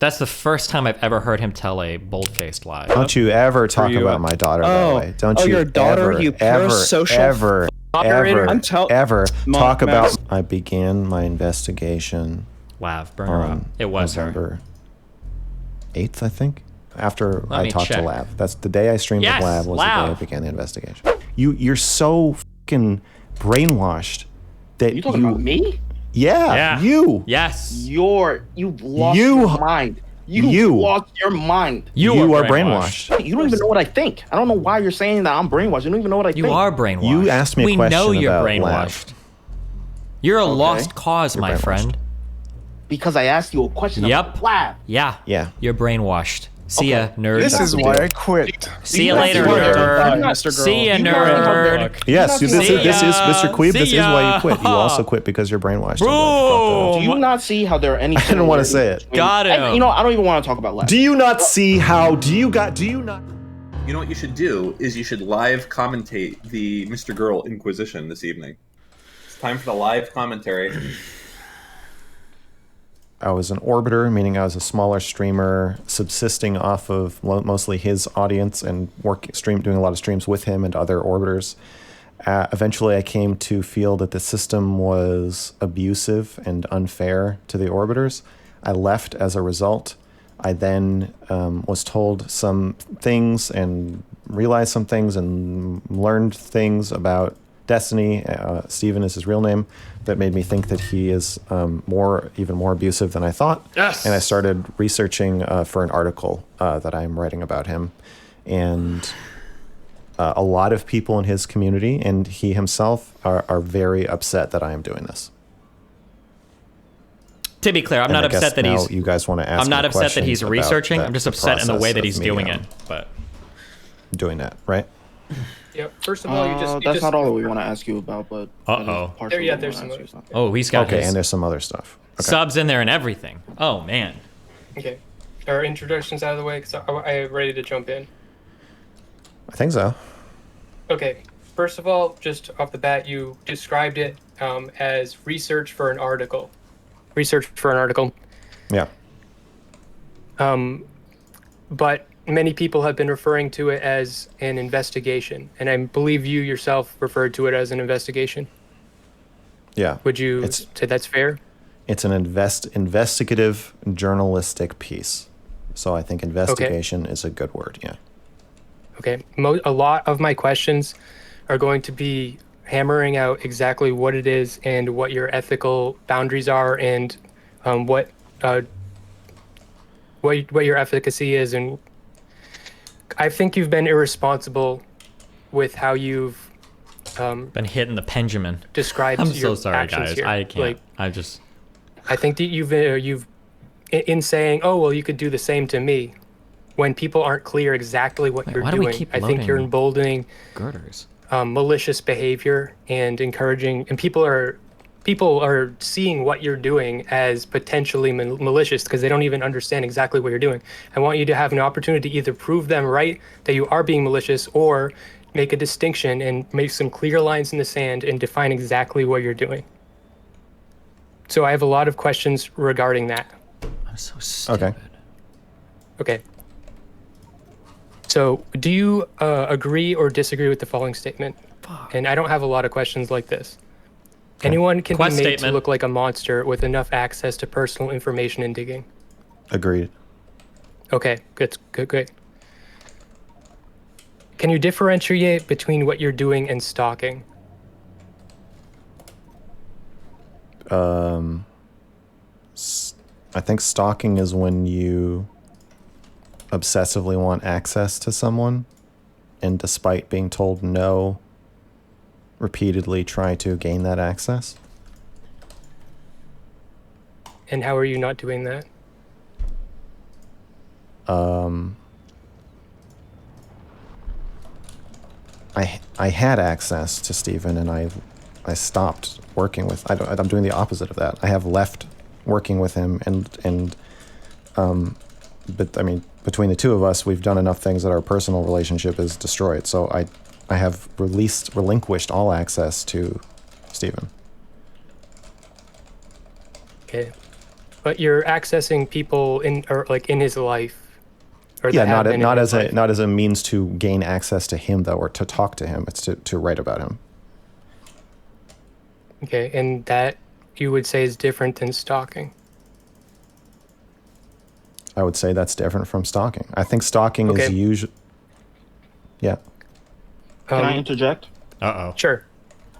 That's the first time I've ever heard him tell a bold-faced lie. Don't you ever talk about my daughter that way. Don't you your daughter, ever, you ever talk about... Max. I began my investigation Lav, burn her up. It was November 8th, I think, after Let I me talked check. to Lav. That's the day I streamed Yes, with Lav was the Lav. day I began the investigation. You're so brainwashed that You talking about me? Yeah, you. Yes. You've lost your mind. You lost your mind. You are brainwashed. You don't even know what I think. I don't know why you're saying that I'm brainwashed. You don't even know what I think. You are brainwashed. You asked me a we question know you're about brainwashed. Lav. You're a lost cause, my friend. Because I asked you a question about Lav. Yeah. You're brainwashed. See ya, nerd. This is why I quit. See you later, nerd. MrGirl. See ya, nerd. Yes, this is Mr. Queeb. See This is ya. why you quit. You also quit because you're brainwashed. Bro. Do you not see how there are any... I didn't want to say it. Got him. I don't even want to talk about Lav. Do you not see how? Do you not? You know what you should do is you should live commentate the MrGirl Inquisition this evening. It's time for the live commentary. I was an orbiter, meaning I was a smaller streamer, subsisting off of mostly his audience and doing a lot of streams with him and other orbiters. Eventually, I came to feel that the system was abusive and unfair to the orbiters. I left as a result. I then was told some things and realized some things and learned things about Destiny. Steven is his real name. That made me think that he is even more abusive than I thought. Yes. And I started researching for an article that I'm writing about him. And a lot of people in his community and he himself are very upset that I am doing this. To be clear, I'm not upset that he's... You guys want to ask I'm not me upset that he's questions researching. about I'm just the upset in the way process that he's of doing me, it. But doing that, right? Yep. First of all, that's not all that we want to ask you about, but there's some other stuff. oh, he's got Okay, his and there's some other stuff. Okay. subs in there and everything. Oh man. Okay. Our introductions out of the way, because I'm ready to jump in. I think so. Okay. First of all, just off the bat, you described it as research for an article. Research for an article. Yeah. But many people have been referring to it as an investigation, and I believe you yourself referred to it as an investigation. Yeah. Would you say that's fair? It's an investigative journalistic piece. So I think investigation is a good word, yeah. Okay. A lot of my questions are going to be hammering out exactly what it is and what your ethical boundaries are and what your efficacy is. And I think you've been irresponsible with how you've Been hitting the Benjamin. described I'm your so sorry, actions guys. here. I can't. Like, I think that you've in saying, oh well, you could do the same to me, when people aren't clear exactly what you're why do we doing. keep I think you're loading emboldening girders. malicious behavior and encouraging, and people are seeing what you're doing as potentially malicious because they don't even understand exactly what you're doing. I want you to have an opportunity to either prove them right that you are being malicious, or make a distinction and make some clear lines in the sand and define exactly what you're doing. So I have a lot of questions regarding that. I'm so stupid. Okay. So do you agree or disagree with the following statement? And I don't have a lot of questions like this. Anyone can Quest be made statement. to look like a monster with enough access to personal information and digging. Agreed. Okay, good. Can you differentiate between what you're doing and stalking? I think stalking is when you obsessively want access to someone and despite being told no, repeatedly try to gain that access. And how are you not doing that? I had access to Steven and I stopped working with. I'm doing the opposite of that. I have left working with him but I mean, between the two of us, we've done enough things that our personal relationship is destroyed. So I have relinquished all access to Steven. Okay. But you're accessing people in his life, or Yeah, that have been in his life. not as a means to gain access to him though, or to talk to him. It's to write about him. Okay, and that you would say is different than stalking. I would say that's different from stalking. I think stalking is usually. Yeah. Can I interject? Uh-oh. Sure.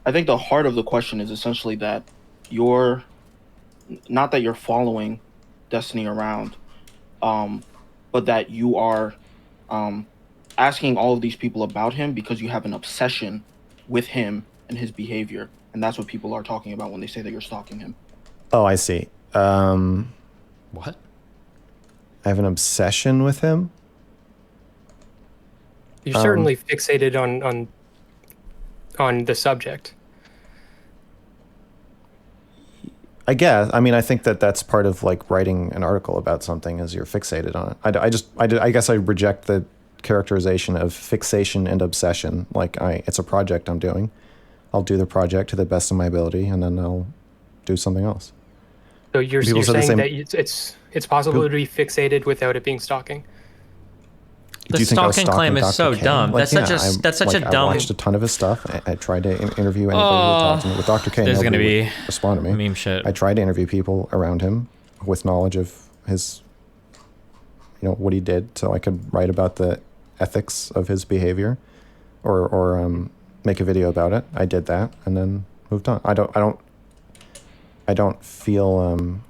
I think the heart of the question is essentially that you're not that you're following Destiny around, but that you are asking all of these people about him because you have an obsession with him and his behavior, and that's what people are talking about when they say that you're stalking him. Oh, I see. What? I have an obsession with him. You're certainly fixated on the subject. I guess. I mean, I think that that's part of like writing an article about something is you're fixated on it. I guess I reject the characterization of fixation and obsession. Like it's a project I'm doing. I'll do the project to the best of my ability, and then I'll do something else. So you're saying that it's possible to be fixated without it being stalking. The stalking claim is so dumb. Like, that's such a dumb. I watched a ton of his stuff. I tried to interview anybody who talked to me. With Dr. K, there's nobody gonna would respond to me. Meme shit. I tried to interview people around him with knowledge of his, what he did, so I could write about the ethics of his behavior, or make a video about it. I did that and then moved on. I don't feel.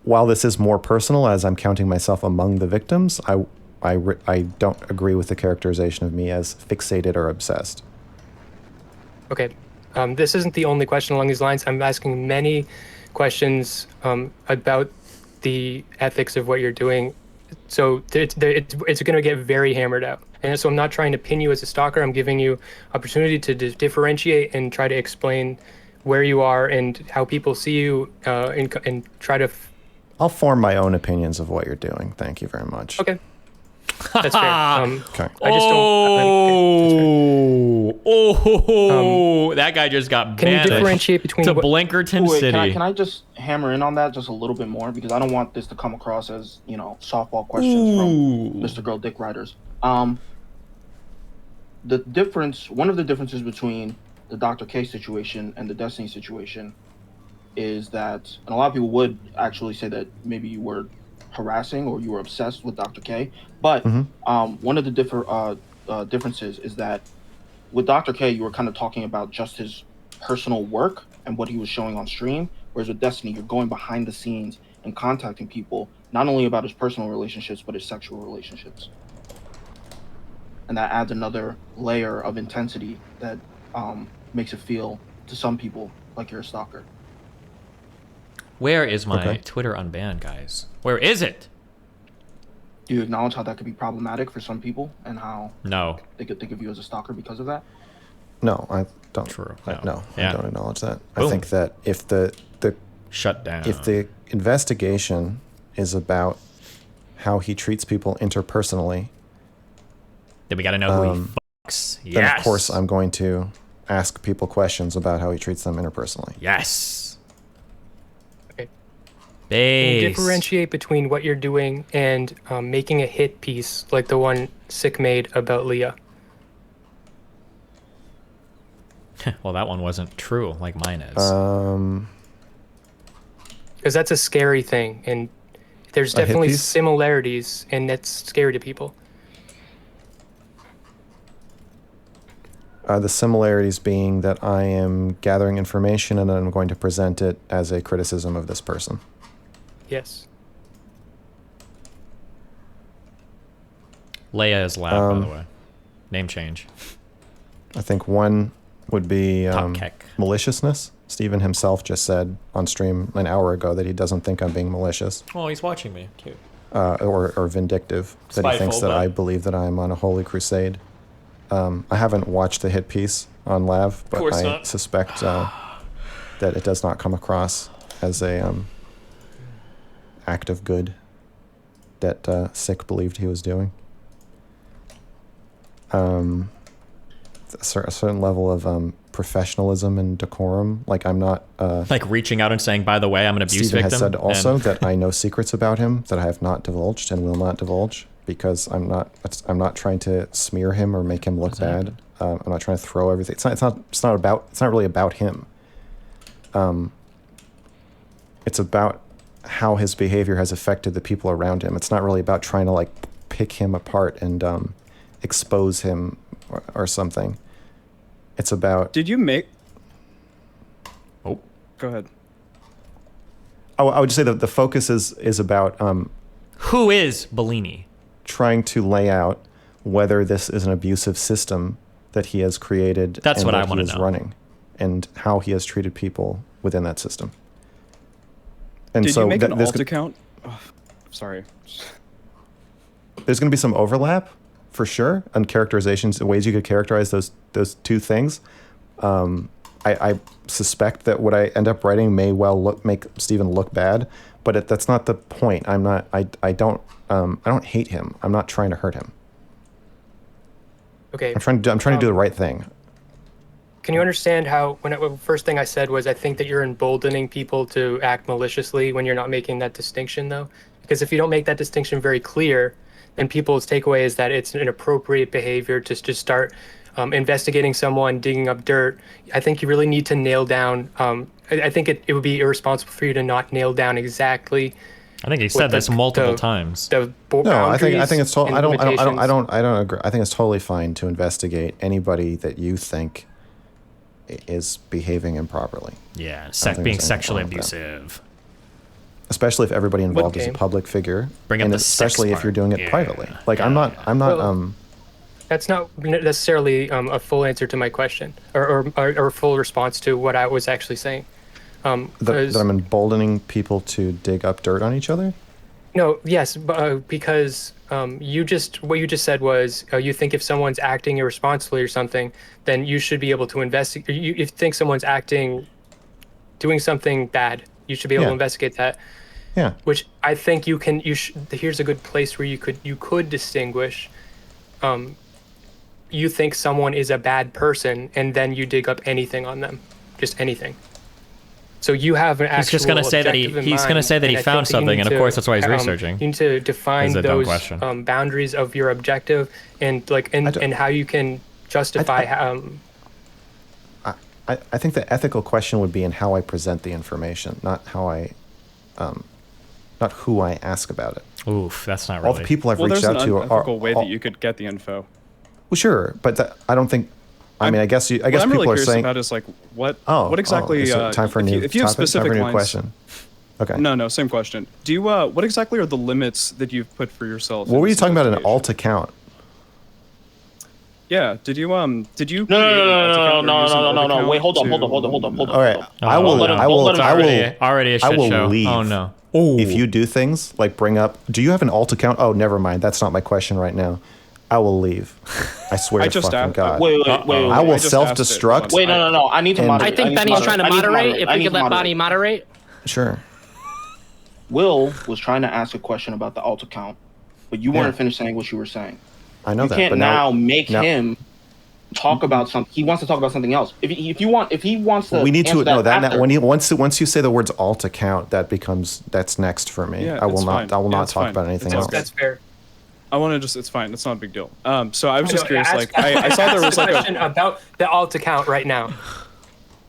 While this is more personal, as I'm counting myself among the victims, I don't agree with the characterization of me as fixated or obsessed. Okay. This isn't the only question along these lines. I'm asking many questions about the ethics of what you're doing. So it's going to get very hammered out. And so I'm not trying to pin you as a stalker. I'm giving you opportunity to differentiate and try to explain where you are and how people see you, and try to. I'll form my own opinions of what you're doing. Thank you very much. Okay. That's fair. Okay. I just don't. That guy just got Can you banished differentiate between to Blinkerton Wait, City. can I just hammer in on that just a little bit more, because I don't want this to come across as softball questions from MrGirl dick riders. One of the differences between the Dr. K situation and the Destiny situation is that, and a lot of people would actually say that maybe you were harassing or you were obsessed with Dr. K, but one of the differences is that with Dr. K, you were kind of talking about just his personal work and what he was showing on stream, whereas with Destiny, you're going behind the scenes and contacting people, not only about his personal relationships, but his sexual relationships. And that adds another layer of intensity that makes it feel, to some people, like you're a stalker. Where is my Twitter unbanned, guys? Where is it? Do you acknowledge how that could be problematic for some people and how No. they could think of you as a stalker because of that? No, I don't. True. No, Yeah. I don't acknowledge that. Boom. I think that if the Shut down. if the investigation is about how he treats people interpersonally, then we gotta know who he fucks. Yes. then of course I'm going to ask people questions about how he treats them interpersonally. Yes. Okay. Base. Differentiate between what you're doing and making a hit piece like the one Sick made about Leah. Well, that one wasn't true, like mine is. Because that's a scary thing, and there's A hit definitely piece? similarities, and that's scary to people. The similarities being that I am gathering information and then I'm going to present it as a criticism of this person. Yes. Leia is Lav, by the way. Name change. I think one would be Top kick. maliciousness. Stephen himself just said on stream an hour ago that he doesn't think I'm being malicious Oh, he's watching me. Cute. or vindictive. That he thinks Spiteful, that but- I believe that I'm on a holy crusade. I haven't watched the hit piece on Lav, but course I not. suspect that it does not come across as a act of good that Sick believed he was doing. a certain level of professionalism and decorum. Like I'm not Like reaching out and saying, by the way, I'm an abuse Steven victim. has said also and- that I know secrets about him that I have not divulged and will not divulge because I'm not trying to smear him or make him look bad. I'm not trying to throw everything. It's not really about him. It's about how his behavior has affected the people around him. It's not really about trying to like pick him apart and expose him or something. It's about. Did you make? Oh. Go ahead. I would say that the focus is about Who is Bellini? trying to lay out whether this is an abusive system that he has created. That's and what I that he wanna is know. running, and how he has treated people within that system. And Did so you make an there's alt account? Oh, sorry. there's going to be some overlap for sure on characterizations, ways you could characterize those two things. I suspect that what I end up writing may well make Steven look bad, but that's not the point. I don't hate him. I'm not trying to hurt him. Okay. I'm trying to do the right thing. Can you understand how first thing I said was I think that you're emboldening people to act maliciously when you're not making that distinction though? Because if you don't make that distinction very clear, then people's takeaway is that it's an inappropriate behavior to just start investigating someone, digging up dirt. I think you really need to nail down. I think it would be irresponsible for you to not nail down exactly. I think he said this multiple times. No, I think it's totally. I don't agree. I think it's totally fine to investigate anybody that you think is behaving improperly. Yeah, think being there's sexually anything wrong with that. abusive. Especially if everybody involved is a game? public figure, Bring up and the sex especially if part. you're doing it Yeah. privately. Like I'm not. Well, That's not necessarily a full answer to my question or a full response to what I was actually saying. That I'm emboldening people to dig up dirt on each other. No, yes, because what you just said was you think if someone's acting irresponsibly or something, then you should be able to investigate. If you think someone's doing something bad, you should be able to investigate that. Yeah. Which I think you can. Here's a good place where you could distinguish. You think someone is a bad person, and then you dig up anything on them, just anything. So you have an actual. He's just gonna say that he found something, and of course that's why he's researching. You need to define That's a dumb those question. boundaries of your objective, and and how you can justify. I think the ethical question would be in how I present the information, not how not who I ask about it. Oof, that's not All really. the people I've Well, reached there's out an to unethical way are that you could get the info. well, sure, but I don't think. I mean, I guess What I'm people really are curious saying. about is like what Oh, exactly. okay, so time for a new if you have topic? Time specific for a new lines. question. Okay. No, same question. Do you what exactly are the limits that you've put for yourself? What in were you this talking about? An investigation? alt account? Yeah. Did you No. create an alt account or use an alt account Wait, hold to- on. All right, I will. let him- I will. let him- I will. already a I shit will show. leave. Oh no. If you do things like bring up, do you have an alt account? Oh, never mind. That's not my question right now. I will leave. I swear I to just fucking asked- God. Wait. I will I just self-destruct. asked it once. Wait, no. I need to And- moderate. I think need to Benny's trying to I need moderate. If I we need could to let moderate. Bonnie moderate. Sure. Will was trying to ask a question about the alt account, but you weren't finished saying what you were saying. I know You that. can't but now make now- him talk about something. He wants to talk about something else. If he wants to, we need to answer know that after, once you say the words alt account, that's next for me. Yeah, I will it's not. fine. I will Yeah, not it's talk fine. about anything It's else. okay. That's fair. I want to just. It's fine. It's not a big deal. So I was just No, curious. ask- Like I saw there was ask a like question a. about the alt account right now.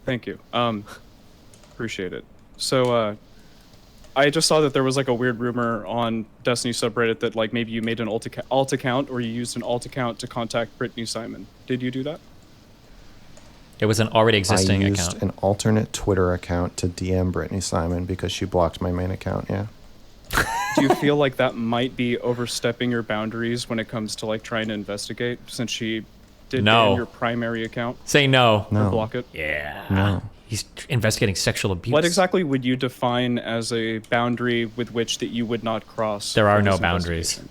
Thank you. Appreciate it. So I just saw that there was like a weird rumor on Destiny subreddit that like maybe you made an alt account or you used an alt account to contact Brittany Simon. Did you do that? It was an already I existing used account. an alternate Twitter account to DM Brittany Simon because she blocked my main account. Yeah. Do you feel like that might be overstepping your boundaries when it comes to like trying to investigate since she did No. ban your primary account Say no. or No. block it? Yeah. No. He's investigating sexual abuse. What exactly would you define as a boundary with which that you would not cross? There are for no this boundaries. investigation?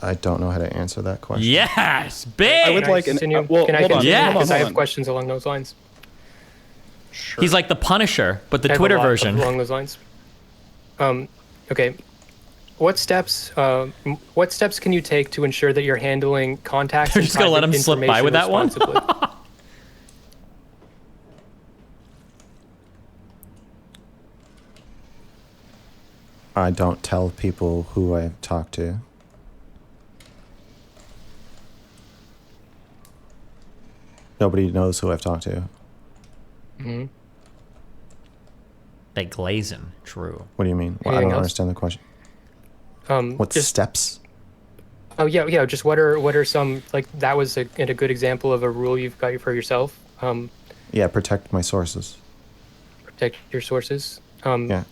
I don't know how to answer that question. Yes, big. I would Can I like an- continue? well, Can I hold on, continue? Yeah. hold on, Because I hold have on. questions along those lines. Sure. He's like the Punisher, but the I have a Twitter lot version. along those lines. Okay. what steps can you take to ensure that you're handling contacts? They're and just gonna let private him slip by with that one? responsibly? I don't tell people who I talk to. Nobody knows who I've talked to. Mm-hmm. They glazing. True. What do you mean? Well, I Anything don't else? understand the question. What Just steps? Oh yeah. Just what are some, like, that was a good example of a rule you've got for yourself. Yeah, protect my sources. Protect your sources. Yeah.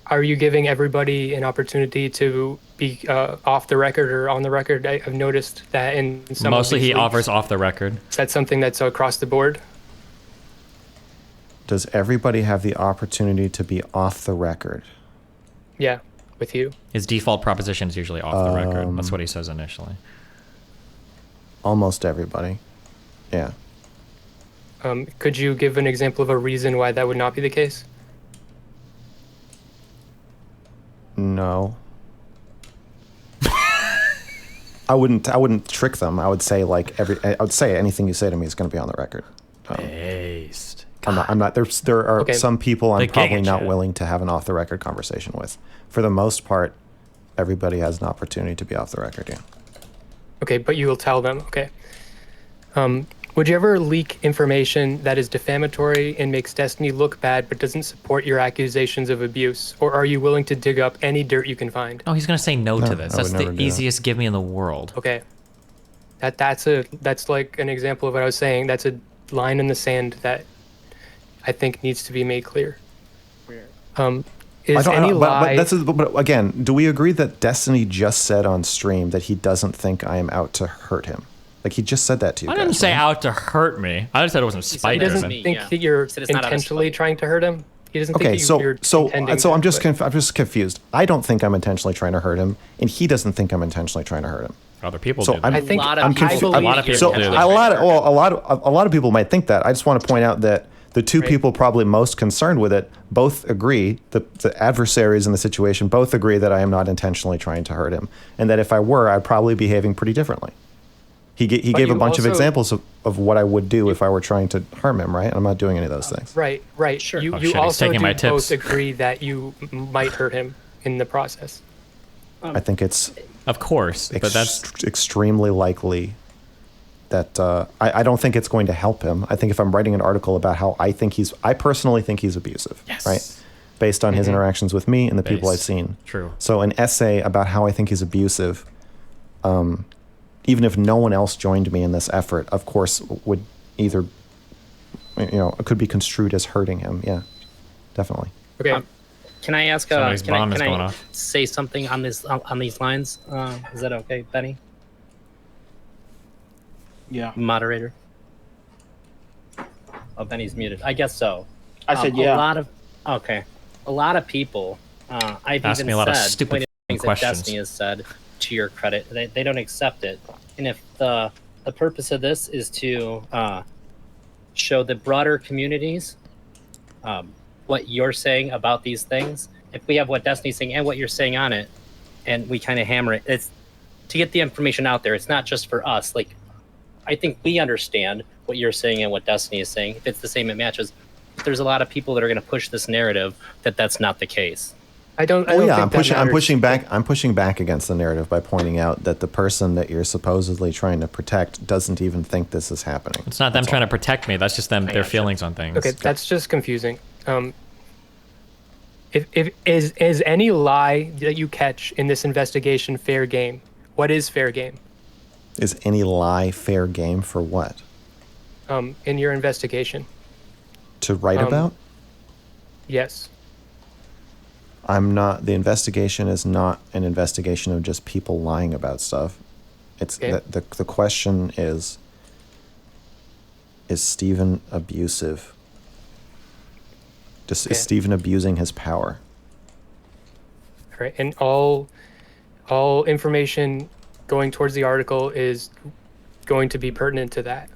Are you giving everybody an opportunity to be off the record or on the record? I've noticed that in some Mostly of these he leaks. offers off the record. Is that something that's across the board? Does everybody have the opportunity to be off the record? Yeah, with you. His default proposition is usually off the record. That's what he says initially. Almost everybody. Yeah. Could you give an example of a reason why that would not be the case? No. I wouldn't trick them. I would say I would say anything you say to me is going to be on the record. Based. I'm not there are Okay. some people I'm The probably Giga not Chat. willing to have an off the record conversation with. For the most part, everybody has an opportunity to be off the record, yeah. Okay, but you will tell them. Okay. Would you ever leak information that is defamatory and makes Destiny look bad but doesn't support your accusations of abuse? Or are you willing to dig up any dirt you can find? Oh, he's gonna say no No, to this. I That's would never the do that. easiest give me in the world. Okay. That's like an example of what I was saying. That's a line in the sand that I think needs to be made clear. Is any lie... But again, do we agree that Destiny just said on stream that he doesn't think I am out to hurt him? Like, he just said that to you I guys, didn't say right? out to hurt me. I just said it wasn't He spite doesn't driven. think Yeah. that you're He said it's not out of intentionally spite. trying to hurt him. He doesn't Okay, think you're intending so I'm to, just but- I'm just confused. I don't think I'm intentionally trying to hurt him, and he doesn't think I'm intentionally trying to hurt him. Other people So do. I'm- I think A lot of I people- believe a lot of you're people So do. intentionally a lot of people might think that. I just want to point out that the two Right. people probably most concerned with it both agree. The adversaries in the situation both agree that I am not intentionally trying to hurt him, and that if I were, I'd probably be behaving pretty differently. He gave a you bunch of also- examples of what I would do if I were trying to harm him. Right? I'm not doing any of those things. Right. Sure. You Oh, shit, he's also taking do my both tips. agree that you might hurt him in the process. I think it's Of course, but that's extremely likely that I don't think it's going to help him. I think if I'm writing an article about how I personally think he's abusive, Yes. right? Based on his interactions with me and the people I've Based. seen. True. So an essay about how I think he's abusive, even if no one else joined me in this effort, of course, would either, it could be construed as hurting him. Yeah, definitely. Okay. Can I ask? Somebody's Can I, bomb is can going I off. say something on this on these lines? Is that okay, Benny, Yeah. moderator? Oh, Benny's muted. I guess so. I said yeah. A lot of people. I've Ask even me a lot of said stupid plenty of things that questions. Destiny has said. To your credit, they don't accept it. And if the purpose of this is to show the broader communities what you're saying about these things, if we have what Destiny's saying and what you're saying on it, and we kind of hammer it, it's to get the information out there. It's not just for us. Like, I think we understand what you're saying and what Destiny is saying. If it's the same, it matches. But there's a lot of people that are going to push this narrative that that's not the case. I don't Oh think yeah, that I'm pushing matters. back. I'm pushing back against the narrative by pointing out that the person that you're supposedly trying to protect doesn't even think this is happening. it's not them That's trying all. to protect me. That's just them their gotcha. feelings on things. Okay, that's just confusing. If is any lie that you catch in this investigation fair game? What is fair game? Is any lie fair game for what? In your investigation? To write about? Yes. The investigation is not an investigation of just people lying about stuff. It's Okay. the question is Steven abusive? Is Okay. Steven abusing his power? All right, and all information going towards the article is going to be pertinent to that.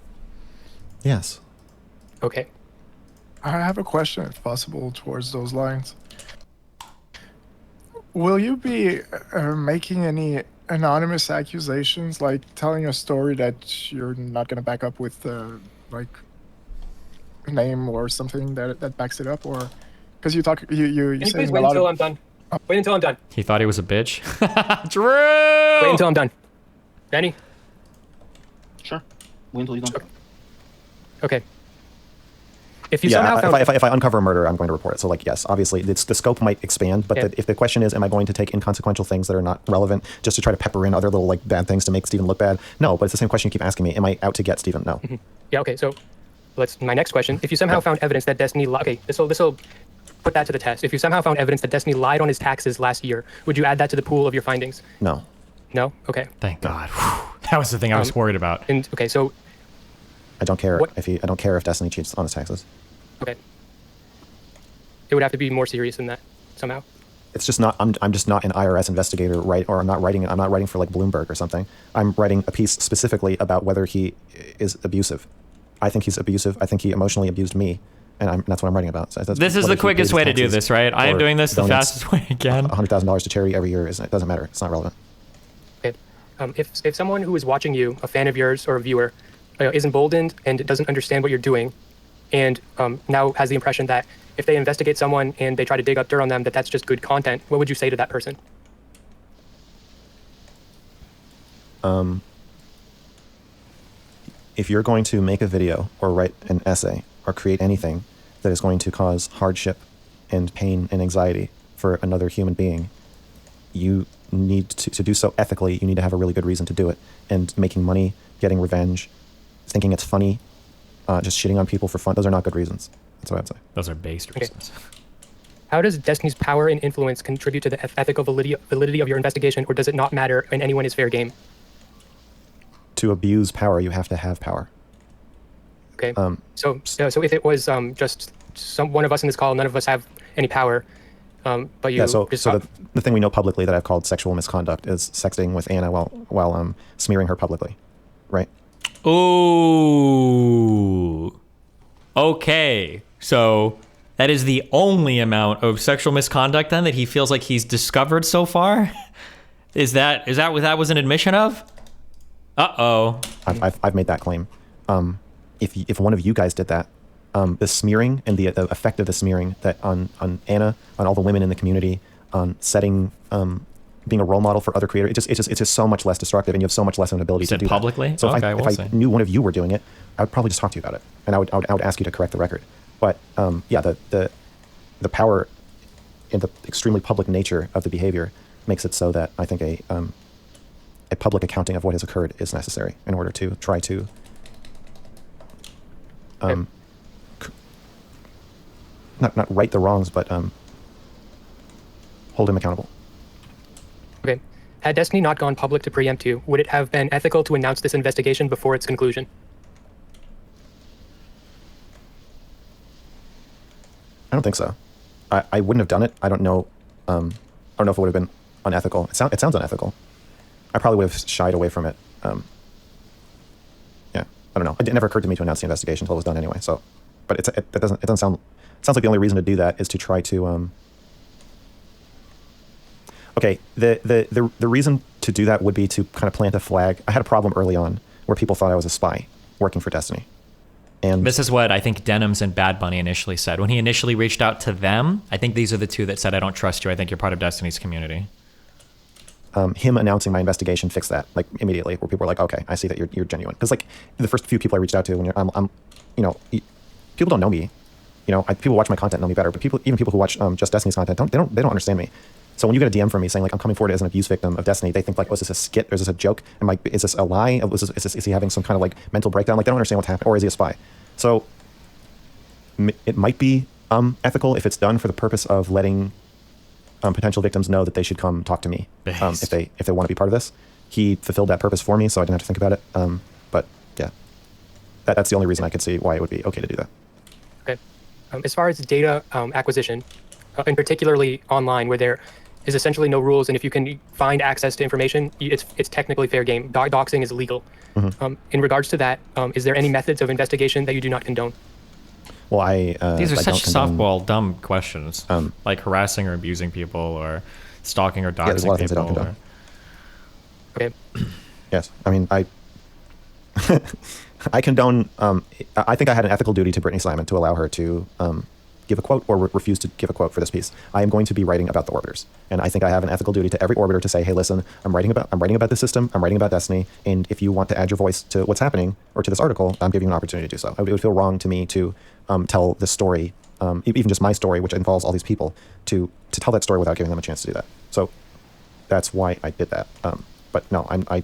Yes. Okay. I have a question, if possible, towards those lines. will you be making any anonymous accusations, like telling a story that you're not going to back up with, like, a name or something that backs it up, or because you're Can you please saying a wait lot until of. I'm done? Wait until I'm done. He thought he was a bitch. Drew! Wait until I'm done. Benny? Sure. Wait until you're done. Okay. If you Yeah, somehow found... if I uncover a murder, I'm going to report it. So, like, yes, obviously, the scope might expand, but Yeah. if the question is, am I going to take inconsequential things that are not relevant just to try to pepper in other little, like, bad things to make Stephen look bad? No, but it's the same question you keep asking me. Am I out to get Stephen? No. Yeah, okay, so my next question. If you somehow found evidence that Destiny okay, this will put that to the test. If you somehow found evidence that Destiny lied on his taxes last year, would you add that to the pool of your findings? No. No? Okay. Thank God. Whew. That was the thing I was worried about. And okay, so I don't care What- I don't care if Destiny cheats on his taxes. okay. It would have to be more serious than that somehow. It's just not. I'm just not an IRS investigator, right? Or I'm not writing for like Bloomberg or something. I'm writing a piece specifically about whether he is abusive. I think he's abusive. I think he emotionally abused me, and that's what I'm writing about. So This is the quickest way to do this, right? I am doing this the fastest way again. $100,000 to charity every year it doesn't matter. It's not relevant. Okay. If someone who is watching you, a fan of yours or a viewer, is emboldened and doesn't understand what you're doing, and now has the impression that if they investigate someone and they try to dig up dirt on them, that's just good content, what would you say to that person? If you're going to make a video or write an essay or create anything that is going to cause hardship and pain and anxiety for another human being, you need to do so ethically. You need to have a really good reason to do it. And making money, getting revenge, thinking it's funny, just shitting on people for fun, those are not good reasons. That's what I'd say. Those are based reasons. How does Destiny's power and influence contribute to the ethical validity of your investigation, or does it not matter and anyone is fair game? To abuse power, you have to have power. Okay. So if it was just one of us in this call, none of us have any power, but you So just the thing we know publicly that I've called sexual misconduct is sexting with Anna while smearing her publicly, right? Ooh. Okay. So that is the only amount of sexual misconduct then that he feels like he's discovered so far? Is that what that was an admission of? Uh-oh. I've made that claim. If one of you guys did that, the smearing and the effect of the smearing that on Anna, on all the women in the community, on setting, being a role model for other creators, it's just so much less destructive, and you have so much less of an ability to do publicly? That. So Okay, if I knew one of you were doing it, I would probably just talk to you about it, and I would ask you to correct the record. But yeah, the power and the extremely public nature of the behavior makes it so that I think a public accounting of what has occurred is necessary in order to try to not right the wrongs, but hold him accountable. Okay. Had Destiny not gone public to preempt you, would it have been ethical to announce this investigation before its conclusion? I don't think so. I wouldn't have done it. I don't know. I don't know if it would have been unethical. It sounds unethical. I probably would have shied away from it. Yeah, I don't know. It never occurred to me to announce the investigation until it was done anyway. So, but it doesn't sound. It sounds like the only reason to do that is to try to. Okay, the reason to do that would be to kind of plant a flag. I had a problem early on where people thought I was a spy working for Destiny. And this is what I think Denims and Bad Bunny initially said. When he initially reached out to them, I think these are the two that said, I don't trust you. I think you're part of Destiny's community. Him announcing my investigation fixed that, like, immediately, where people were like, okay, I see that you're genuine. Because, like, the first few people I reached out to, when I'm people don't know me. People watch my content know me better, but even people who watch just Destiny's content, they don't understand me. So when you get a DM from me saying, like, I'm coming forward as an abuse victim of Destiny, they think, like, oh, is this a skit? Or is this a joke? Is this a lie? Is he having some kind of, like, mental breakdown? Like, they don't understand what's happening. Or is he a spy? So it might be ethical if it's done for the purpose of letting potential victims know that they should come talk to me if they want to be part of this. He fulfilled that purpose for me, so I didn't have to think about it. But yeah, that's the only reason I could see why it would be okay to do that. Okay. As far as data acquisition, and particularly online, where there is essentially no rules, and if you can find access to information, it's technically fair game. Doxing is illegal. Mm-hmm. In regards to that, is there any methods of investigation that you do not condone? Well, these are such softball, dumb questions, like harassing or abusing people, or stalking or doxing there's a lot of things I don't people. condone. Okay. Yes, I mean, I condone. I think I had an ethical duty to Brittany Simon to allow her to give a quote or refuse to give a quote for this piece. I am going to be writing about the orbiters, and I think I have an ethical duty to every orbiter to say, "Hey, listen, I'm writing about the system. I'm writing about Destiny, and if you want to add your voice to what's happening or to this article, I'm giving you an opportunity to do so." It would feel wrong to me to tell this story, even just my story, which involves all these people, to tell that story without giving them a chance to do that. So that's why I did that. But no, I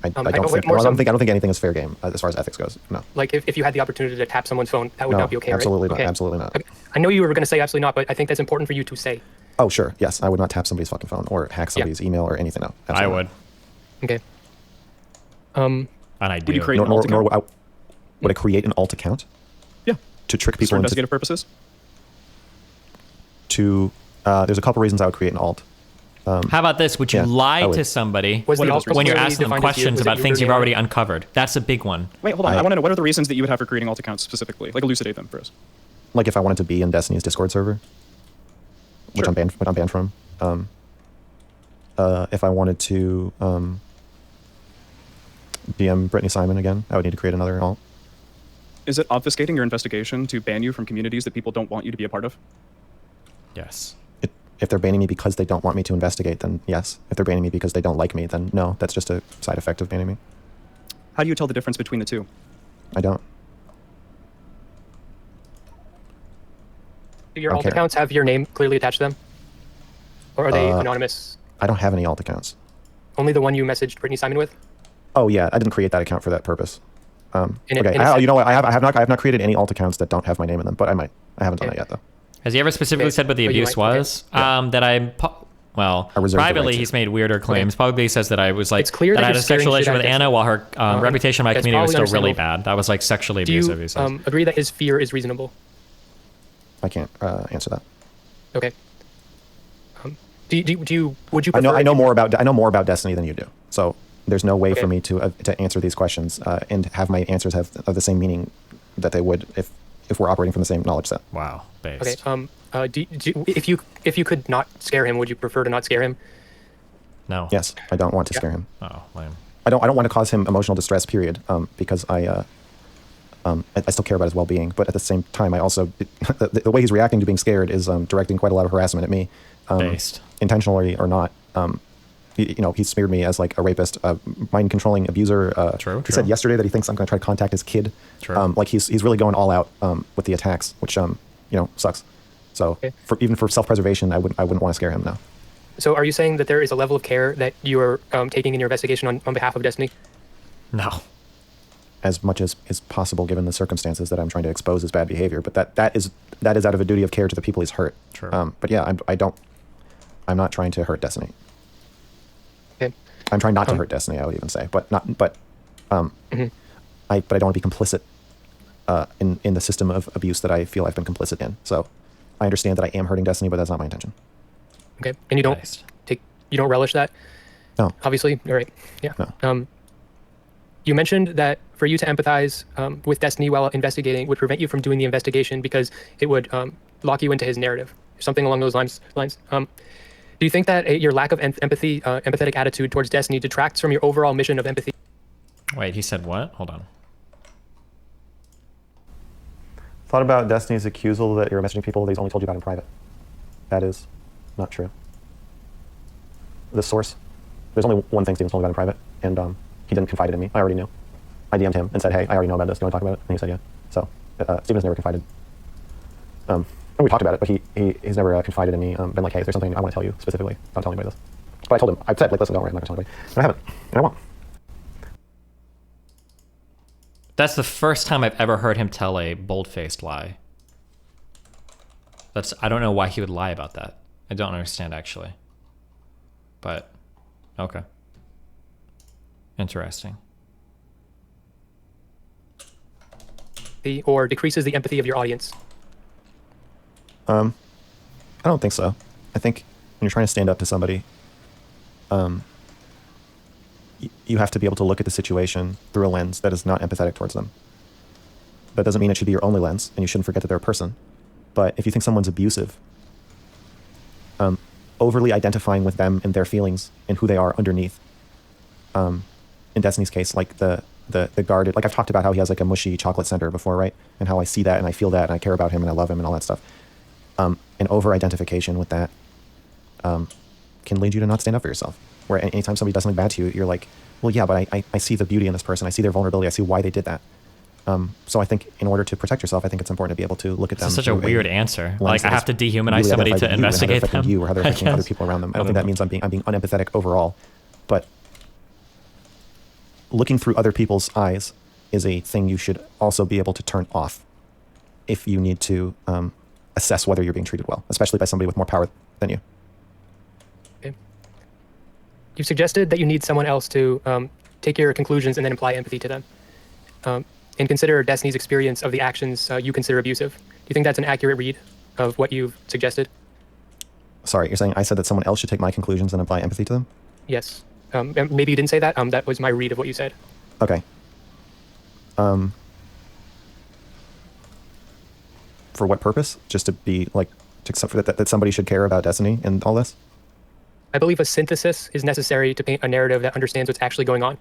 don't think anything is fair game as far as ethics goes. No. Like if you had the opportunity to tap someone's phone, that would not be okay, absolutely right? not. Absolutely not. Okay. I know you were going to say absolutely not, but I think that's important for you to say. Oh, sure. Yes, I would not tap somebody's fucking phone or hack somebody's email or anything. No, I would. Okay. And I do. Would you create an alt account? Would I create an alt account? Yeah. To trick For people into investigative purposes? There's a couple reasons I would create an alt. How about this? Would you Yeah, lie I would. to somebody Was the alt when you're clearly asking them defined as you? questions Was it about things your you've name? already uncovered? That's a big one. Wait, hold on. I want to know, what are the reasons that you would have for creating alt accounts specifically? Like, elucidate them for us. Like if I wanted to be in Destiny's Discord server, which Sure. I'm banned from. If I wanted to DM Brittany Simon again, I would need to create another alt. Is it obfuscating your investigation to ban you from communities that people don't want you to be a part of? Yes. If they're banning me because they don't want me to investigate, then yes. If they're banning me because they don't like me, then no. That's just a side effect of banning me. How do you tell the difference between the two? I don't. Do your don't alt care. accounts have your name clearly attached to them? Or are they anonymous? I don't have any alt accounts. Only the one you messaged Brittany Simon with? Oh yeah, I didn't create that account for that purpose. In a Okay, sense- you know what? I have not created any alt accounts that don't have my name in them, but I might. I haven't done Okay. that yet though. Has he ever specifically Okay. said what the But you abuse might- okay. was? That well, I reserve the right privately to. he's made weirder claims. Publicly he says that I was like It's clear that I had you're a sexual scaring issue shit with out of Anna Destiny. while her reputation in my That's community was probably still really understandable. bad. That was like sexually Do you abusive. He says. agree that his fear is reasonable? I can't answer that. Okay. Would you I prefer... know more about Destiny than you do. So there's no way for me to answer these questions and have my answers have the same meaning that they would if we're operating from the same knowledge set. Wow. Based. Okay. If you could not scare him, would you prefer to not scare him? No. Yes, I don't want to scare him. Oh, lame. I don't want to cause him emotional distress. Period. Because I still care about his well-being, but at the same time, I also the way he's reacting to being scared is directing quite a lot of harassment at me, Based. intentionally or not. He smeared me as like a rapist, mind-controlling abuser. True. He said yesterday that he thinks I'm going to try to contact his kid. True. Like he's really going all out with the attacks, which sucks. So Okay. even for self-preservation, I wouldn't want to scare him now. So are you saying that there is a level of care that you are taking in your investigation on behalf of Destiny? No. As much as is possible given the circumstances that I'm trying to expose his bad behavior, but that is out of a duty of care to the people he's hurt. True. But yeah, I'm not trying to hurt Destiny. Okay. I'm trying not to hurt Destiny, I would even say, but I don't want to be complicit in the system of abuse that I feel I've been complicit in. So I understand that I am hurting Destiny, but that's not my intention. Okay. And you don't Based. you don't relish that? No. Obviously. All right. Yeah. No. You mentioned that for you to empathize with Destiny while investigating would prevent you from doing the investigation because it would lock you into his narrative, something along those lines. Do you think that your lack of empathetic attitude towards Destiny detracts from your overall mission of empathy? Wait, he said what? Hold on. Thought about Destiny's accusal that you're messaging people that he's only told you about in private. That is not true. The source, there's only one thing Steven's told me about in private, and he didn't confide in me. I already knew. I DM'd him and said, hey, I already know about this. Do you want to talk about it? And he said, yeah. So Steven's never confided. And we talked about it, but he's never confided in me, been like, hey, is there something I want to tell you specifically? Don't tell anybody this. But I told him, I said, like, listen, don't worry, I'm not going to tell anybody. But I haven't, and I won't. That's the first time I've ever heard him tell a bold-faced lie. I don't know why he would lie about that. I don't understand, actually. But, okay. Interesting. Or decreases the empathy of your audience? I don't think so. I think when you're trying to stand up to somebody, you have to be able to look at the situation through a lens that is not empathetic towards them. That doesn't mean it should be your only lens, and you shouldn't forget that they're a person. But if you think someone's abusive, overly identifying with them and their feelings and who they are underneath. In Destiny's case, like the guarded, like I've talked about how he has like a mushy chocolate center before, right? And how I see that and I feel that and I care about him and I love him and all that stuff. An over-identification with that can lead you to not stand up for yourself. Where anytime somebody does something bad to you, you're like, well, yeah, but I see the beauty in this person. I see their vulnerability. I see why they did that. So I think in order to protect yourself, I think it's important to be able to look at them. This is such a weird answer. Like I have to dehumanize somebody to investigate them. You or how they're affecting other people around them. I don't think that means I'm being unempathetic overall, but looking through other people's eyes is a thing you should also be able to turn off if you need to assess whether you're being treated well, especially by somebody with more power than you. Okay. You suggested that you need someone else to take your conclusions and then imply empathy to them. And consider Destiny's experience of the actions you consider abusive. Do you think that's an accurate read of what you've suggested? Sorry, you're saying I said that someone else should take my conclusions and apply empathy to them? Yes. Maybe you didn't say that. That was my read of what you said. Okay. For what purpose? Just to be like, that somebody should care about Destiny and all this? I believe a synthesis is necessary to paint a narrative that understands what's actually going on.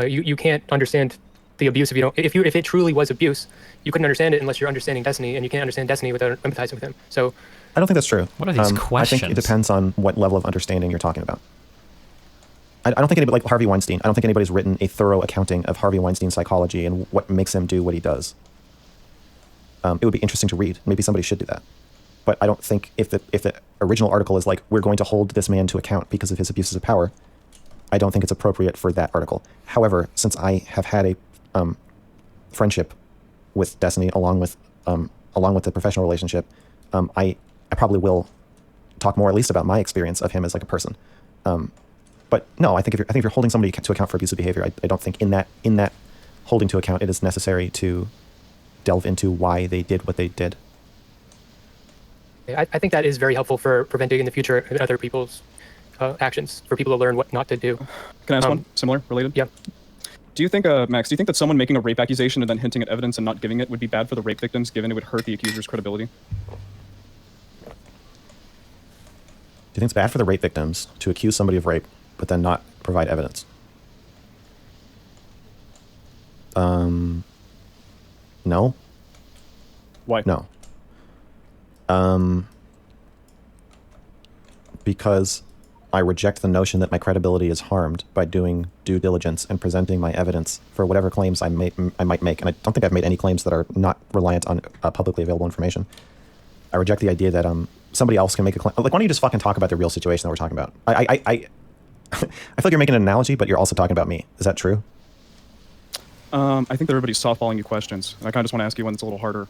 You can't understand the abuse if you don't. If it truly was abuse, you couldn't understand it unless you're understanding Destiny, and you can't understand Destiny without empathizing with him. So, I don't think that's true. What are these questions? I think it depends on what level of understanding you're talking about. I don't think anybody, like Harvey Weinstein, I don't think anybody's written a thorough accounting of Harvey Weinstein's psychology and what makes him do what he does. It would be interesting to read. Maybe somebody should do that. But I don't think if the original article is like, we're going to hold this man to account because of his abuses of power, I don't think it's appropriate for that article. However, since I have had a friendship with Destiny along with the professional relationship, I probably will talk more at least about my experience of him as like a person. But no, I think if you're holding somebody to account for abusive behavior, I don't think in that holding to account it is necessary to delve into why they did what they did. I think that is very helpful for preventing in the future other people's actions, for people to learn what not to do. Can I ask one similar, related? Yeah. Do you think, Max, that someone making a rape accusation and then hinting at evidence and not giving it would be bad for the rape victims, given it would hurt the accuser's credibility? Do you think it's bad for the rape victims to accuse somebody of rape, but then not provide evidence? No. Why? No. Because I reject the notion that my credibility is harmed by doing due diligence and presenting my evidence for whatever claims I might make. And I don't think I've made any claims that are not reliant on publicly available information. I reject the idea that somebody else can make a claim. Like, why don't you just fucking talk about the real situation that we're talking about? I feel like you're making an analogy, but you're also talking about me. Is that true? I think that everybody's softballing you questions. I kind of just want to ask you one that's a little harder.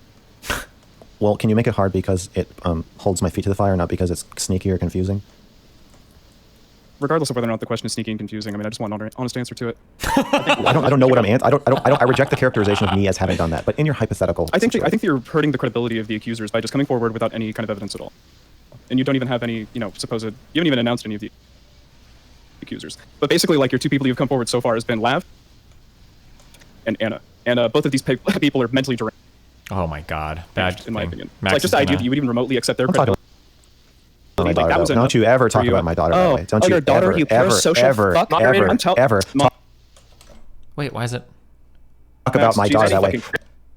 Well, can you make it hard because it holds my feet to the fire, not because it's sneaky or confusing? Regardless of whether or not the question is sneaky and confusing, I mean, I just want an honest answer to it. I don't know what I'm I reject the characterization of me as having done that. But in your hypothetical, I think you're hurting the credibility of the accusers by just coming forward without any kind of evidence at all, and you don't even have any, you haven't even announced any of the accusers. But basically, like, your two people you've come forward so far has been Lav and Anna, and both of these people are mentally deranged. Oh my God, bad in my opinion. Max Like, just the idea that you would even remotely accept their credibility. My daughter, don't you ever talk about my daughter that way. Don't you your daughter, ever, you ever, parasocial ever, fuck. ever, ever talk Wait, why is it? about my daughter that way.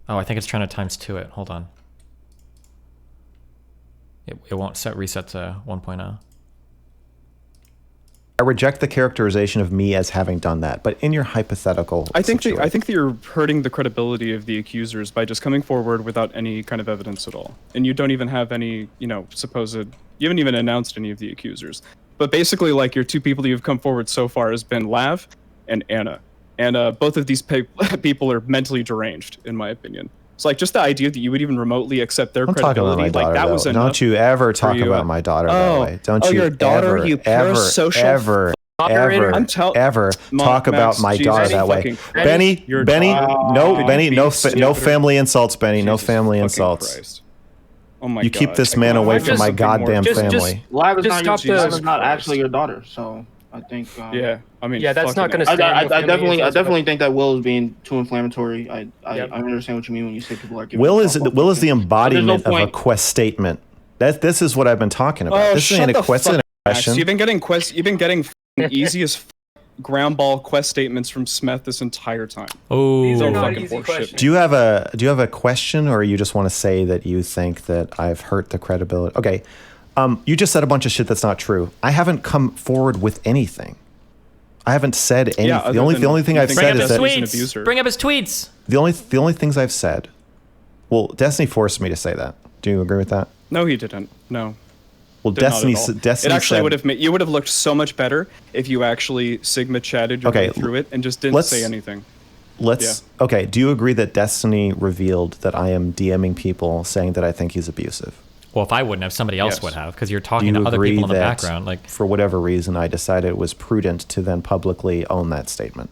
Oh, I think it's trying to ×2 it. Hold on. It won't reset to 1.0. I reject the characterization of me as having done that. But in your hypothetical, I think that you're hurting the credibility of the accusers by just coming forward without any kind of evidence at all, and you don't even have any, you haven't even announced any of the accusers. But basically, like, your two people you've come forward so far has been Lav and Anna, and both of these people are mentally deranged, in my opinion. It's like, just the idea that you would even remotely accept their credibility, like, that was enough. Don't you ever talk about my daughter that way. Don't you your daughter, ever, you ever, parasocial ever, ever talk about my daughter that way. Benny, no family insults, Benny. No family insults. Oh my God. You keep this man away from my goddamn family. Live is not actually your daughter, so I think. Yeah, I mean. Yeah, that's not going to I stand. definitely think that Will is being too inflammatory. I understand what you mean when you say people are giving. Will is the embodiment of a quest statement. This is what I've been talking about. Oh, this ain't a question. Max. You've been getting easy as ground ball quest statements from Smeth this entire time. Oh, These are not fucking easy horseshit. questions. Do you have a question, or you just want to say that you think that I've hurt the credibility? Okay, you just said a bunch of shit that's not true. I haven't come forward with anything. I haven't said anything. Yeah, the only thing I've Bring said up is his that tweets. An abuser. Bring up his tweets. the only things I've said. Well, Destiny forced me to say that. Do you agree with that? No, he didn't. No. Well, Did not Destiny at all. Destiny It actually said, would have you would have looked so much better if you actually Sigma chatted your Okay, way through it and just didn't let's- say anything. Okay, do you agree that Destiny revealed that I am DMing people saying that I think he's abusive? Well, if I wouldn't have, somebody else Yes. would have, because you're Do talking you to other agree people in the that background. Like, for whatever reason, I decided it was prudent to then publicly own that statement?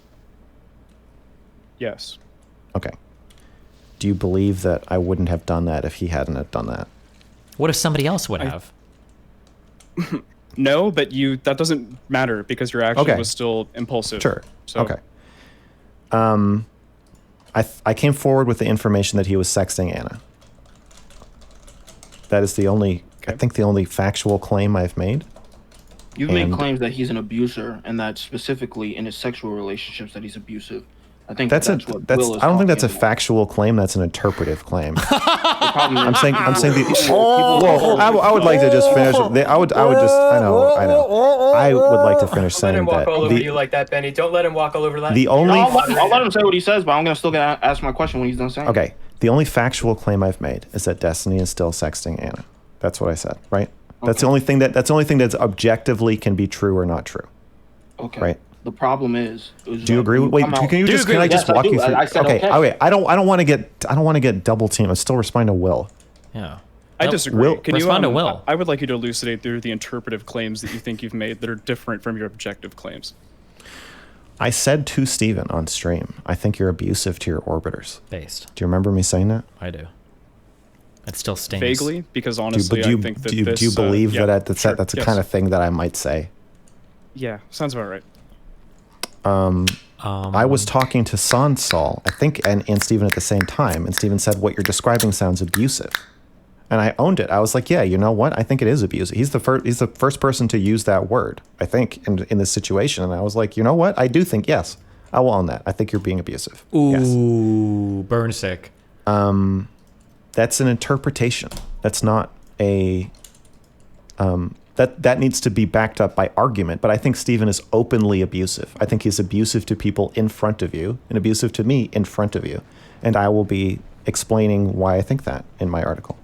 Yes. Okay. Do you believe that I wouldn't have done that if he hadn't have done that? what if somebody else would have? No, but that doesn't matter because your action Okay. was still impulsive. Sure. So, Okay. I came forward with the information that he was sexting Anna. That is the only, I Okay. think, the only factual claim I've made. You've made And- claims that he's an abuser, and that specifically in his sexual relationships that he's abusive. I think That's what Will is I don't think that's a talking about. factual claim. That's an interpretive claim. The problem I'm is- saying the. people- Whoa, I would like to just finish. I would just. I know. I would like to finish Don't let saying him walk that all over you like that, Benny. Don't let him walk all over that. the only. I'll let him say what he says, but I'm gonna still gonna ask my question when he's done saying. it. Okay, the only factual claim I've made is that Destiny is still sexting Anna. That's what I said, right? That's the only thing that's objectively can be true or not true. Okay. Right. The problem is. Do you agree with? Wait, can you just? Can I just Yes, I walk do. you through? I said okay. Okay. I don't want to get double teamed. I'm still responding to Will. Yeah. I Nope. disagree. Will- Can you Respond to Will. I would like you to elucidate through the interpretive claims that you think you've made that are different from your objective claims. I said to Steven on stream, I think you're abusive to your orbiters. Based. Do you remember me saying that? I do. It still stings. Vaguely, because Do honestly, you I think that do you this, believe yeah, that's sure, the yes. kind of thing that I might say? Yeah, sounds about right. I was talking to Sansal, I think, and Steven at the same time, and Steven said, what you're describing sounds abusive. And I owned it. I was like, yeah, you know what? I think it is abusive. He's the first person to use that word, I think, in this situation. And I was like, you know what? I do think, yes, I will own that. I think you're being abusive. Yes. Ooh, burn sick. That's an interpretation. That's not a that needs to be backed up by argument. But I think Steven is openly abusive. I think he's abusive to people in front of you and abusive to me in front of you. And I will be explaining why I think that in my article.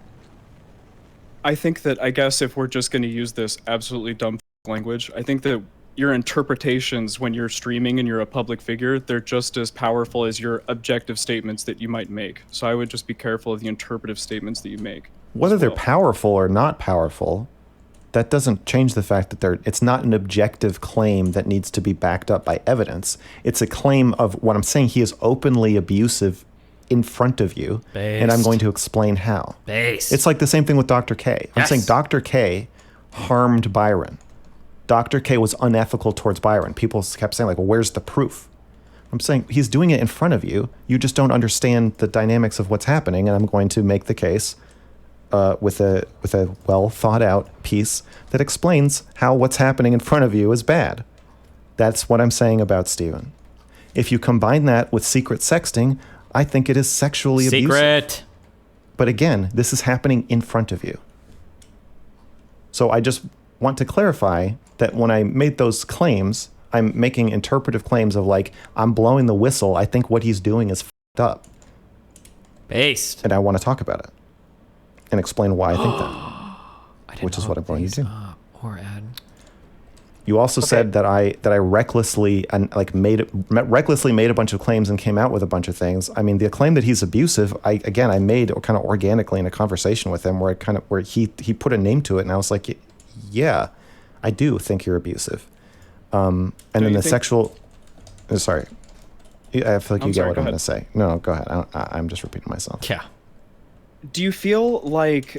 I think that, I guess, if we're just going to use this absolutely dumb language, I think that your interpretations when you're streaming and you're a public figure, they're just as powerful as your objective statements that you might make. So I would just be careful of the interpretive statements that you make. Whether as they're well. powerful or not powerful, that doesn't change the fact that it's not an objective claim that needs to be backed up by evidence. It's a claim of what I'm saying. He is openly abusive in front of you, and I'm Based. going to explain how. Base. It's like the same thing with Dr. K. I'm Yes. saying Dr. K harmed Byron. Dr. K was unethical towards Byron. People kept saying, like, well, where's the proof? I'm saying he's doing it in front of you. You just don't understand the dynamics of what's happening, and I'm going to make the case with a well thought out piece that explains how what's happening in front of you is bad. That's what I'm saying about Steven. If you combine that with secret sexting, I think it is sexually abusive. Secret. But again, this is happening in front of you. So I just want to clarify that when I made those claims, I'm making interpretive claims of like, I'm blowing the whistle. I think what he's doing is f***ed up. Based. And I want to talk about it and explain why I think that. Which is what I'm going to do. Or add. You also said that I recklessly and like made a bunch of claims and came out with a bunch of things. I mean, the claim that he's abusive, I made kind of organically in a conversation with him where he put a name to it, and I was like, yeah, I do think you're abusive. And then you the think- sort sorry, I feel like I'm you sorry, get what go I'm going ahead. to say. No, go ahead. I'm just repeating myself. Yeah. Do you feel like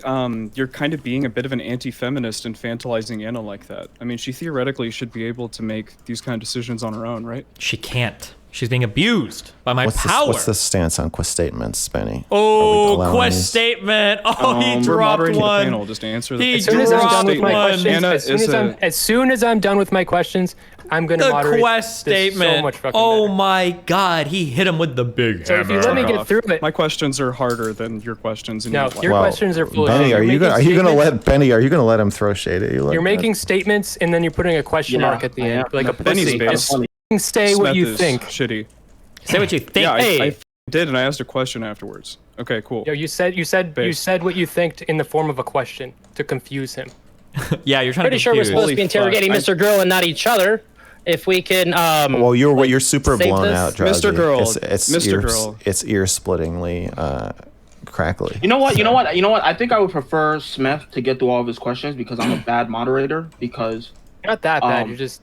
you're kind of being a bit of an anti-feminist and infantilizing Anna like that? I mean, she theoretically should be able to make these kind of decisions on her own, right? She can't. She's being abused by my power. What's the stance on quest statements, Benny? Oh, quest statement. Oh, he We're dropped moderating the one. panel. Just answer the He As soon as I'm done with my One. questions, Anna as soon as I'm done with my questions, I'm going to The moderate quest this statement. so much fucking Oh better. my God, he hit him with the big So if hammer. you let me get through it. My questions are harder than your questions. And No, you- your questions are full of Benny, shit. are you You're gonna making let Benny? Are you gonna let him throw shade at you? Like You're that? making statements and then you're putting a question mark at the I end, am. like a Benny's pussy. base. Just say what Smith you is think. Shitty. Say what you think. Yeah, hey, I did, and I asked a question afterwards. Okay, cool. Yo, you said what you think in the form of a question to confuse him. yeah, you're trying Pretty to sure we're confuse. supposed to be Holy fuck, interrogating I- Mr. Girl and not each other. If we can, Well, you're super save blown this? out, Drowsy. Mr. Girl, It's Mr. ear, Girl. It's ear splittingly crackly. You know what? I think I would prefer Smith to get through all of his questions because I'm a bad moderator. Because You're not that bad. Um, You're just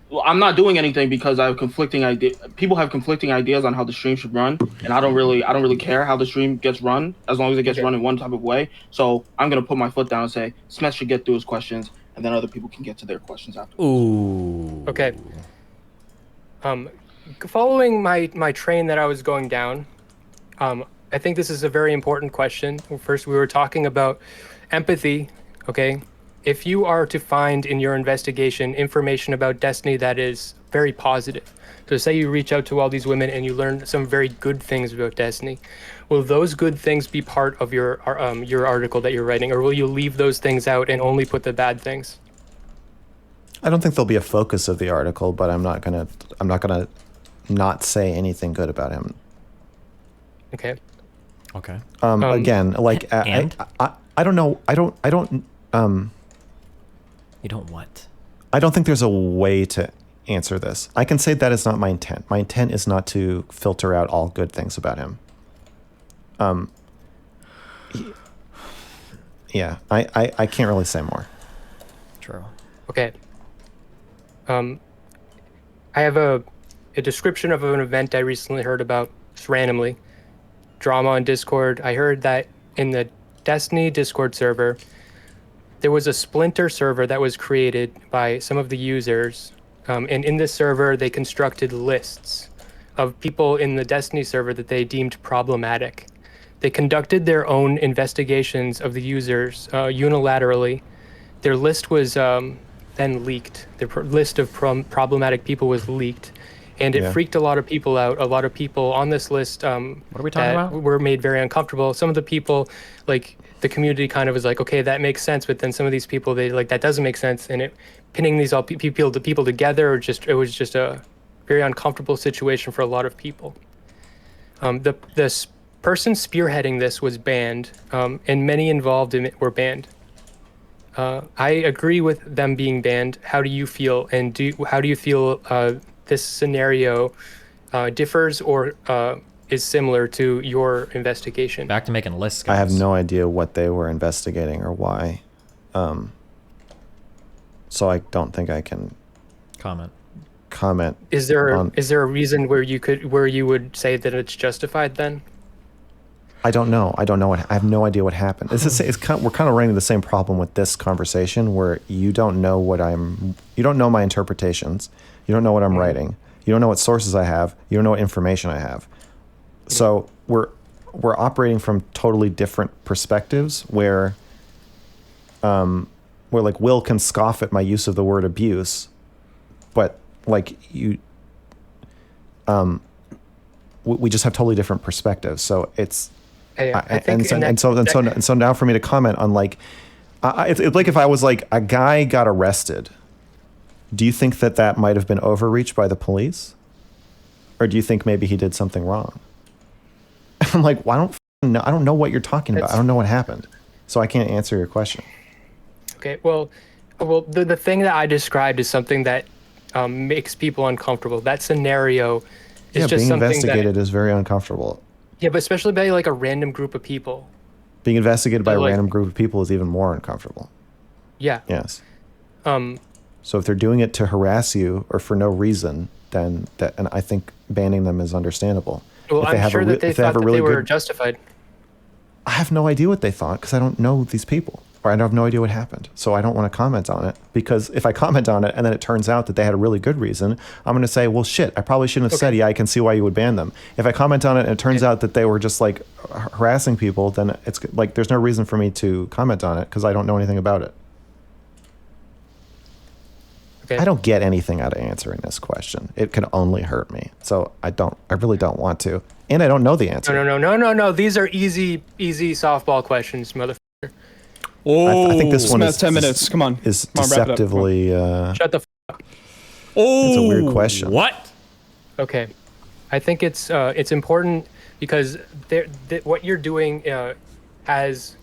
well, I'm not doing anything because I have conflicting ideas. People have conflicting ideas on how the stream should run, and I don't really care how the stream gets run as long as it gets run in one type of way. So I'm gonna put my foot down and say Smith should get through his questions, and then other people can get to their questions after. Ooh. okay. Following my train that I was going down, I think this is a very important question. First, we were talking about empathy. Okay, if you are to find in your investigation information about Destiny that is very positive, so say you reach out to all these women and you learn some very good things about Destiny, will those good things be part of your article that you're writing, or will you leave those things out and only put the bad things? I don't think there'll be a focus of the article, but I'm not gonna not say anything good about him. Okay. Okay. Again, like and? I don't know. I don't You don't what? I don't think there's a way to answer this. I can say that is not my intent. My intent is not to filter out all good things about him. Yeah, I can't really say more. True. Okay. I have a description of an event I recently heard about, just randomly. Drama on Discord. I heard that in the Destiny Discord server, there was a splinter server that was created by some of the users. And in this server, they constructed lists of people in the Destiny server that they deemed problematic. They conducted their own investigations of the users unilaterally. Their list was then leaked. The list of problematic people was leaked, and it freaked a lot of people out. A lot of people on this list What are we talking about? were made very uncomfortable. Some of the people, like the community, kind of was like, okay, that makes sense. But then some of these people, they like that doesn't make sense, and it pinning these all people together, or it was just a very uncomfortable situation for a lot of people. This person spearheading this was banned, and many involved in it were banned. I agree with them being banned. How do you feel? And how do you feel this scenario differs or is similar to your investigation? Back to making lists, guys. I have no idea what they were investigating or why. So I don't think I can comment. Is there on- a reason where you would say that it's justified then? I don't know. I have no idea what happened. We're kind of running into the same problem with this conversation where you don't know you don't know my interpretations. You don't know what I'm writing. You don't know what sources I have. You don't know what information I have. So we're operating from totally different perspectives where like Will can scoff at my use of the word abuse, but like we just have totally different perspectives. So it's, I think so now for me to comment on like, it's like if I was like a guy got arrested, do you think that might have been overreach by the police, or do you think maybe he did something wrong? I'm like, well, I don't know what you're talking about. I don't know what happened, so I can't answer your question. Okay, well, the thing that I described is something that makes people uncomfortable. That scenario is just being something investigated is very uncomfortable. Yeah, but especially by like a random group of people. Being investigated by a like- random group of people is even more uncomfortable. Yeah. Yes. So if they're doing it to harass you or for no reason, and I think banning them is understandable. Well, If they I'm have sure that they if they have thought a that really they were good- justified. I have no idea what they thought because I don't know these people. But I have no idea what happened. So I don't want to comment on it, because if I comment on it and then it turns out that they had a really good reason, I'm going to say, well, shit, I probably shouldn't have said, yeah, I can see why you would ban them. If I comment on it and it turns out that they were just like harassing people, then it's like there's no reason for me to comment on it because I don't know anything about it. Okay. I don't get anything out of answering this question. It can only hurt me. So I really don't want to. And I don't know the answer. No. These are easy softball questions, motherfucker. Oh, I think this one is 10 minutes. Come on. Is Come on, wrap it up. Come on. deceptively. Shut the up. Oh, it's a weird question. What? Okay. I think it's important because what you're doing has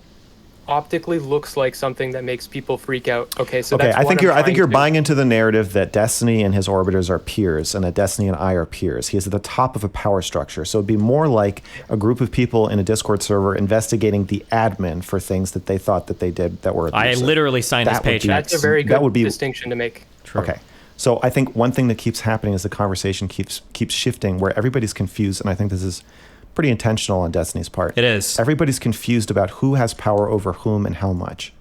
optically looks like something that makes people freak out. Okay, so Okay, that's I think what you're buying into the narrative that Destiny and his orbiters are peers, and that Destiny and I are peers. He is at the top of a power structure, so it'd be more like a group of people in a Discord server investigating the admin for things that they thought that they did that were abusive. I literally signed his paycheck. That's a very good distinction to make. True. Okay. So I think one thing that keeps happening is the conversation keeps shifting where everybody's confused, and I think this is pretty intentional on Destiny's part. It is. Everybody's confused about who has power over whom and how much.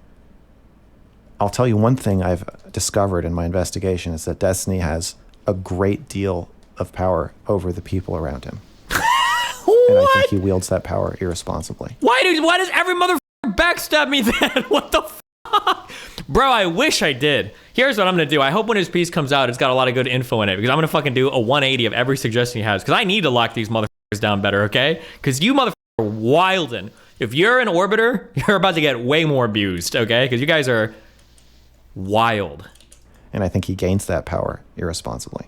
I'll tell you one thing I've discovered in my investigation is that Destiny has a great deal of power over the people around him. And I think he wields that power irresponsibly. Why does every motherfucker backstab me then? What the fuck? Bro, I wish I did. Here's what I'm gonna do. I hope when his piece comes out, it's got a lot of good info in it, because I'm gonna fucking do a 180 of every suggestion he has, because I need to lock these motherfuckers down better, okay? Because you motherfuckers are wildin'. If you're an orbiter, you're about to get way more abused, okay? Because you guys are wild. And I think he gains that power irresponsibly.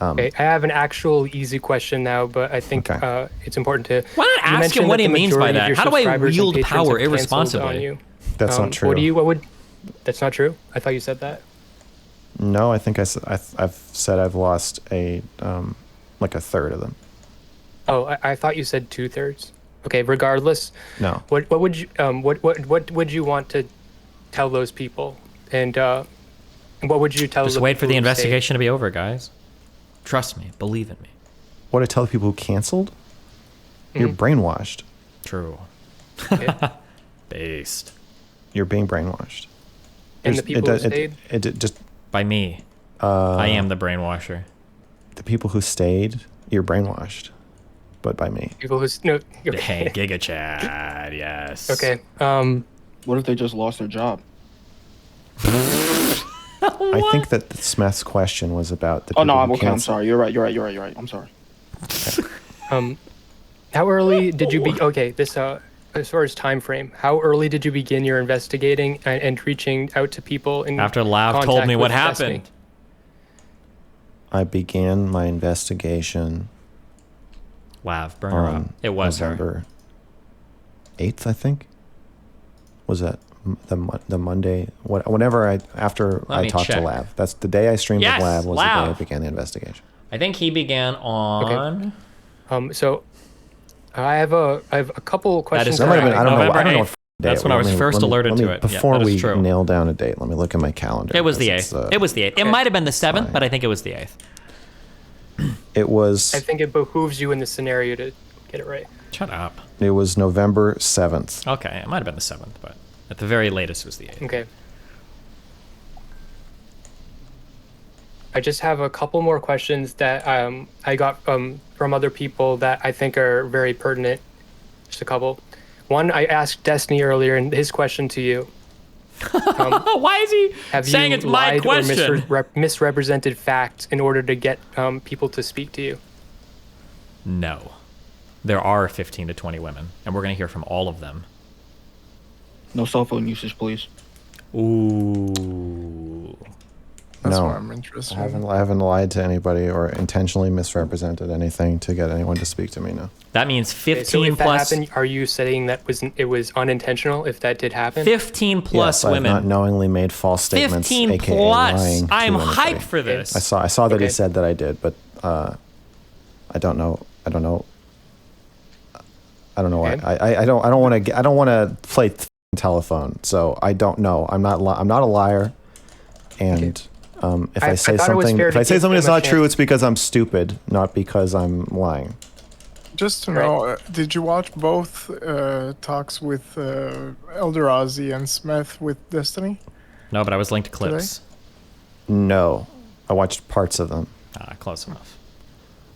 Okay, I have an actual easy question now, but I think it's important to. Why not ask him what he means by that? How do I wield power irresponsibly? That's not true. That's not true? I thought you said that. No, I think I've said I've lost like a third of them. Oh, I thought you said 2/3. Okay, regardless. No. What would you what would you want to tell those people? And what would you tell? Just wait for the investigation to be over, guys. Trust me, believe in me. What I tell the people who canceled? You're brainwashed. True. Okay. Based. You're being brainwashed. And the people who stayed? It just by me. I am the brainwasher. The people who stayed, you're brainwashed, but by me. People who no. Hey, Giga Chad, yes. Okay. What if they just lost their job? I think that Smeth's question was about the people no, who okay. I'm canceled. sorry. You're right. I'm sorry. Okay. How early did you be? Okay, this as far as time frame, how early did you begin your investigating and reaching out to people? In After Lav told me what happened. Destiny? I began my investigation. Lav, burn her up. It was November 8th, I think. Was that the Monday? Whenever after I talked to Lav. That's the day I streamed with Lav. Was Lav. the day I began the investigation. I think he began on. Okay. So I have a couple questions. That is correct. I don't know. November 8th. That's when I was first alerted to it. Before we nail down a date, let me look at my calendar. It was the 8th. It was the 8th. Okay. It might have been the 7th, but I think it was the 8th. It was. I think it behooves you in this scenario to get it right. Shut up. It was November 7th. Okay, it might have been the 7th, but at the very latest it was the 8th. Okay. I just have a couple more questions that I got from other people that I think are very pertinent. Just a couple. One, I asked Destiny earlier, and his question to you. Why is he saying it's my question? Have you misrepresented facts in order to get people to speak to you? No. There are 15 to 20 women, and we're going to hear from all of them. No cell phone usage, please. Ooh. That's No, what I'm interested in. I haven't lied to anybody or intentionally misrepresented anything to get anyone to speak to me. No. That means 15 so if plus. That happened, are you saying that it was unintentional? If that did happen, 15 plus yes, women. I've not knowingly made false statements. 15 aka plus. Lying to I'm anybody. hyped for this. I saw that he Okay. said that I did, but I don't know. I don't know Okay. why. I don't want to play telephone. So I don't know. I'm not a liar, and. If I say something that's not true, it's because I'm stupid, not because I'm lying. Just to know, did you watch both talks with Elder Ozzy and Smith with Destiny? No, but I was linked clips. No, I watched parts of them. Close enough.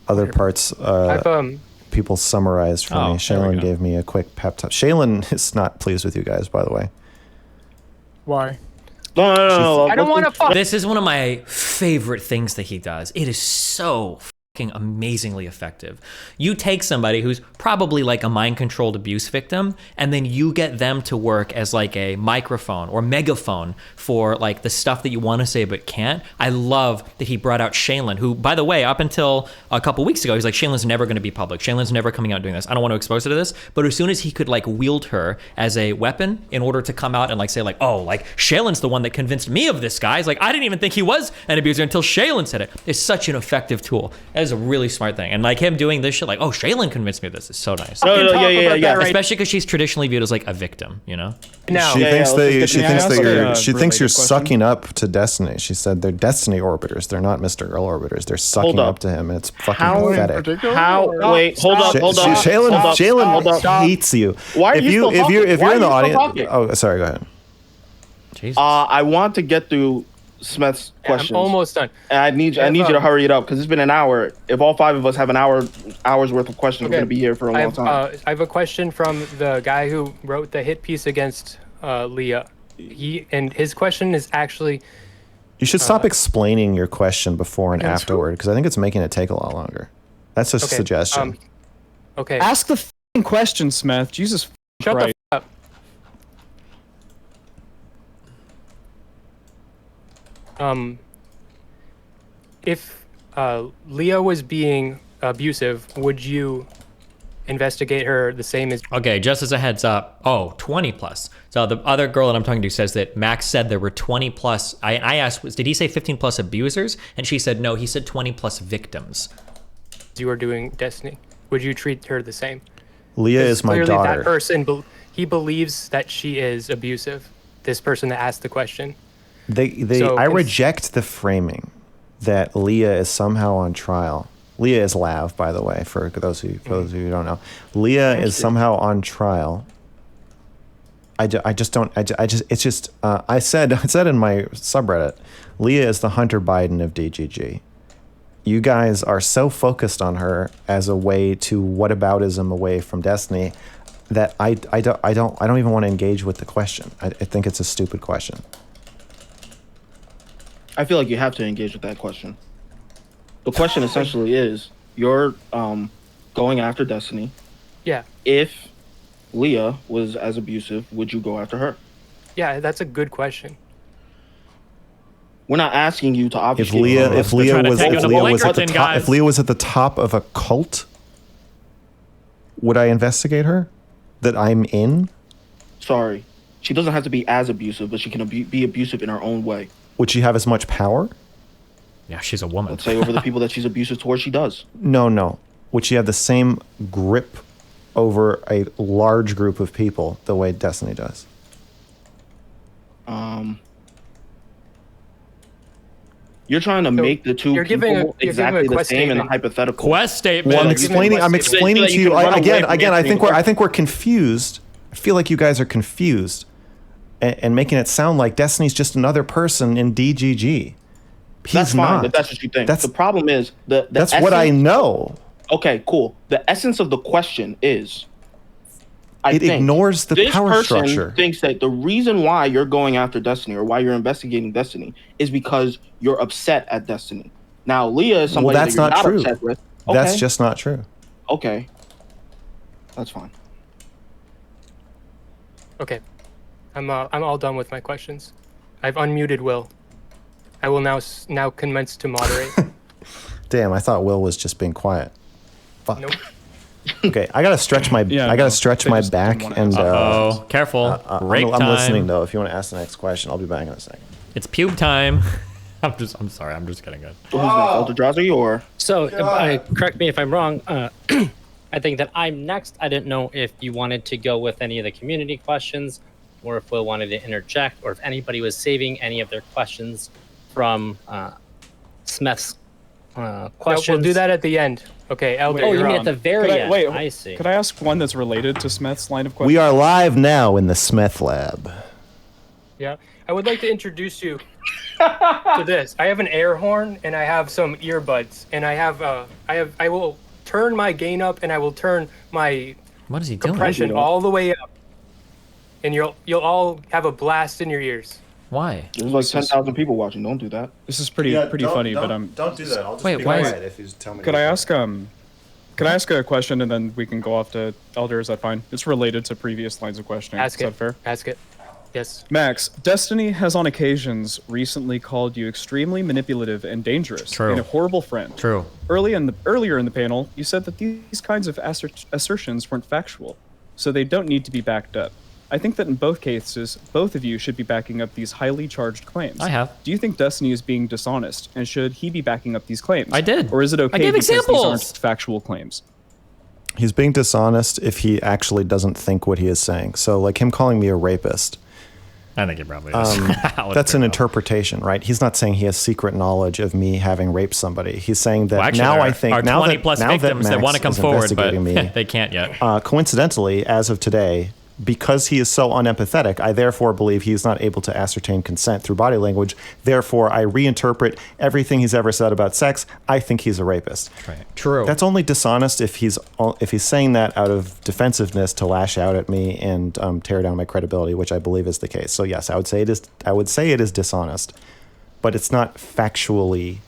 Other parts, people summarized for me. Shaylin gave me a quick pep talk. Shaylin is not pleased with you guys, by the way. Why? No. I don't want to fuck. This is one of my favorite things that he does. It is so fucking amazingly effective. You take somebody who's probably like a mind-controlled abuse victim, and then you get them to work as like a microphone or megaphone for like the stuff that you want to say but can't. I love that he brought out Shaylin, who, by the way, up until a couple weeks ago, he's like, Shaylin's never going to be public. Shaylin's never coming out doing this. I don't want to expose her to this. But as soon as he could like wield her as a weapon in order to come out and like say like, oh, like Shaylin's the one that convinced me of this guy. He's like, I didn't even think he was an abuser until Shaylin said it. It's such an effective tool. That is a really smart thing. And like him doing this shit, like, oh, Shaylin convinced me of this is so nice. Yeah. Especially because she's traditionally viewed as like a victim, you know? No. She thinks you're sucking up to Destiny. She said they're Destiny orbiters. They're not MrGirl orbiters. They're sucking up to him. It's fucking pathetic. Wait, hold up. Shaylin hates you. Why are you still talking? If you're in the Why are you still audience, talking? oh, sorry, go ahead. Jesus. I want to get through Smith's questions. I'm almost done. And I need you to hurry it up because it's been an hour. If all five of us have an hour's worth of questions, we're going to be here for a long time. I have a question from the guy who wrote the hit piece against Leah. His question is actually... You should stop explaining your question before and afterward because I think it's making it take a lot longer. That's just a suggestion. Okay. Ask the f***ing question, Smith. Jesus Shut Christ. the f*** up. If Leah was being abusive, would you investigate her the same as... Okay, just as a heads up, 20 plus. So the other girl that I'm talking to says that Max said there were 20 plus. I asked, did he say 15 plus abusers? And she said, no, he said 20 plus victims. you were doing Destiny? Would you treat her the same? Leah is my clearly daughter. That person, he believes that she is abusive. This person that asked the question. I reject the framing that Leah is somehow on trial. Leah is Lav, by the way, for those of you who don't know. Leah is somehow on trial. I said in my subreddit, Leah is the Hunter Biden of DGG. You guys are so focused on her as a way to whataboutism away from Destiny that I don't even want to engage with the question. I think it's a stupid question. I feel like you have to engage with that question. The question essentially is, you're going after Destiny. Yeah. If Leah was as abusive, would you go after her? Yeah, that's a good question. We're not asking you to obviously. If Leah was at the top of a cult, would I investigate her? That I'm in? Sorry, she doesn't have to be as abusive, but she can be abusive in her own way. Would she have as much power? Yeah, she's a woman. Let's say over the people that she's abusive towards, she does. No. Would she have the same grip over a large group of people the way Destiny does? You're trying to make the two people exactly the same in a hypothetical. Quest statement. Well, I'm explaining to you. Again, I think we're confused. I feel like you guys are confused and making it sound like Destiny's just another person in DGG. That's fine, but that's what you think. The problem is that's what I know. Okay, cool. The essence of the question is, it ignores the power structure. This person thinks that the reason why you're going after Destiny or why you're investigating Destiny is because you're upset at Destiny. Now, Leah is somebody that you're not upset with. Okay. That's just not true. Okay. That's fine. Okay. I'm all done with my questions. I've unmuted Will. I will now commence to moderate. Damn, I thought Will was just being quiet. Fuck. Nope. Okay, I gotta stretch my my back and careful. Break I'm time. listening though. If you want to ask the next question, I'll be back in a second. It's pube time. I'm sorry. I'm just kidding, guys. Who's next, Eldrazi or? So, correct me if I'm wrong. I think that I'm next. I didn't know if you wanted to go with any of the community questions, or if Will wanted to interject, or if anybody was saving any of their questions from Smith's No, questions. we'll do that at the end. Okay, Elder. Oh, you you're mean on. at the very end? Wait, I see. Could I ask one that's related to Smith's line of questioning? We are live now in the Smith Lab. Yeah, I would like to introduce you to this. I have an air horn and I have some earbuds, and I will turn my gain up and I will turn my What is he doing? compression all the way up, and you'll all have a blast in your ears. Why? There's like 10,000 people watching. Don't do that. This is pretty funny, but don't do that. I'll just Wait, be why is- quiet if you tell me. Could I ask a question and then we can go off to Elder? Is that fine? It's related to previous lines of questioning. Ask Is it. that fair? Ask it. Yes. Max, Destiny has on occasions recently called you extremely manipulative and dangerous, True. and a horrible friend. True. Earlier in the panel, you said that these kinds of assertions weren't factual, so they don't need to be backed up. I think that in both cases, both of you should be backing up these highly charged claims. I have. Do you think Destiny is being dishonest, and should he be backing up these claims? I did. Or is it okay I gave because these examples. aren't factual claims? He's being dishonest if he actually doesn't think what he is saying. So, like him calling me a rapist, I think it probably is. that's an interpretation, right? He's not saying he has secret knowledge of me having raped somebody. He's saying that Well, actually, now there I think are now 20 that plus now victims that Max want to come is forward, but investigating me, they can't yet. coincidentally, as of today, because he is so unempathetic, I therefore believe he is not able to ascertain consent through body language. Therefore, I reinterpret everything he's ever said about sex. I think he's a rapist. Right. True. That's only dishonest if he's saying that out of defensiveness to lash out at me and tear down my credibility, which I believe is the case. So yes, I would say it is dishonest, but it's not factually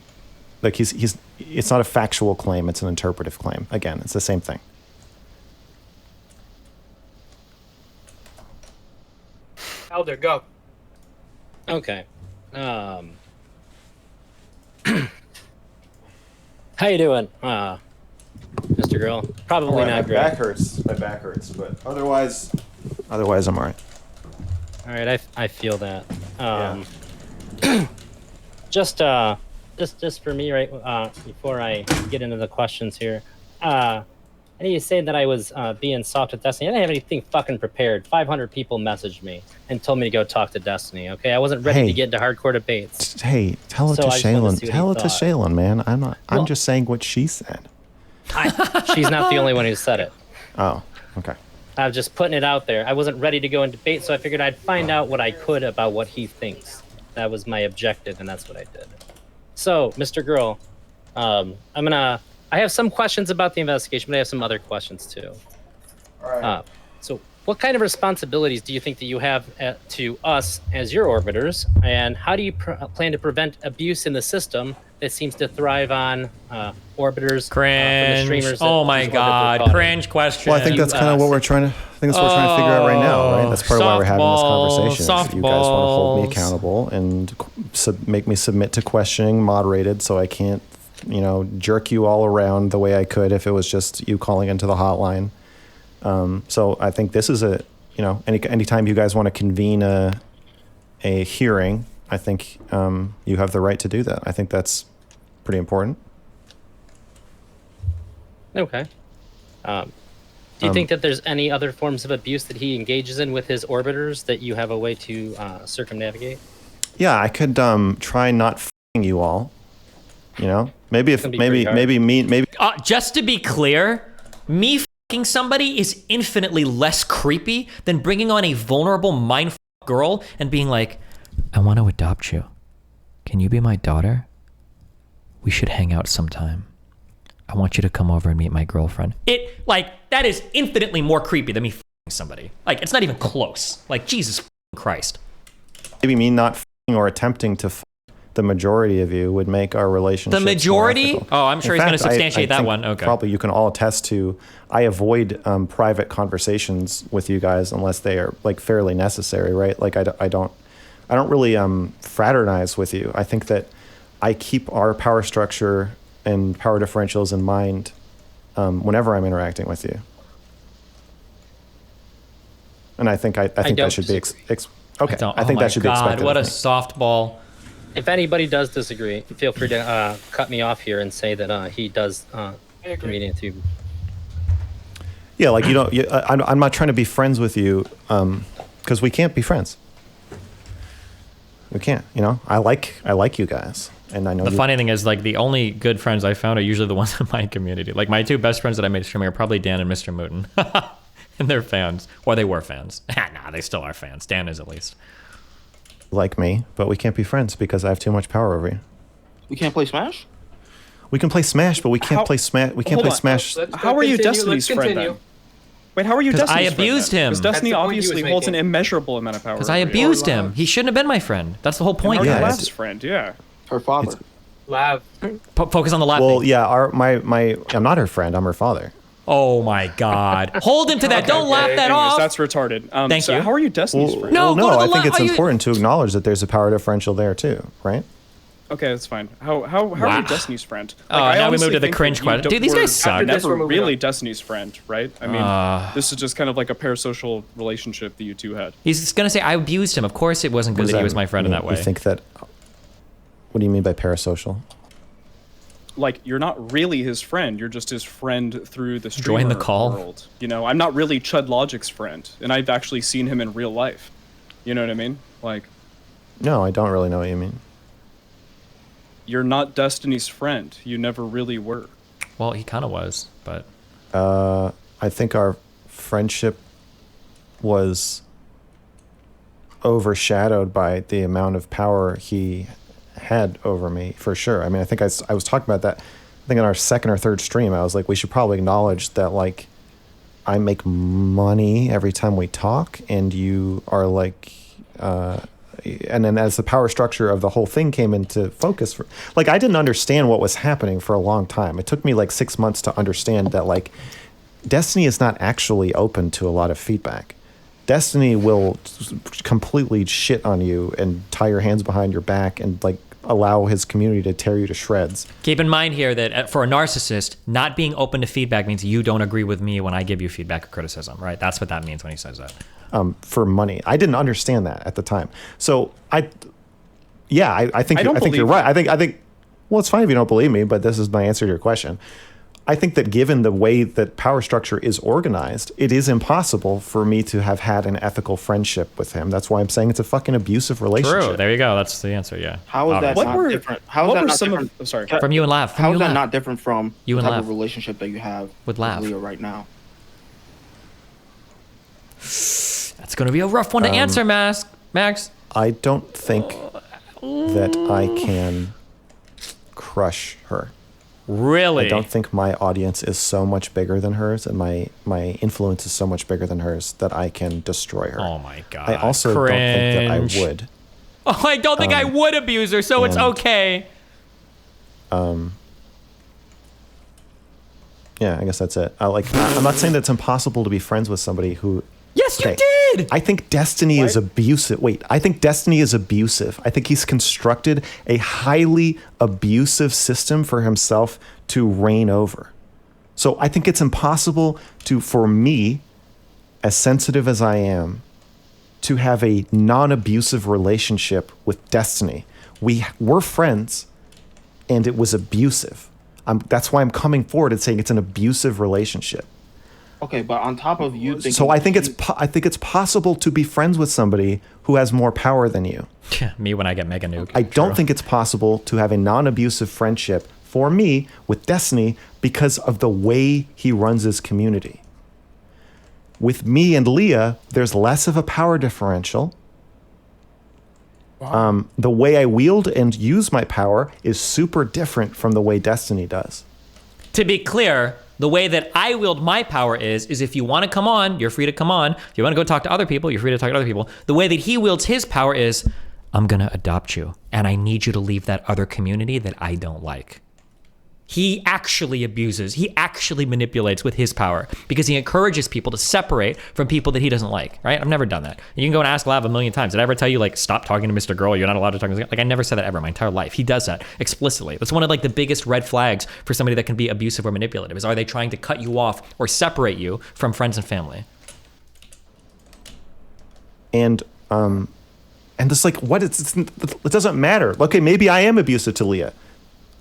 like it's not a factual claim. It's an interpretive claim. Again, it's the same thing. Elder, go. Okay. How you doing, Mr. Girl? Probably not great. hurts. My back hurts, but otherwise I'm all right. All right, I feel that. Yeah. Just for me, right? Before I get into the questions here, I need to say that I was being soft with Destiny. I didn't have anything fucking prepared. 500 people messaged me and told me to go talk to Destiny. Okay, I wasn't ready to get into hardcore debates. Hey, tell it So to I just wanted to Shaylin. see what Tell he it to thought. Shaylin, man. I'm Well- just saying what she said. She's not the only one who said it. Oh, okay. I was just putting it out there. I wasn't ready to go in debate, so I figured I'd find out what I could about what he thinks. That was my objective, and that's what I did. So, Mr. Girl, I have some questions about the investigation, but I have some other questions too. All right. So, what kind of responsibilities do you think that you have to us as your orbiters, and how do you plan to prevent abuse in the system that seems to thrive on orbiters from the Cringe. streamers? that Oh my use what they're God. caught in? Cringe question. Well, I think that's kind of what we're trying to. I think that's what we're trying to figure out right now, right? That's part of why we're having this conversation. Is you guys want to hold me softballs. accountable and make me submit to questioning, moderated, so I can't, jerk you all around the way I could if it was just you calling into the hotline. So I think this is anytime you guys want to convene a hearing, I think you have the right to do that. I think that's pretty important. Okay. Do you think that there's any other forms of abuse that he engages in with his orbiters that you have a way to circumnavigate? Yeah, I could try not f***ing you all. Maybe if It's gonna be maybe Just to be clear, me fucking somebody is infinitely less creepy than bringing on a vulnerable mind girl and being like, I want to adopt you. Can you be my daughter? We should hang out sometime. I want you to come over and meet my girlfriend. That is infinitely more creepy than me fucking somebody. It's not even close. Jesus Christ. maybe me not f***ing or attempting to f*** the majority of you would make our relationship The majority? more ethical. Oh, I'm sure In he's going to fact, substantiate I that think one. Okay. Probably you can all attest to, I avoid private conversations with you guys unless they are fairly necessary, right? I don't really fraternize with you. I think that I keep our power structure and power differentials in mind whenever I'm interacting with you. And I think that should be okay. I think that should be expected. What a of me. softball. If anybody does disagree, feel free to cut me off here and say that he does convenient to. Yeah, I'm not trying to be friends with you because we can't be friends. We can't. You know, I like you guys, and I know The funny thing is, like, the only good friends I found are usually the ones in my community. Like, my two best friends that I made streaming are probably Dan and Mr. Mooten. And they're fans. Or they were fans. Nah, they still are fans. Dan is, at least. like me, but we can't be friends because I have too much power over you. We can't play Smash? We can play Smash, but we can't play Smash. We can't Hold play on. Smash. How are you Destiny's friend then? Wait, how are you 'Cause Destiny's I friend abused then? him. Because Destiny That's the point he obviously was holds an making. immeasurable amount of power. Because I over you. abused him. He shouldn't have been my friend. That's the whole point How are here. you Yeah, Lav's friend? Yeah. Her father. Lav. Focus on the left. Well, yeah, I'm not her friend. I'm her father. Oh my God. Hold him to that. Don't laugh that Anyways, off. that's retarded. Thank so you. How are you Destiny's friend? No, go to the I think left. it's Are you- important to acknowledge that there's a power differential there too, right? Okay, that's fine. How are Wow. you Destiny's friend? Oh, I now we honestly move to the think cringe that you question. Dude, these were guys suck. After this, Never we're moving really on. Destiny's friend, right? I mean, this is just kind of like a parasocial relationship that you two had. He's going to say, I abused him. Of course it wasn't What good does that he that was my friend in mean? that way. You think that? What do you mean by parasocial? Like, you're not really his friend. You're just his friend through the streamer Join the call. world. You know, I'm not really Chud Logic's friend, and I've actually seen him in real life. You know what I mean? Like, No, I don't really know what you mean. you're not Destiny's friend. You never really were. Well, he kind of was, but I think our friendship was overshadowed by the amount of power he had over me, for sure. I mean, I think I was talking about that. I think in our second or third stream, I was like, we should probably acknowledge that, like, I make money every time we talk, and you are like, and then as the power structure of the whole thing came into focus, like, I didn't understand what was happening for a long time. It took me like 6 months to understand that, like, Destiny is not actually open to a lot of feedback. Destiny will completely shit on you and tie your hands behind your back and, like, allow his community to tear you to shreds. keep in mind here that for a narcissist, not being open to feedback means you don't agree with me when I give you feedback or criticism, right? That's what that means when he says that. For money. I didn't understand that at the time. So I think don't you're believe right. you. I think well, it's fine if you don't believe me, but this is my answer to your question. I think that given the way that power structure is organized, it is impossible for me to have had an ethical friendship with him. That's why I'm saying it's a fucking abusive relationship. True. There you go. That's the answer. Yeah. How is that Obviously. What not were different? How is what that were not some different? of? Oh, sorry. From you and Lav. From How you is that and Lav. not different from You the and type Lav. of relationship that you have With Lav. Leah right now? That's going to be a rough one to answer, Max. I don't think that I can crush her. Really? I don't think my audience is so much bigger than hers, and my influence is so much bigger than hers that I can destroy her. Oh my God. I also don't think that Cringe. I would. Oh, I don't think I would abuse her, so it's and- okay. Yeah, I guess that's it. I'm not saying that it's impossible to be friends with somebody who. Yes, you Okay. did. I think Destiny is abusive. Wait, I think Destiny is abusive. I think he's constructed a highly abusive system for himself to reign over. So I think it's impossible for me, as sensitive as I am, to have a non-abusive relationship with Destiny. We were friends, and it was abusive. That's why I'm coming forward and saying it's an abusive relationship. Okay, but on top of you thinking, So I think it's possible to be friends with somebody who has more power than you. Me when I get mega nuke. I don't think it's possible to have a non-abusive friendship for me with Destiny because of the way he runs his community. With me and Leah, there's less of a power differential. The way I wield and use my power is super different from the way Destiny does. To be clear, the way that I wield my power is if you want to come on, you're free to come on. If you want to go talk to other people, you're free to talk to other people. The way that he wields his power is, I'm going to adopt you, and I need you to leave that other community that I don't like. He actually abuses, he actually manipulates with his power because he encourages people to separate from people that he doesn't like, right? I've never done that. You can go and ask Lav a million times. Did I ever tell you, like, stop talking to MrGirl? You're not allowed to talk to this guy? Like, I never said that ever in my entire life. He does that explicitly. That's one of, like, the biggest red flags for somebody that can be abusive or manipulative is, are they trying to cut you off or separate you from friends and family? And it's like, what? It doesn't matter. Okay, maybe I am abusive to Leah.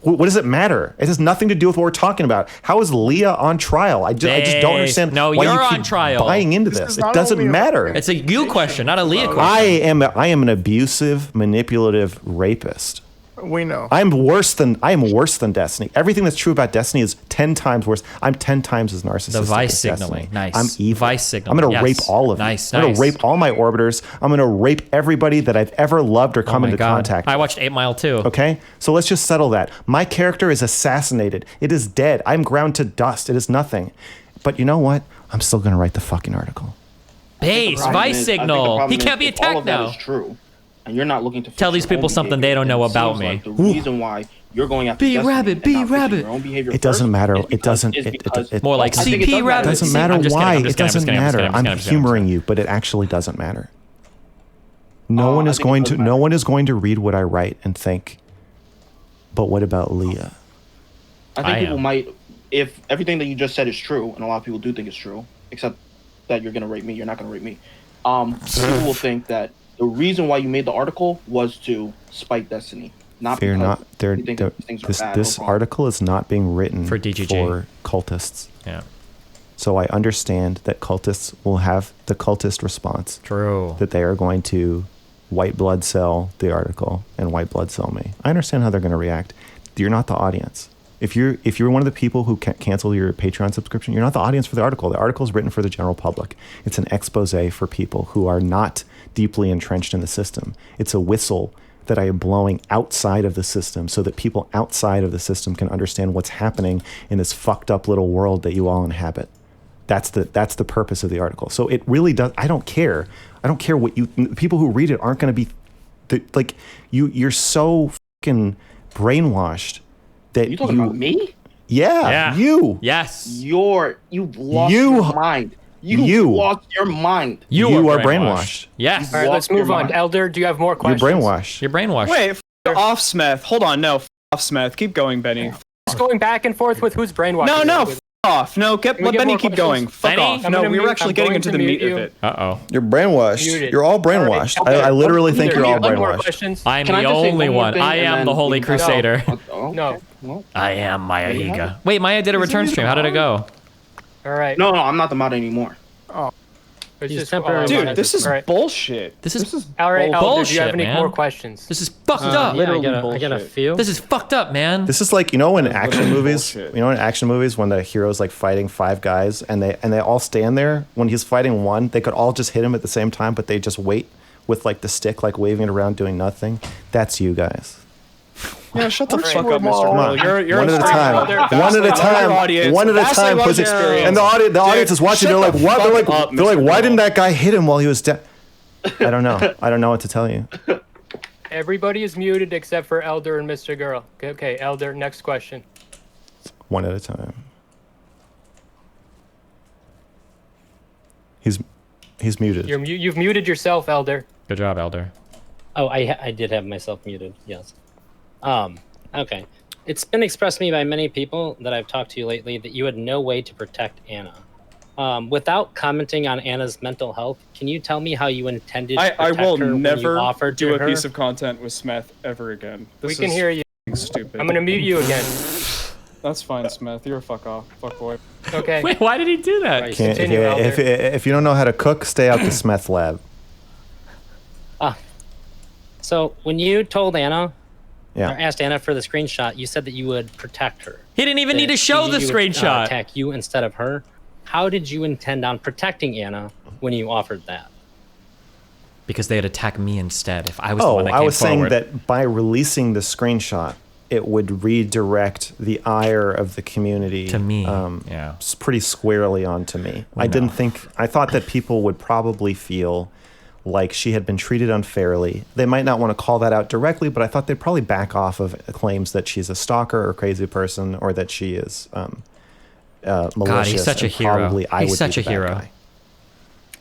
What does it matter? It has nothing to do with what we're talking about. How is Lea on trial? I just don't understand No, why you're you on keep trial. buying into this. is It not doesn't only a- matter. It's a you question, not a Lea question. I am an abusive, manipulative rapist. We know. I am worse than Destiny. Everything that's true about Destiny is 10 times worse. I'm 10 times as narcissistic. The vice as signaling. Destiny. Nice. I'm evil. Vice signaling. I'm gonna Yes. rape all of you. Nice, I'm gonna nice. rape all my orbiters. I'm gonna rape everybody that I've ever loved or Oh come my into God. contact with. I watched 8 Mile too. Okay, so let's just settle that. My character is assassinated. It is dead. I'm ground to dust. It is nothing. But you know what? I'm still gonna write the fucking article. Base, The problem vice is- I think the signal. problem He is can't be if all attacked of that now. is true, and you're not looking to Tell fix these your own people something they behavior, don't know then it about seems me. like the reason why you're going after Be Destiny rabbit, and be not fixing rabbit. your own behavior It doesn't first matter. is It because- doesn't. is It, because- it, More like I think it CP does matter. rabbit. it doesn't See, matter I'm just kidding, why. I'm just It kidding, I'm just doesn't kidding, I'm just matter. kidding, I'm I'm just kidding, humoring you, but it actually doesn't matter. No Oh, one I is think it going does to. No matter. one is going to read what I write and think. But what about Lea? I think I people am. might, if everything that you just said is true, and a lot of people do think it's true, except that you're gonna rape me, you're not gonna rape me. People will think that the reason why you made the article was to spite Destiny, not They're because not. They're. you think they're- that these things are this bad this or wrong. article is not being written For DGG. for cultists. Yeah. So I understand that cultists will have the cultist response True. that they are going to white blood cell the article and white blood cell me. I understand how they're going to react. You're not the audience. If you're one of the people who cancel your Patreon subscription, you're not the audience for the article. The article is written for the general public. It's an expose for people who are not deeply entrenched in the system. It's a whistle that I am blowing outside of the system so that people outside of the system can understand what's happening in this fucked up little world that you all inhabit. That's the purpose of the article. So it really does. I don't care. I don't care what people who read it aren't going to be like you're so fucking brainwashed that You talking about me? Yeah. you Yes. You've lost You- your mind. You've you- lost your mind. You are brainwashed. Yes. All right, let's Lost your move on. mind. Elder, do you have more You're questions? brainwashed. You're brainwashed. Wait, off Smith. Hold on, no, off Smith. Keep going, Benny. Just going back and forth with who's brainwashed. No, off. No, Can we let get Benny more keep questions? going. Fuck Benny? off. I'm No, gonna we were mute- actually I'm getting going into to the mute meat of you. it. Uh-oh. You're brainwashed. Muted. You're all All brainwashed. right, okay. I literally think Can you're we all get one more brainwashed. questions? I'm Can I the just say only one more one. thing I and am then the Holy we can go? Crusader. Okay. No. Well, I am Maya There you have Higa. Wait, Maya did a return stream. How did it go? All right. no, I'm not the mod anymore. It's He's just temporary Dude, this is all right. bullshit. This is All right, Elder, do you have bullshit, any man. more questions? This is fucked up. Yeah, I literally got a bullshit. few. This is fucked up, man. This is like, you know, in action literally movies, bullshit. you know, in action movies when the hero's like fighting 5 guys and they all stand there when he's fighting one, they could all just hit him at the same time, but they just wait with like the stick, like waving it around, doing nothing. That's you guys. Yeah, shut the Alright. fuck up, Mr. Come Girl. on. You're one in at a stream time. mode. One at a Vastly larger time. audience. One at a Vastly time. larger Pussy. experience. And the audience is watching. shut They're like, the what? They're like, fuck up, they're like, Mr. why Girl. didn't that guy hit him while he was dead? I don't know. I don't know what to tell you. Everybody is muted except for Elder and Mr. Girl. Okay, Elder, next question. One at a time. He's muted. You've muted yourself, Elder. Good job, Elder. Oh, I did have myself muted. Yes. Okay. It's been expressed to me by many people that I've talked to you lately that you had no way to protect Anna. Without commenting on Anna's mental health, can you tell me how you intended to protect I will her when you never offered do to a her? piece of content with Smith ever again. We This can is hear you. stupid. I'm gonna mute you again. That's fine, Smith. You're a fuck off. Fuck boy. Okay. Wait, why did he do that? Right. Can't- Continue, if you don't know how to cook, stay out the Smith lab. So when you told Anna, or Yeah. asked Anna for the screenshot, you said that you would protect her. He didn't even need to That show you the would, screenshot. attack you instead of her. How did you intend on protecting Anna when you offered that? Because they'd attack me instead if I was the Oh, one that I came was saying forward. that by releasing the screenshot, it would redirect the ire of the community To me, yeah. pretty squarely onto me. I thought that people would probably feel like she had been treated unfairly. They might not want to call that out directly, but I thought they'd probably back off of claims that she's a stalker or crazy person or that she is malicious. God, he's such a and hero. Probably I He's would such be a the bad hero. guy.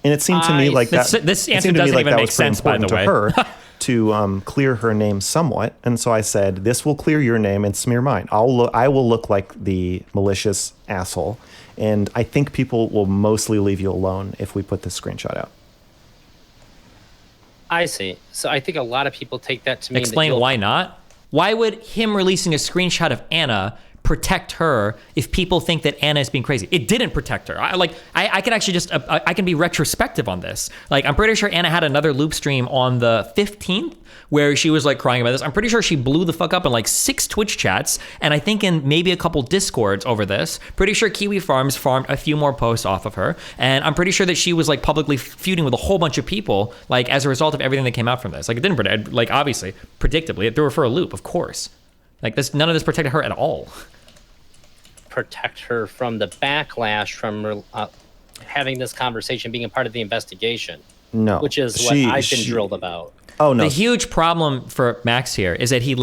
And it seemed to me like This- that. this it answer seemed to me doesn't like even that make was pretty sense, by the important way. to her to clear her name somewhat. And so I said, "This will clear your name and smear mine. I will look like the malicious asshole, and I think people will mostly leave you alone if we put this screenshot out." I see. So I think a lot of people take that to mean Explain that why not? Why would him releasing a screenshot of Anna protect her if people think that Anna is being crazy? It didn't protect her. I can actually just, I can be retrospective on this. Like, I'm pretty sure Anna had another loop stream on the 15th where she was like crying about this. I'm pretty sure she blew the fuck up in like 6 Twitch chats, and I think in maybe a couple Discords over this. Pretty sure Kiwi Farms farmed a few more posts off of her, and I'm pretty sure that she was like publicly feuding with a whole bunch of people, like as a result of everything that came out from this. Like, it didn't, like, obviously, predictably, it threw her for a loop, of course. Like, this, none of this protected her at all. Protect her from the backlash from having this conversation, being a part of the investigation. No, which is what I've been drilled about. Oh no. The huge problem for Max here is that he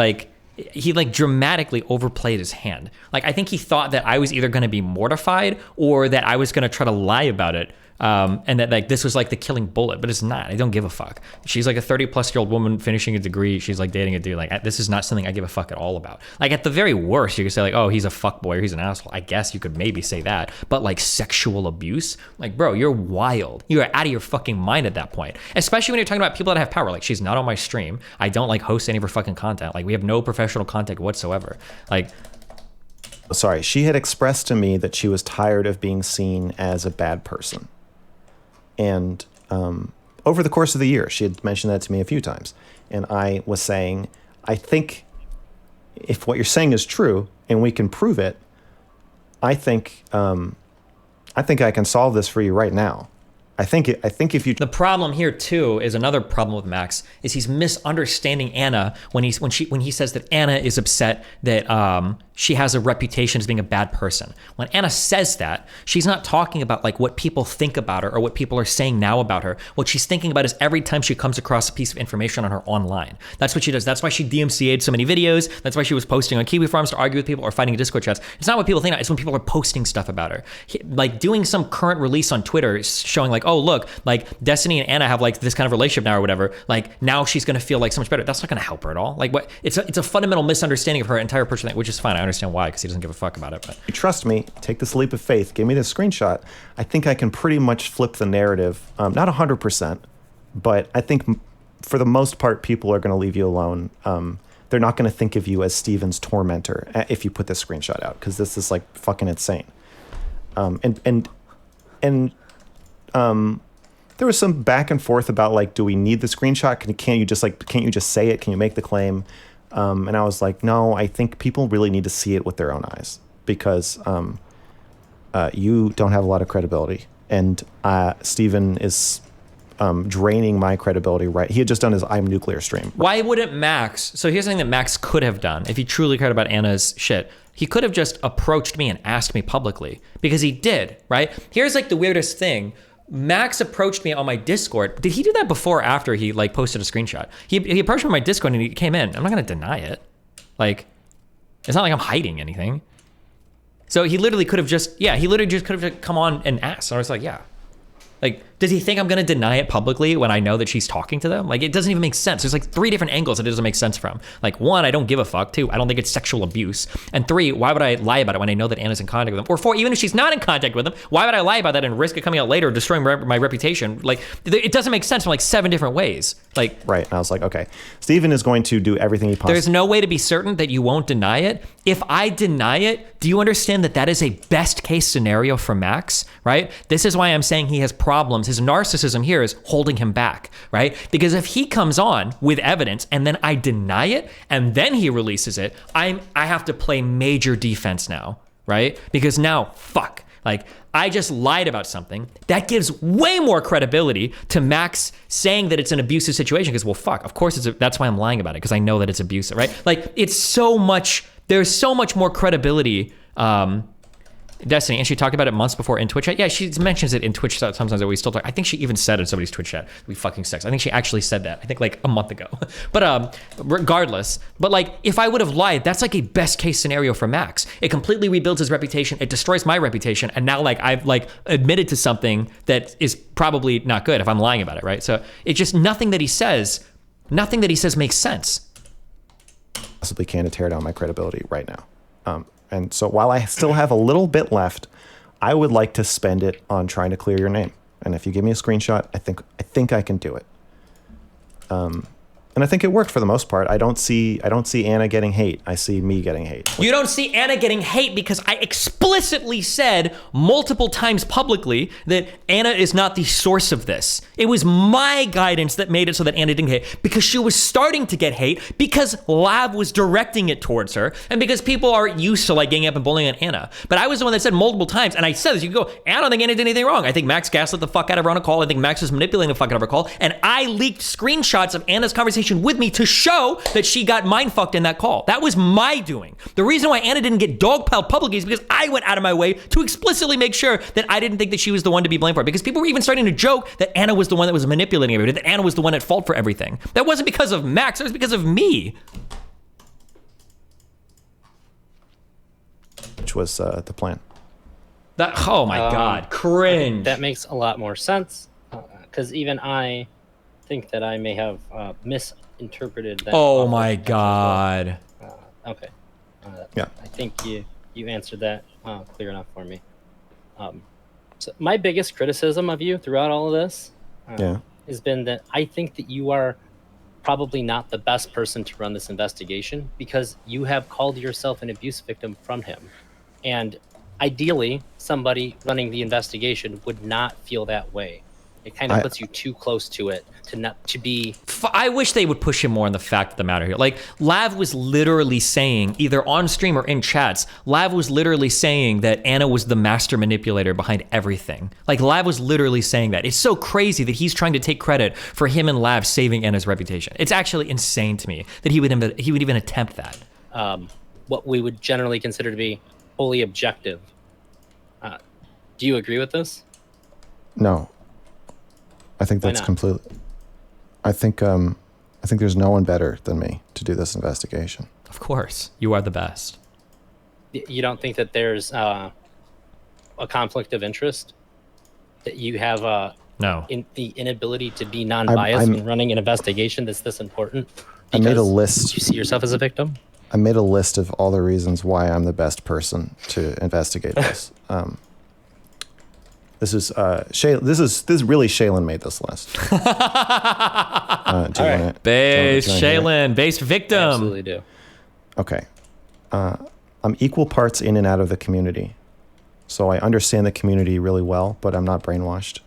dramatically overplayed his hand. Like, I think he thought that I was either going to be mortified or that I was going to try to lie about it. And that like this was like the killing bullet, but it's not. I don't give a fuck. She's like a 30-plus-year-old woman finishing a degree. She's like dating a dude. Like, this is not something I give a fuck at all about. Like, at the very worst, you could say like, oh, he's a fuckboy or he's an asshole. I guess you could maybe say that. But like sexual abuse, like, bro, you're wild. You're out of your fucking mind at that point. Especially when you're talking about people that have power. Like, she's not on my stream. I don't like host any of her fucking content. Like, we have no professional contact whatsoever. Like, sorry, she had expressed to me that she was tired of being seen as a bad person. And over the course of the year, she had mentioned that to me a few times. And I was saying, I think if what you're saying is true and we can prove it, I think I can solve this for you right now. I think if you... The problem here too is another problem with Max is he's misunderstanding Anna when he says that Anna is upset that she has a reputation as being a bad person. When Anna says that, she's not talking about like what people think about her or what people are saying now about her. What she's thinking about is every time she comes across a piece of information on her online. That's what she does. That's why she DMCA'd so many videos. That's why she was posting on Kiwi Farms to argue with people or fighting in Discord chats. It's not what people think about. It's when people are posting stuff about her. Like doing some current release on Twitter showing like, oh, look, like Destiny and Anna have like this kind of relationship now or whatever. Like, now she's going to feel like so much better. That's not going to help her at all. Like, what? It's a fundamental misunderstanding of her entire personality, which is fine. I understand why, because he doesn't give a fuck about it. But you trust me, take this leap of faith, give me this screenshot. I think I can pretty much flip the narrative. Not 100%, but I think for the most part, people are going to leave you alone. They're not going to think of you as Steven's tormentor if you put this screenshot out, because this is like fucking insane. There was some back and forth about like, do we need the screenshot? Can't you just say it? Can you make the claim? And I was like, no, I think people really need to see it with their own eyes, because you don't have a lot of credibility, and Steven is draining my credibility. Right? He had just done his I'm Nuclear stream. Why wouldn't Max? So here's something that Max could have done if he truly cared about Anna's shit. He could have just approached me and asked me publicly, because he did, right? Here's like the weirdest thing. Max approached me on my Discord. Did he do that before or after he like posted a scridshot? He approached me on my Discord and he came in. I'm not gonna deny it. Like, it's not like I'm hiding anything. So he literally could have just come on and asked. And I was like, yeah. Like, does he think I'm gonna deny it publicly when I know that she's talking to them? Like, it doesn't even make sense. There's like 3 different angles that it doesn't make sense from. Like, 1, I don't give a fuck. 2, I don't think it's sexual abuse. And 3, why would I lie about it when I know that Anna's in contact with them? Or 4, even if she's not in contact with them, why would I lie about that and risk it coming out later, destroying my reputation? Like, it doesn't make sense in like 7 different ways. Like, right. And I was like, okay, Steven is going to do everything he possibly. There's no way to be certain that you won't deny it. If I deny it, do you understand that that is a best case scenario for Max, right? This is why I'm saying he has problems. His narcissism here is holding him back, right? Because if he comes on with evidence and then I deny it and then he releases it, I have to play major defense now, right? Because now, fuck, like, I just lied about something. That gives way more credibility to Max saying that it's an abusive situation, because, well, fuck, of course that's why I'm lying about it, because I know that it's abusive, right? Like, it's so much, there's so much more credibility. Destiny, and she talked about it months before in Twitch chat. Yeah, she mentions it in Twitch chat sometimes that we still talk. I think she even said in somebody's Twitch chat, we fucking sex. I think she actually said that, I think like a month ago. But regardless, but like, if I would have lied, that's like a best case scenario for Max. It completely rebuilds his reputation, it destroys my reputation, and now like I've like admitted to something that is probably not good if I'm lying about it, right? So it's just nothing that he says makes sense. Possibly can to tear down my credibility right now. And so while I still have a little bit left, I would like to spend it on trying to clear your name. And if you give me a screenshot, I think I can do it. And I think it worked for the most part. I don't see Anna getting hate. I see me getting hate. You don't see Anna getting hate because I explicitly said multiple times publicly that Anna is not the source of this. It was my guidance that made it so that Anna didn't get hate, because she was starting to get hate because Lav was directing it towards her, and because people are used to like ganging up and bullying on Anna. But I was the one that said multiple times, and I said this, you can go, I don't think Anna did anything wrong. I think Max gaslit the fuck out of her on a call. I think Max was manipulating the fuck out of her call, and I leaked screenshots of Anna's conversation with me to show that she got mind fucked in that call. That was my doing. The reason why Anna didn't get dogpiled publicly is because I went out of my way to explicitly make sure that I didn't think that she was the one to be blamed for it, because people were even starting to joke that Anna was the one that was manipulating everybody, that Anna was the one at fault for everything. That wasn't because of Max, it was because of me. Which was the plan. That, oh my God, cringe. That makes a lot more sense, because even I think that I may have misinterpreted that. Oh my God. Okay. Yeah. I think you answered that clear enough for me. So my biggest criticism of you throughout all of this has been that I think that you are probably not the best person to run this investigation, because you have called yourself an abuse victim from him. And ideally, somebody running the investigation would not feel that way. It kind of puts you too close to it to be. I wish they would push him more on the fact of the matter here. Like, Lav was literally saying, either on stream or in chats, Lav was literally saying that Anna was the master manipulator behind everything. Like, Lav was literally saying that. It's so crazy that he's trying to take credit for him and Lav saving Anna's reputation. It's actually insane to me that he would even attempt that. What we would generally consider to be wholly objective. Do you agree with this? No. I think that's completely. I think there's no one better than me to do this investigation. Of course, you are the best. You don't think that there's a conflict of interest? That you have the inability to be non-biased when running an investigation that's this important? I made a list. You see yourself as a victim? I made a list of all the reasons why I'm the best person to investigate this. This is really Shaylin made this list. Based victim. Absolutely do. Okay. I'm equal parts in and out of the community. So I understand the community really well, but I'm not brainwashed.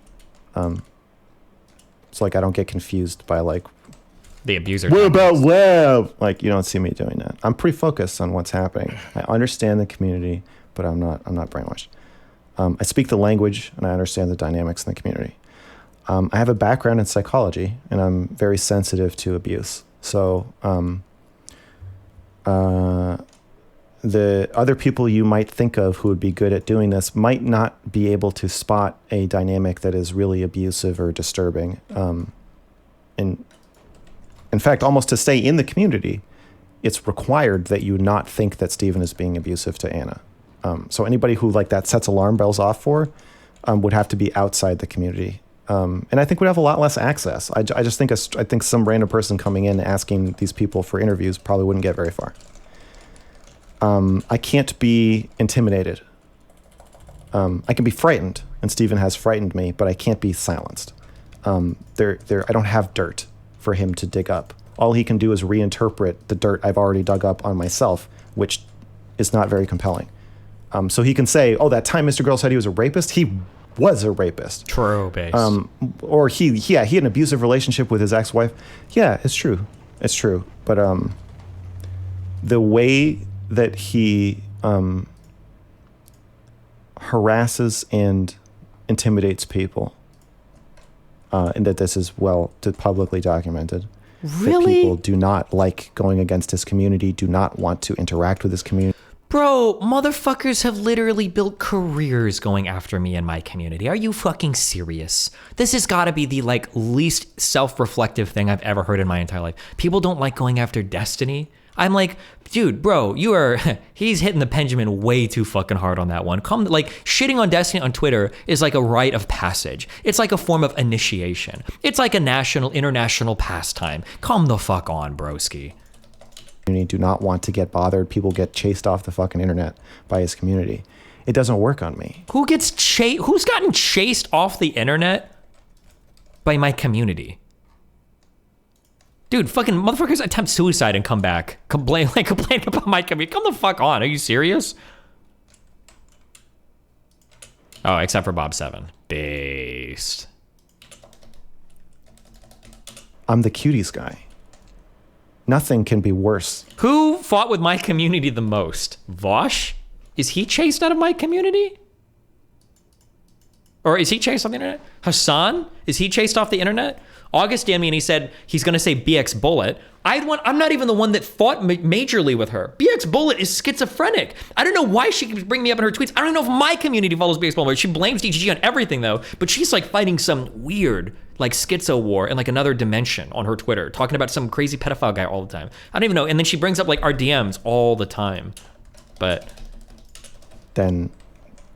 It's like I don't get confused by like the abuser. What about Lav? Like, you don't see me doing that. I'm pretty focused on what's happening. I understand the community, but I'm not brainwashed. I speak the language and I understand the dynamics in the community. I have a background in psychology and I'm very sensitive to abuse. So the other people you might think of who would be good at doing this might not be able to spot a dynamic that is really abusive or disturbing. And in fact, almost to stay in the community, it's required that you not think that Steven is being abusive to Anna. So anybody who like that sets alarm bells off for would have to be outside the community. And I think we'd have a lot less access. I just think I think some random person coming in asking these people for interviews probably wouldn't get very far. I can't be intimidated. I can be frightened, and Steven has frightened me, but I can't be silenced. I don't have dirt for him to dig up. All he can do is reinterpret the dirt I've already dug up on myself, which is not very compelling. So he can say, oh, that time MrGirl said he was a rapist, he was a rapist. True, base. Or he had an abusive relationship with his ex-wife. Yeah, it's true. It's true. But the way that he harasses and intimidates people, and that this is publicly documented. Really? That people do not like going against his community, do not want to interact with his community. Bro, motherfuckers have literally built careers going after me and my community. Are you fucking serious? This has got to be the like least self-reflective thing I've ever heard in my entire life. People don't like going after Destiny. I'm like, dude, bro, he's hitting the pendulum way too fucking hard on that one. Like, shitting on Destiny on Twitter is like a rite of passage. It's like a form of initiation. It's like a international pastime. Come the fuck on, broski. Do not want to get bothered. People get chased off the fucking internet by his community. It doesn't work on me. Who's gotten chased off the internet by my community? Dude, fucking motherfuckers attempt suicide and come back. Complain about my community. Come the fuck on. Are you serious? Oh, except for Bob 7. Based. I'm the cuties guy. Nothing can be worse. Who fought with my community the most? Vosh? Is he chased out of my community? Or is he chased off the internet? Hassan? Is he chased off the internet? August damn me, and he said he's gonna say BX Bullet. I'm not even the one that fought majorly with her. BX Bullet is schizophrenic. I don't know why she keeps bringing me up in her tweets. I don't know if my community follows BX Bullet. She blames DGG on everything though, but she's like fighting some weird like schizo war in like another dimension on her Twitter, talking about some crazy pedophile guy all the time. I don't even know. And then she brings up like our DMs all the time. But then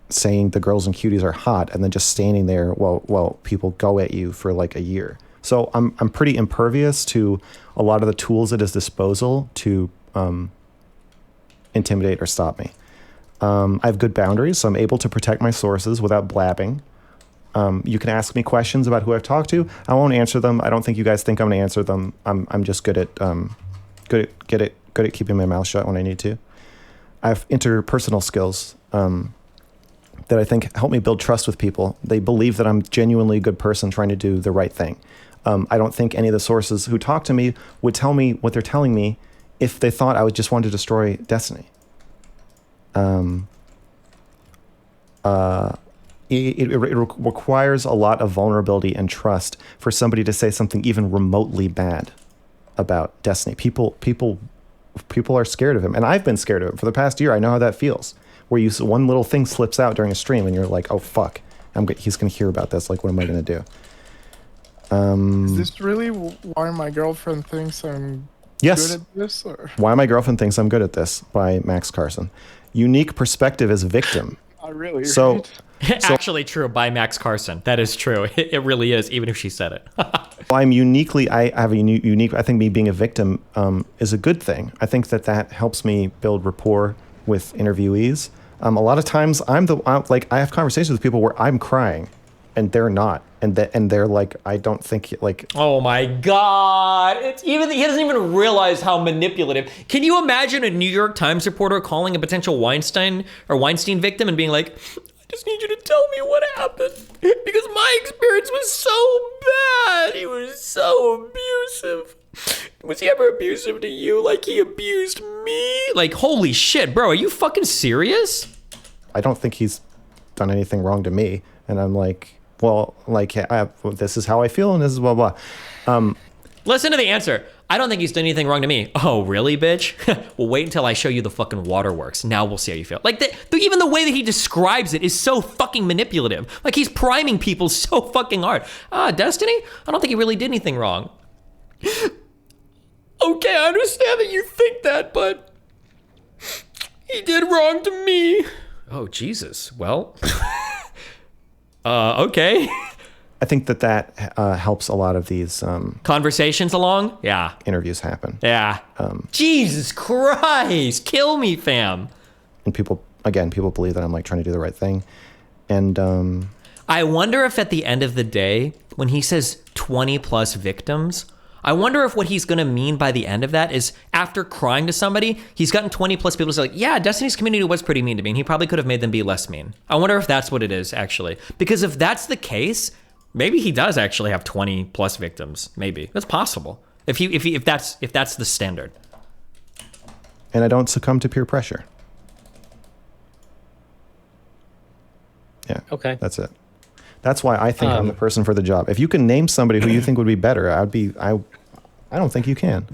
saying the girls and cuties are hot and then just standing there while people go at you for like a year. So I'm pretty impervious to a lot of the tools at his disposal to intimidate or stop me. I have good boundaries, so I'm able to protect my sources without blabbing. You can ask me questions about who I've talked to. I won't answer them. I don't think you guys think I'm going to answer them. I'm just good at keeping my mouth shut when I need to. I have interpersonal skills that I think help me build trust with people. They believe that I'm genuinely a good person trying to do the right thing. I don't think any of the sources who talk to me would tell me what they're telling me if they thought I would just want to destroy Destiny. It requires a lot of vulnerability and trust for somebody to say something even remotely bad about Destiny. People are scared of him, and I've been scared of him for the past year. I know how that feels. Where one little thing slips out during a stream, and you're like, "Oh fuck, he's gonna hear about this. Like, what am I gonna do?" Is this really why my girlfriend thinks I'm good at this? Or? Why my girlfriend thinks I'm good at this by Max Carson. Unique perspective as victim. Not really. So, right? Actually true by Max Carson. That is true. It really is, even if she said it. I'm uniquely, I have a unique, I think me being a victim is a good thing. I think that helps me build rapport with interviewees. A lot of times I have conversations with people where I'm crying and they're not. And they're like, I don't think like. Oh my God. He doesn't even realize how manipulative. Can you imagine a New York Times reporter calling a potential Weinstein victim and being like, I just need you to tell me what happened because my experience was so bad. He was so abusive. Was he ever abusive to you like he abused me? Like, holy shit, bro, are you fucking serious? I don't think he's done anything wrong to me. And I'm like, well, like, this is how I feel and this is blah, blah. Listen to the answer. I don't think he's done anything wrong to me. Oh, really, bitch? Well, wait until I show you the fucking waterworks. Now we'll see how you feel. Like, even the way that he describes it is so fucking manipulative. Like, he's priming people so fucking hard. Destiny? I don't think he really did anything wrong. Okay, I understand that you think that, but he did wrong to me. Oh, Jesus. Well, okay. I think that helps a lot of these conversations along. Yeah. Interviews happen. Yeah. Jesus Christ, kill me, fam. And people believe that I'm like trying to do the right thing, and I wonder if at the end of the day, when he says 20 plus victims, I wonder if what he's gonna mean by the end of that is after crying to somebody, he's gotten 20 plus people to say like, yeah, Destiny's community was pretty mean to me, and he probably could have made them be less mean. I wonder if that's what it is actually, because if that's the case, maybe he does actually have 20 plus victims. Maybe that's possible. If that's the standard. And I don't succumb to peer pressure. Yeah. Okay. That's it. That's why I think I'm the person for the job. If you can name somebody who you think would be better, I don't think you can.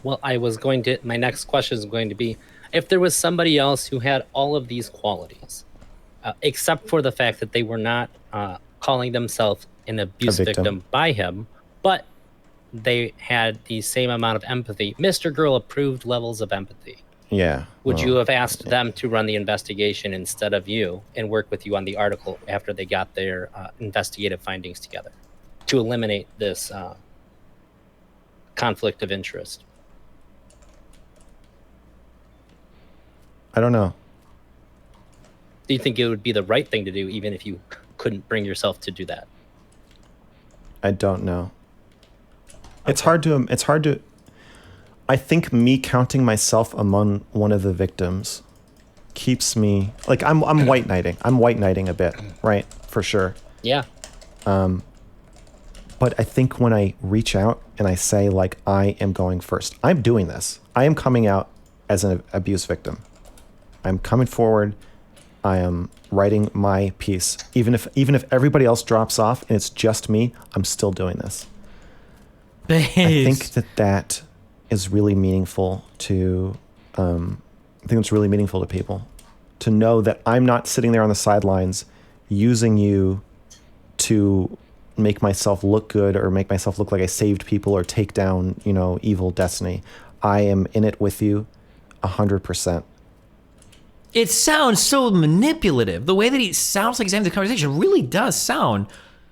Well, my next question is going to be, if there was somebody else who had all of these qualities, except for the fact that they were not calling themselves an abuse victim by him, but they had the same amount of empathy, MrGirl approved levels of empathy. Yeah. Would you have asked them to run the investigation instead of you and work with you on the article after they got their investigative findings together to eliminate this conflict of interest? I don't know. Do you think it would be the right thing to do even if you couldn't bring yourself to do that? I don't know. It's hard to. I think me counting myself among one of the victims keeps me like I'm white knighting. I'm white knighting a bit, right? For sure. Yeah. But I think when I reach out and I say, like, I am going first, I'm doing this. I am coming out as an abuse victim. I'm coming forward. I am writing my piece. Even if everybody else drops off and it's just me, I'm still doing this. I think that is really meaningful to, I think it's really meaningful to people to know that I'm not sitting there on the sidelines using you to make myself look good or make myself look like I saved people or take down, evil Destiny. I am in it with you 100%. It sounds so manipulative. The way that he sounds like he's having the conversation really does sound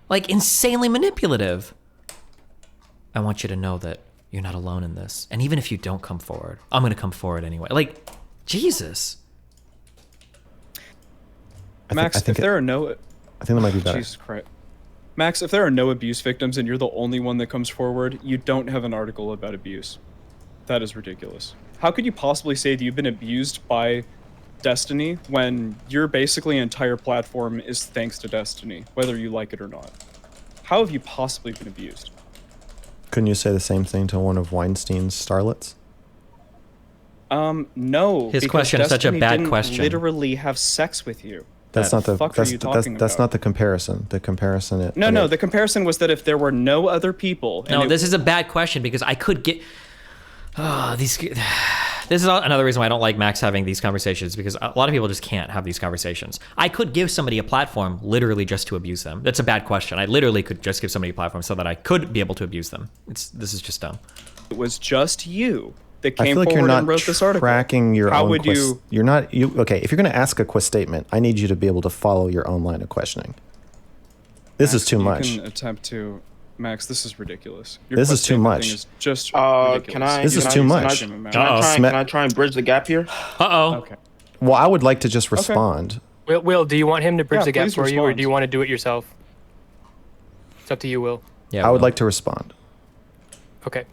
like insanely manipulative. I want you to know that you're not alone in this. And even if you don't come forward, I'm going to come forward anyway. Like, Jesus. Max, I think that might be better. Jesus Christ. Max, if there are no abuse victims and you're the only one that comes forward, you don't have an article about abuse. That is ridiculous. How could you possibly say that you've been abused by Destiny when your basically entire platform is thanks to Destiny, whether you like it or not? How have you possibly been abused? Couldn't you say the same thing to one of Weinstein's starlets? No. His question is such a bad didn't question. Literally have sex with you. That's not fuck are you talking that's about? not the comparison. The comparison. The comparison was that if there were no other people. No, this is a bad question because I could get. This is another reason why I don't like Max having these conversations, because a lot of people just can't have these conversations. I could give somebody a platform literally just to abuse them. That's a bad question. I literally could just give somebody a platform so that I could be able to abuse them. This is just dumb. It was just you that I came feel like forward you're not and wrote this article. tracking your How own would you? You're not. Okay, if you're going to ask a quiz statement, I need you to be able to follow your own line of questioning. This is too much. You can attempt to. Max, this is ridiculous. Your This is too thing much. Is just ridiculous. This is too much. Can I try and bridge the gap here? Okay. Well, I would like to just respond. Will, do you want him to bridge the gap please for you, or respond. do you want to do it yourself? It's up to you, Will. Yeah, I would well, like to respond. Okay.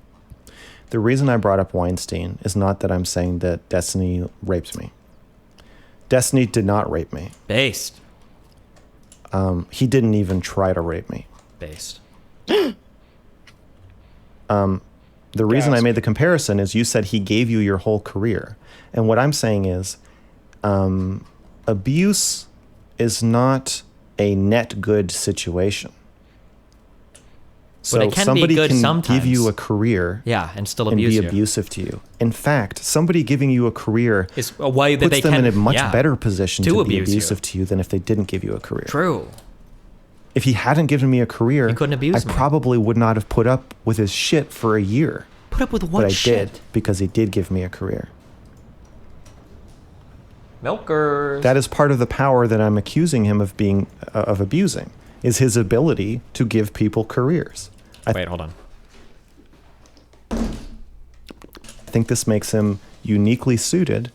The reason I brought up Weinstein is not that I'm saying that Destiny raped me. Destiny did not rape me. based. He didn't even try to rape me. Based. The reason I made the comparison is you said he gave you your whole career. And what I'm saying is abuse is not a net good situation. So But it can be somebody good can sometimes. give you a career Yeah, and still and abuse be you. abusive to you. In fact, somebody giving you a career It's a way that puts they them can in a much yeah, better position to to be abuse you. abusive to you than if they didn't give you a career. True. If he hadn't given me a career, You couldn't abuse I me. probably would not have put up with his shit for a year. Put up with what But I shit? did because he did give me a career. Milkers. That is part of the power that I'm accusing him of abusing, is his ability to give people careers. Wait, hold on. I think this makes him uniquely suited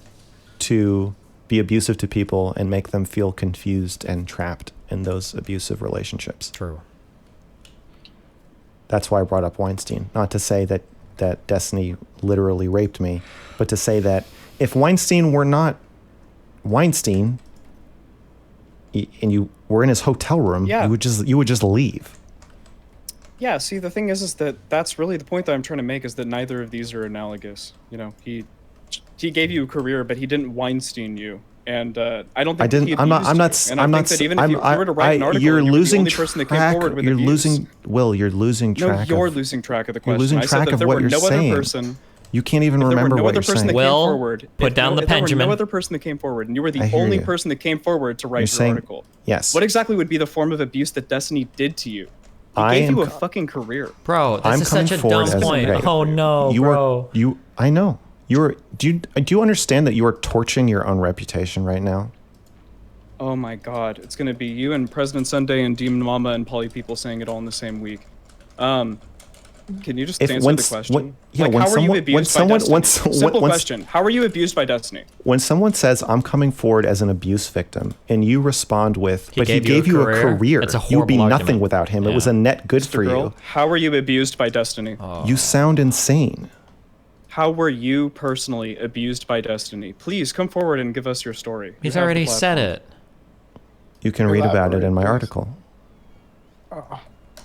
to be abusive to people and make them feel confused and trapped in those abusive relationships. True. That's why I brought up Weinstein. Not to say that Destiny literally raped me, but to say that if Weinstein were not Weinstein and you were in his hotel room, Yeah. you would just leave. Yeah, see, the thing is that that's really the point that I'm trying to make, is that neither of these are analogous. You know, he gave you a career, but he didn't Weinstein you. And I don't think I didn't. He I'm not. abused I'm you. not. And I'm I not. think that even if you were to write an article, You're and you were the losing only person that came track. forward with You're abuse. losing. Will, you're losing No, track. you're of, losing track of the You're question. losing I said track that of there what were you're no saying. other person. You can't even If there remember were no what other you're person that saying. came Will, forward, put if down the there were Benjamin. no other person that came forward, and you were the I hear only you. person that came forward to write You're your saying article. yes. What exactly would be the form of abuse that Destiny did to you? He I gave am you a co- fucking career. Bro, this I'm is coming such a forward dumb as point. okay. Oh no, you bro. Are, you. I know. You're. Do you understand that you are torching your own reputation right now? Oh my god, it's gonna be you and President Sunday and Demon Mama and Polly People saying it all in the same week. Can you just If answer once- the question? when- yeah, like, when how are you someone- abused when someone- by when Destiny? so- Simple once- question. How are you abused by Destiny? When someone says, I'm coming forward as an abuse victim, and you respond with, but he gave you a career, It's a you'd be horrible nothing argument. without him. It Yeah. was a net good for Girl, you. how are you abused by Destiny? You sound insane. How were you personally abused by Destiny? Please come forward and give us your story. He's You have the already said platform. it. You can read about it in my Elaborate, article.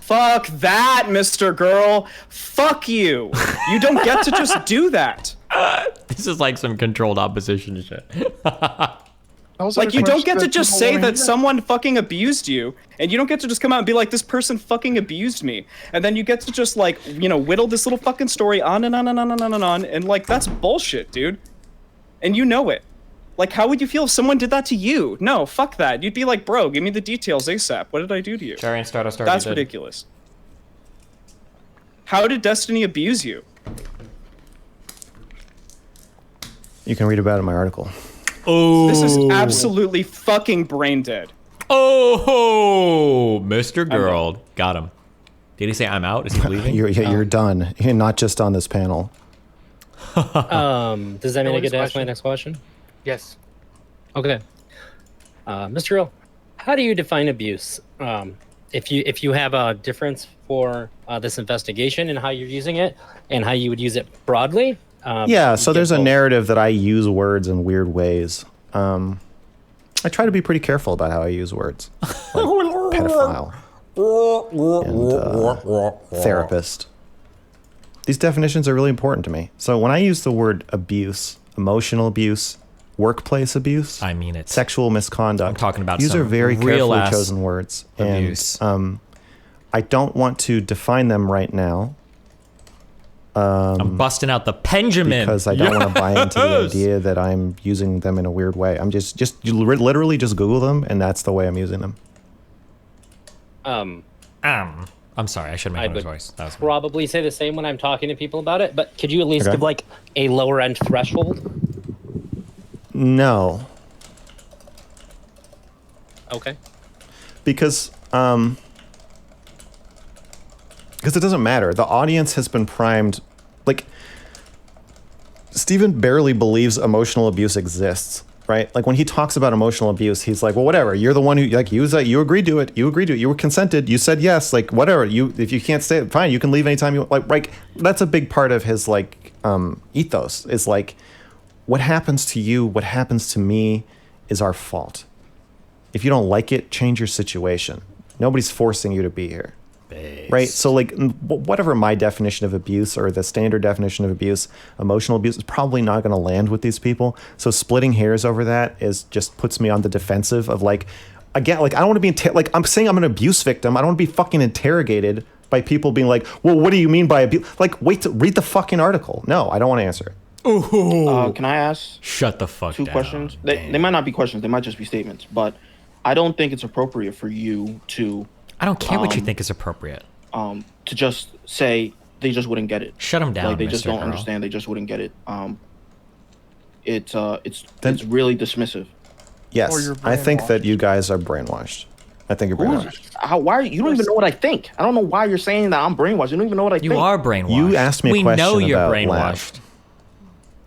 Fuck that, Mr. Girl. Fuck you. You don't get to just do that. This is like some controlled opposition shit. Those are Like, the you don't questions get to that just people say wanna that hear. someone fucking abused you, and you don't get to just come out and be like, this person fucking abused me. And then you get to just, like, you know, whittle this little fucking story on and on and on and on and on, and, like, that's bullshit, dude. And you know it. Like, how would you feel if someone did that to you? No, fuck that. You'd be like, bro, give me the details ASAP. What did I do to you? Cherry and Stardust That's ridiculous. How did Destiny abuse you? You can read about it in my article. Oh. This is absolutely fucking brain dead. Oh, Mr. Girl. Got him. Did he say I'm out? Is he leaving? You're done. You're not just on this panel. Does that mean I get to ask my question. next question? Yes. Okay. Mr. Girl, how do you define abuse? If you have a difference for this investigation and how you're using it, and how you would use it broadly. Yeah, you so get there's a both. narrative that I use words in weird ways. I try to be pretty careful about how I use words. Like pedophile and therapist. These definitions are really important to me. So when I use the word abuse, emotional abuse, workplace abuse, I mean it. sexual misconduct, I'm talking about these some are very real carefully ass chosen words. abuse. And I don't want to define them right now. I'm busting out the Benjamin. Because I don't want to buy into the Yes! idea that I'm using them in a weird way. I'm just you literally just Google them, and that's the way I'm using them. I'm sorry. I should make I his would voice. That was probably say the same when I'm talking to people about it, but could you at least Okay. give like a lower end threshold? No, Okay. because it doesn't matter. The audience has been primed. Like, Steven barely believes emotional abuse exists, right? Like, when he talks about emotional abuse, he's like, well, whatever. You're the one who, like, you agreed to it. You agreed to it. You were consented. You said yes. Like, whatever. If you can't stay, fine. You can leave anytime you want. Like, that's a big part of his, like, ethos. Is like, what happens to you, what happens to me is our fault. If you don't like it, change your situation. Nobody's forcing you to be here. Right? So, like, whatever my definition of abuse or the standard definition of abuse, emotional abuse is probably not going to land with these people. So splitting hairs over that just puts me on the defensive of, like, again, like, I don't want to be, like, I'm saying I'm an abuse victim. I don't want to be fucking interrogated by people being like, well, what do you mean by abuse? Like, wait to read the fucking article. No, I don't want to answer it. Can I ask Shut the fuck two down. questions? They might not be questions. They might just be statements. But I don't think it's appropriate for you to I don't care what you think is appropriate. to just say they just wouldn't get it. Shut them down, Like they just Mr. don't Girl. understand. They just wouldn't get it. It's really dismissive. Yes, Or you're I think that brainwashed. you guys are brainwashed. I think you're brainwashed. Why? You don't even know what I think. I don't know why you're saying that I'm brainwashed. You don't even know what I think. You are brainwashed. You asked me a we know question you're about brainwashed. Lav.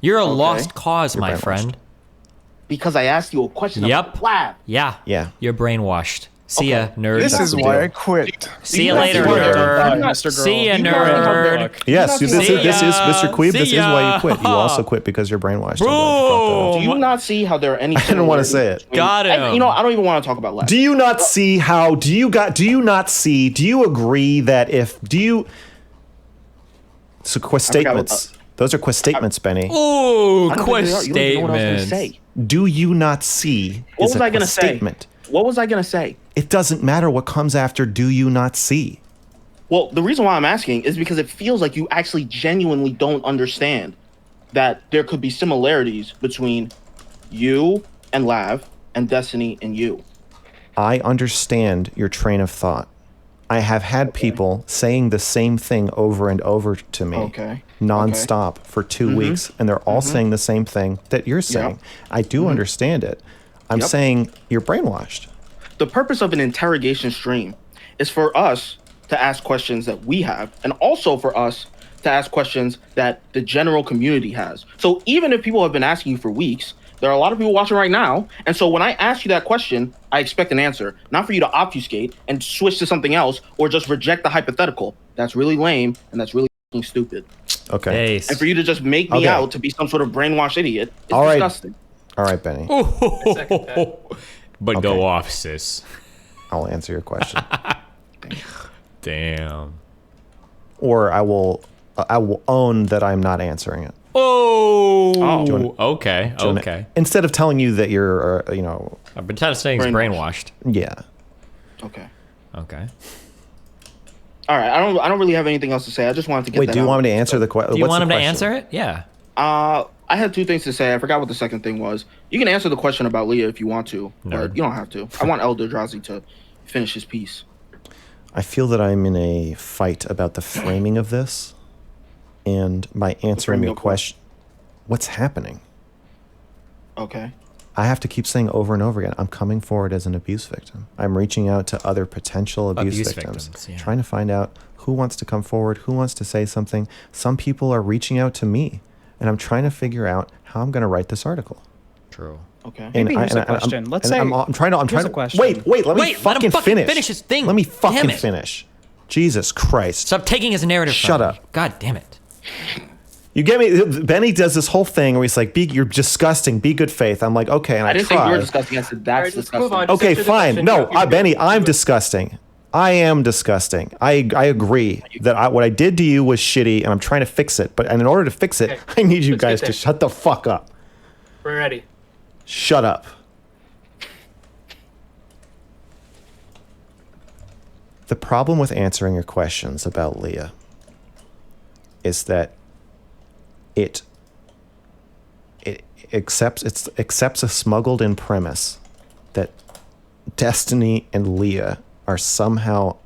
You're a Okay. lost cause, You're my brainwashed. friend. because I asked you a question Yep. about Lav. Yeah. Yeah. You're brainwashed. See ya, Okay. nerd. This is why I quit. See you You later, guys are nerd. Mr. Girl. See ya, You guys are nerd. fuck. Yes, You this not is see- Mr. Queeb. This See is why ya. you quit. You also quit because you're brainwashed. I'm glad you brought that up. Do you not see how there are any? I didn't want to say it. Got him. You know, I don't even want to talk about Lav. Do you not see how? Do you agree that if so quest statements? Those are quest statements, Benny. Ooh, I don't think quest they are. You don't even know what I was gonna statements. say. Do you not see? What is was a I gonna quest say? statement. What was I gonna say? It doesn't matter what comes after. Do you not see? Well, the reason why I'm asking is because it feels like you actually genuinely don't understand that there could be similarities between you and Lav and Destiny and you. I understand your train of thought. I have had people saying the same thing over and over to me Okay. nonstop for 2 weeks, and they're all saying the same thing that you're saying. I do understand it. I'm Yep. saying you're brainwashed. The purpose of an interrogation stream is for us to ask questions that we have, and also for us to ask questions that the general community has. So even if people have been asking you for weeks, there are a lot of people watching right now. And so when I ask you that question, I expect an answer, not for you to obfuscate and switch to something else or just reject the hypothetical. That's really lame and that's really stupid. Okay. Ace. And for you to just make me out to be some sort of brainwashed idiot is All right. disgusting. All right, Benny. second that. But Okay. go off, sis. I'll answer your question. Damn. Or I will own that I'm not answering it. Oh. Okay. Jonah, Okay. Instead of telling you that you're, I've been saying he's brainwashed. yeah. Okay. Okay. All right. I don't really have anything else to say. I just wanted to get Wait, that do you out. want me to answer the question? Do you want him to answer it? Yeah. I had two things to say. I forgot what the second thing was. You can answer the question about Leah if you want to, but you don't have to. I want Elder Drazi to finish his piece. I feel that I'm in a fight about the framing of this, and by answering your question, what's happening? Okay. I have to keep saying over and over again, I'm coming forward as an abuse victim. I'm reaching out to other potential abuse victims, trying to find out who wants to come forward, who wants to say something. Some people are reaching out to me, and I'm trying to figure out how I'm going to write this article. True. Okay. Maybe here's a question. Let's say I'm trying to. here's a question. Wait. Let me fucking finish. Finish his thing. Let me Damn fucking it. finish. Jesus Christ. Stop taking his narrative. Shut from me. up. God damn it. You get me? Benny does this whole thing where he's like, "You're disgusting. Be good faith." I'm like, okay, and I didn't try. think you were disgusting. I said that's Alright, let's move disgusting. on. Just Okay, answer the fine. question. No, You're Benny, good. I'm Do it. disgusting. I am disgusting. I agree that what I did to you was shitty, and I'm trying to fix it. And in order to fix it, Okay, I need you let's guys get to there. shut the fuck up. We're ready. Shut up. The problem with answering your questions about Leah is that it accepts a smuggled in premise that Destiny and Leah are somehow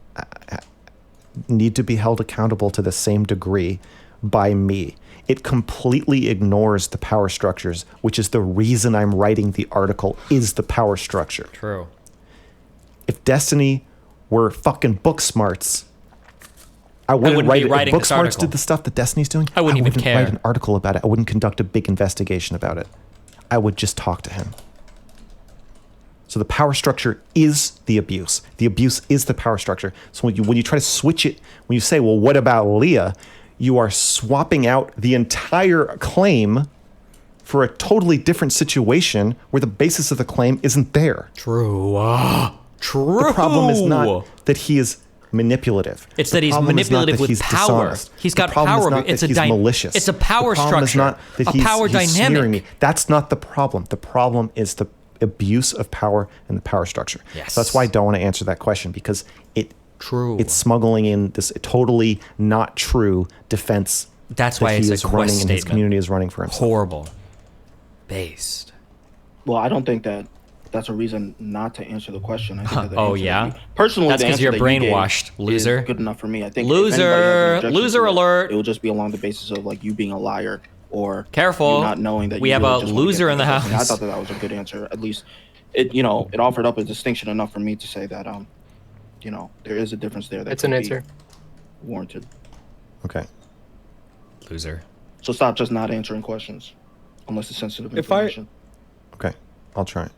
need to be held accountable to the same degree by me. It completely ignores the power structures, which is the reason I'm writing the article, is the power structure. True. If Destiny were fucking book smarts, I wouldn't be write it. writing If book this smarts article. did the stuff that Destiny's doing, I wouldn't even care. write an article about it. I wouldn't conduct a big investigation about it. I would just talk to him. So the power structure is the abuse. The abuse is the power structure. So when you try to switch it, when you say, well, what about Leah? You are swapping out the entire claim for a totally different situation where the basis of the claim isn't there. True. True. The problem is not that he is manipulative. It's The that he's problem is not manipulative that with he's power. dishonest. He's got The problem is power. not It's that a he's malicious. It's a power The problem is not structure. that A power he's dynamic. smearing me. That's not the problem. The problem is the abuse of power and the power structure. Yes. So that's why I don't want to answer that question, because True. it's smuggling in this totally not true defense. That's that why he it's a is quest running and his statement. community is running for himself. Horrible. Based. Well, I don't think that that's a reason not to answer the question. I think that the Oh, answer yeah? that personally, That's the 'cause answer you're that you gave brainwashed, loser. is good enough for me. I think Loser. if anybody has an objection Loser to it, alert. It will just be along the basis of like you being a liar or Careful. you not knowing that We you have really a just wanna loser get in the something. I house. thought that was a good answer. At least it it offered up a distinction enough for me to say that there is a difference there that That's an could answer. be warranted. Okay. Loser. So stop just not answering questions unless it's sensitive If I- information. Okay. I'll try.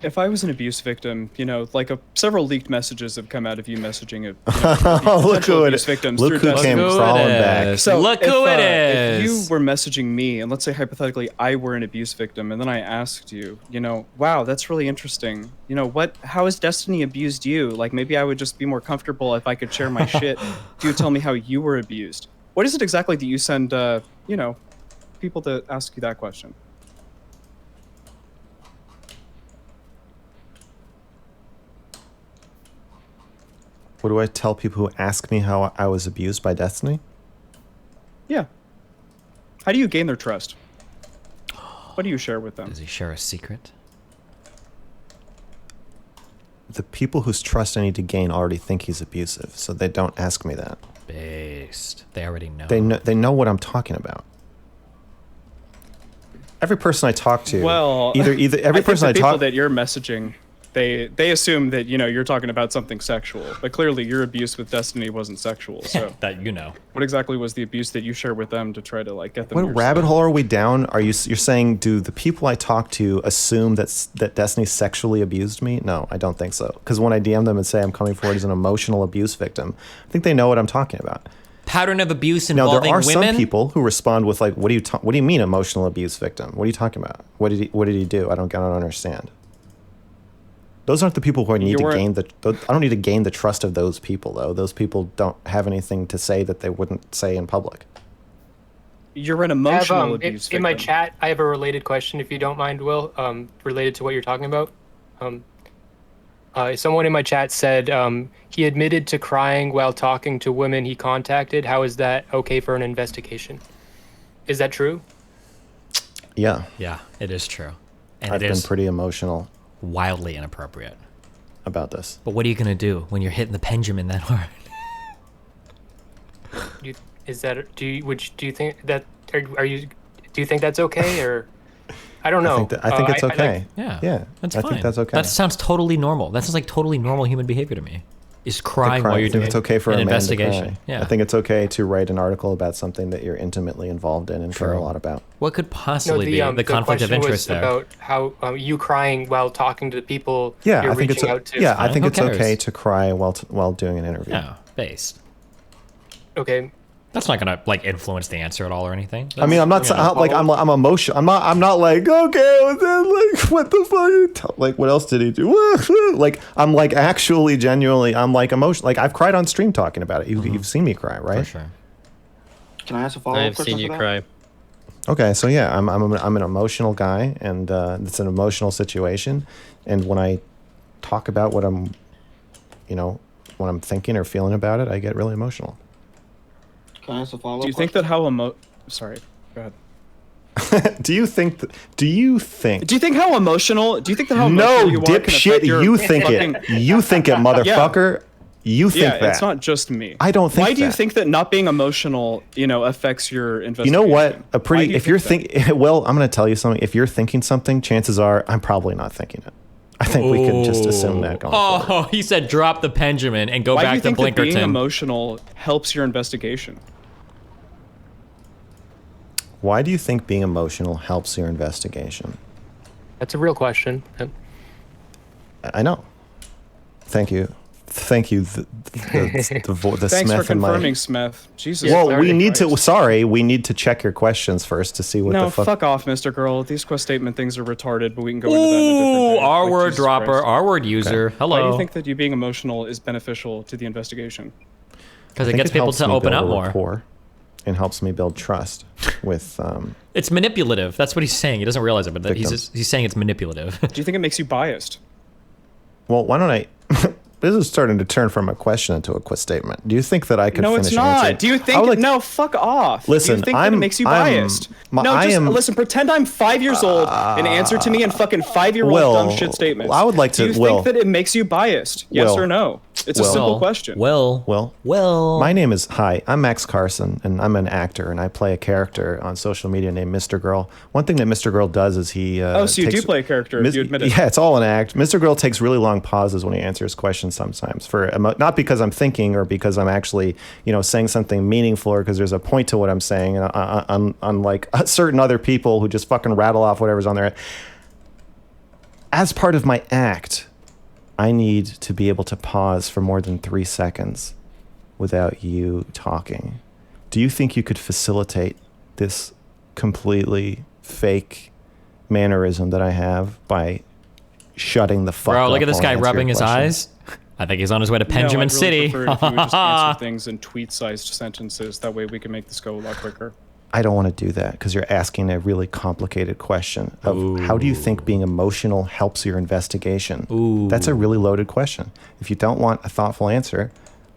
If I was an abuse victim, like several leaked messages have come out of you messaging it. Oh, look who it is. Victims Look through who came Destiny. crawling back. So Look if, who it If is. you were messaging me, and let's say hypothetically I were an abuse victim, and then I asked you, wow, that's really interesting. How has Destiny abused you? Like maybe I would just be more comfortable if I could share my shit. Do you tell me how you were abused? What is it exactly that you send, people to ask you that question? What do I tell people who ask me how I was abused by Destiny? Yeah. How do you gain their trust? What do you share with them? Does he share a secret? The people whose trust I need to gain already think he's abusive, so they don't ask me that. Based. They already know. They know what I'm talking about. Every person I talk to, Well, either every person I the people talk that you're messaging they assume that you're talking about something sexual, but clearly your abuse with Destiny wasn't sexual. So That you know. what exactly was the abuse that you shared with them to try to like get them? What to your rabbit side? hole are we down? You're saying, do the people I talk to assume that Destiny sexually abused me? No, I don't think so. Because when I DM them and say I'm coming forward as an emotional abuse victim, I think they know what I'm talking about. Pattern of abuse Now involving there are women. some people who respond with like, "What do you mean emotional abuse victim? What are you talking about? What did he do? I don't understand." Those aren't the people who I need to gain I don't need to gain the trust of those people though. Those people don't have anything to say that they wouldn't say in public. You're an emotional abuse victim. In my chat, I have a related question, if you don't mind, Will, related to what you're talking about. Someone in my chat said he admitted to crying while talking to women he contacted. How is that okay for an investigation? Is that true? Yeah. Yeah, it is true. And I've it been is pretty emotional wildly inappropriate. about this. But what are you going to do when you're hitting the Benjamin that hard? Do you think that do you think that's okay, or I don't know. I think it's okay. Yeah, that's I fine. think that's okay. That sounds totally normal. That sounds like totally normal human behavior to me. Is crying while you're I think doing it's okay for an a man to investigation. cry. Yeah. I think it's okay to write an article about something that you're intimately involved in and care a lot about. What could possibly be the conflict of question interest was there? about how you crying while talking to the people Yeah, you're I think it's reaching out to. yeah, I think Who it's okay cares? to cry while doing an interview. Yeah, based. Okay. That's not gonna like influence the answer at all or anything. I mean, I'm not like I'm emotional. I'm not like okay, like what the fuck? Like what else did he do? Like I'm like actually genuinely I'm like emotional. Like I've cried on stream talking about it. You've seen me cry, right? For sure. Can I ask a follow-up I've question seen you to that? cry. Okay, so yeah, I'm an emotional guy, and it's an emotional situation. And when I talk about what I'm thinking or feeling about it, I get really emotional. Can I ask a follow-up Do you think that Sorry, go ahead. Do you think how Do you think how emotional? Do you think that how no emotional you are can dipshit? affect your You think fucking- it. You think it, motherfucker. You think Yeah, that. it's not just me. I don't think Why do you that. think that not being emotional, affects your investigation? You know what? Why do you If you're think thinking, well, I'm going to tell you something. If you're thinking something, chances are I'm probably not thinking it. I think we could just assume that going forward. Oh, he said drop the Benjamin and go Why do back you to think that being Blinkerton. emotional helps your investigation? Why do you think being emotional helps your investigation? That's a real question. I know. Thank you. Thank you. The Thanks Smith for and my. confirming, Smith. Jesus. Well, Christ. we need to. Sorry, we need to check your questions first to see what No, the fuck. fuck off, Mr. Girl. These quest statement things are retarded, but we can go into that in a different Ooh, day. R Like, word Jesus dropper, Christ. R word user. Hello. Why do you think that you being emotional is beneficial to the investigation? Because I it think gets people helps to me open build up a more. rapport and helps me build trust with. It's manipulative. That's what he's saying. He doesn't realize it, but that Victims. he's saying it's manipulative. Do you think it makes you biased? Well, why don't I? This is starting to turn from a question into a quiz statement. Do you think that I could No, finish it's not. answering? Do you I think? would like- No, fuck off. Listen, Do you think that it makes you biased? Listen. Pretend I'm 5 years old and answer to me in fucking 5-year-old Will, dumb shit statements. I would like to- Do you Will. think that it makes you biased? Yes Will. or no? It's a Will. simple question. Well. My name is I'm Max Carson, and I'm an actor, and I play a character on social media named MrGirl. One thing that MrGirl does is he. Oh, so you do play a character? You admit it? Yeah, it's all an act. MrGirl takes really long pauses when he answers questions sometimes, not because I'm thinking or because I'm actually saying something meaningful or because there's a point to what I'm saying. Unlike certain other people who just fucking rattle off whatever's on their head. As part of my act, I need to be able to pause for more than 3 seconds without you talking. Do you think you could facilitate this completely fake mannerism that I have by shutting the fuck up? Bro, look at this while I guy answer rubbing your his questions? eyes. I think he's on his way to No, I'd Benjamin really City. prefer it if you would just answer things in tweet-sized sentences. That way we can make this go a lot quicker. I don't want to do that because you're asking a really complicated question of how do you think being emotional helps your investigation? That's a really loaded question. If you don't want a thoughtful answer,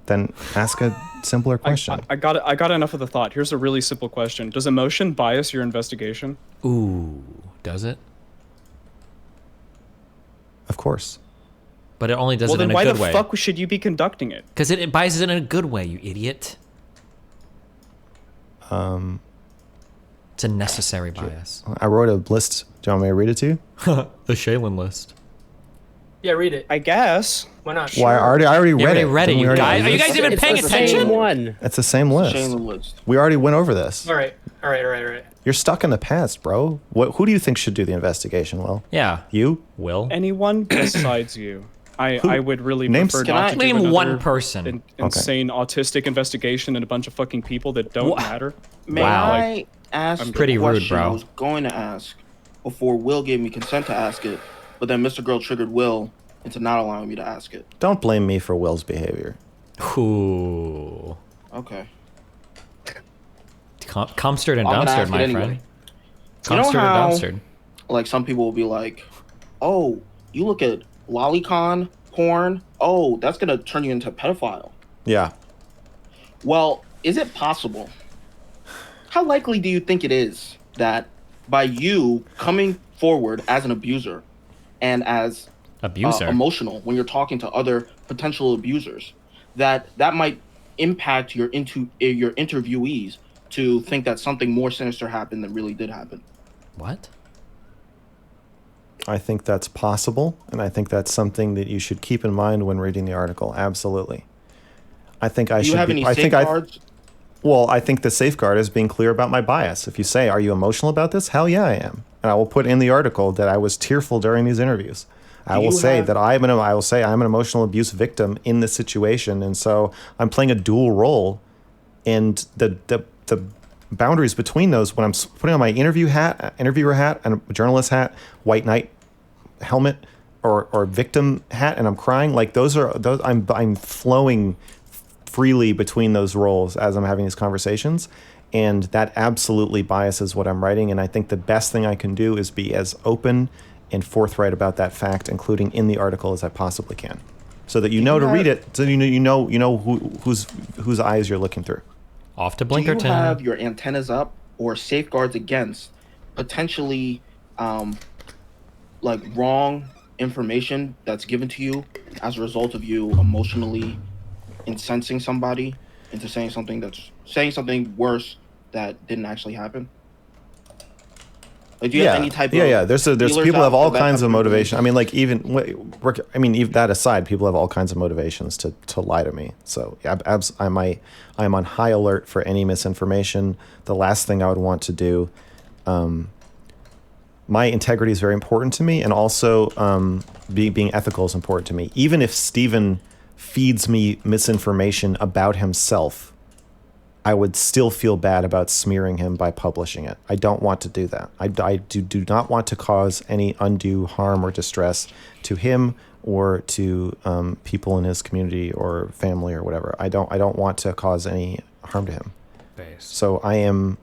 then ask a simpler question. I got enough of the thought. Here's a really simple question. Does emotion bias your investigation? Ooh, does it? Of course. But it only does Well, it in then a why good the way. fuck should you be conducting it? Because it biases it in a good way, you idiot. It's a necessary bias. I wrote a list. Do you want me to read it to you? The Shaylin list. Yeah, read it. I guess. Why not? Well, I already You read already it. read it, Didn't we you already guys. do Are you this? guys even It's paying the same attention? one. It's the same list. Shame the list. We already went over this. All right. You're stuck in the past, bro. Who do you think should do the investigation, Will? Yeah. You? Will. Anyone besides you. I would really Name- prefer Can not I- to do Name another one person. insane autistic investigation and a bunch of fucking people that don't matter. May Wow. I ask I'm pretty the rude, question bro. I was going to ask before Will gave me consent to ask it, but then Mr. Girl triggered Will into not allowing me to ask it. Don't blame me for Will's behavior. Ooh. Okay. Comstered and I'm gonna downstered, ask it my anyway. friend. You know Comstered how- and downstered. Like some people will be like, "Oh, you look at lolicon porn. Oh, that's gonna turn you into a pedophile." Yeah. Well, is it possible? How likely do you think it is that by you coming forward as an abuser and as Abuser. emotional when you're talking to other potential abusers, that might impact your interviewees to think that something more sinister happened than really did happen? What? I think that's possible, and I think that's something that you should keep in mind when reading the article. Absolutely. I think I Do should you have be. any I think I. safeguards? Well, I think the safeguard is being clear about my bias. If you say, "Are you emotional about this?" Hell yeah, I am, and I will put in the article that I was tearful during these interviews. I will say that I will say I'm an emotional abuse victim in this situation, and so I'm playing a dual role, and the boundaries between those when I'm putting on my interviewer hat and a journalist hat, white knight helmet or victim hat, and I'm crying, like those I'm flowing freely between those roles as I'm having these conversations, and that absolutely biases what I'm writing. And I think the best thing I can do is be as open and forthright about that fact, including in the article, as I possibly can, so that you know to read it, so you know whose eyes you're looking through. Off to Do you Blinkerton. have your antennas up or safeguards against potentially like wrong information that's given to you as a result of you emotionally incensing somebody into saying something worse that didn't actually happen? Like, do you have any type of There's feelers people out have all for that kinds type of motivation. information? I mean, even that aside, people have all kinds of motivations to lie to me. So yeah, I'm on high alert for any misinformation. The last thing I would want to do. My integrity is very important to me, and also being ethical is important to me. Even if Steven feeds me misinformation about himself, I would still feel bad about smearing him by publishing it. I don't want to do that. I do not want to cause any undue harm or distress to him or to people in his community or family or whatever. I don't want to cause any harm to him. So I am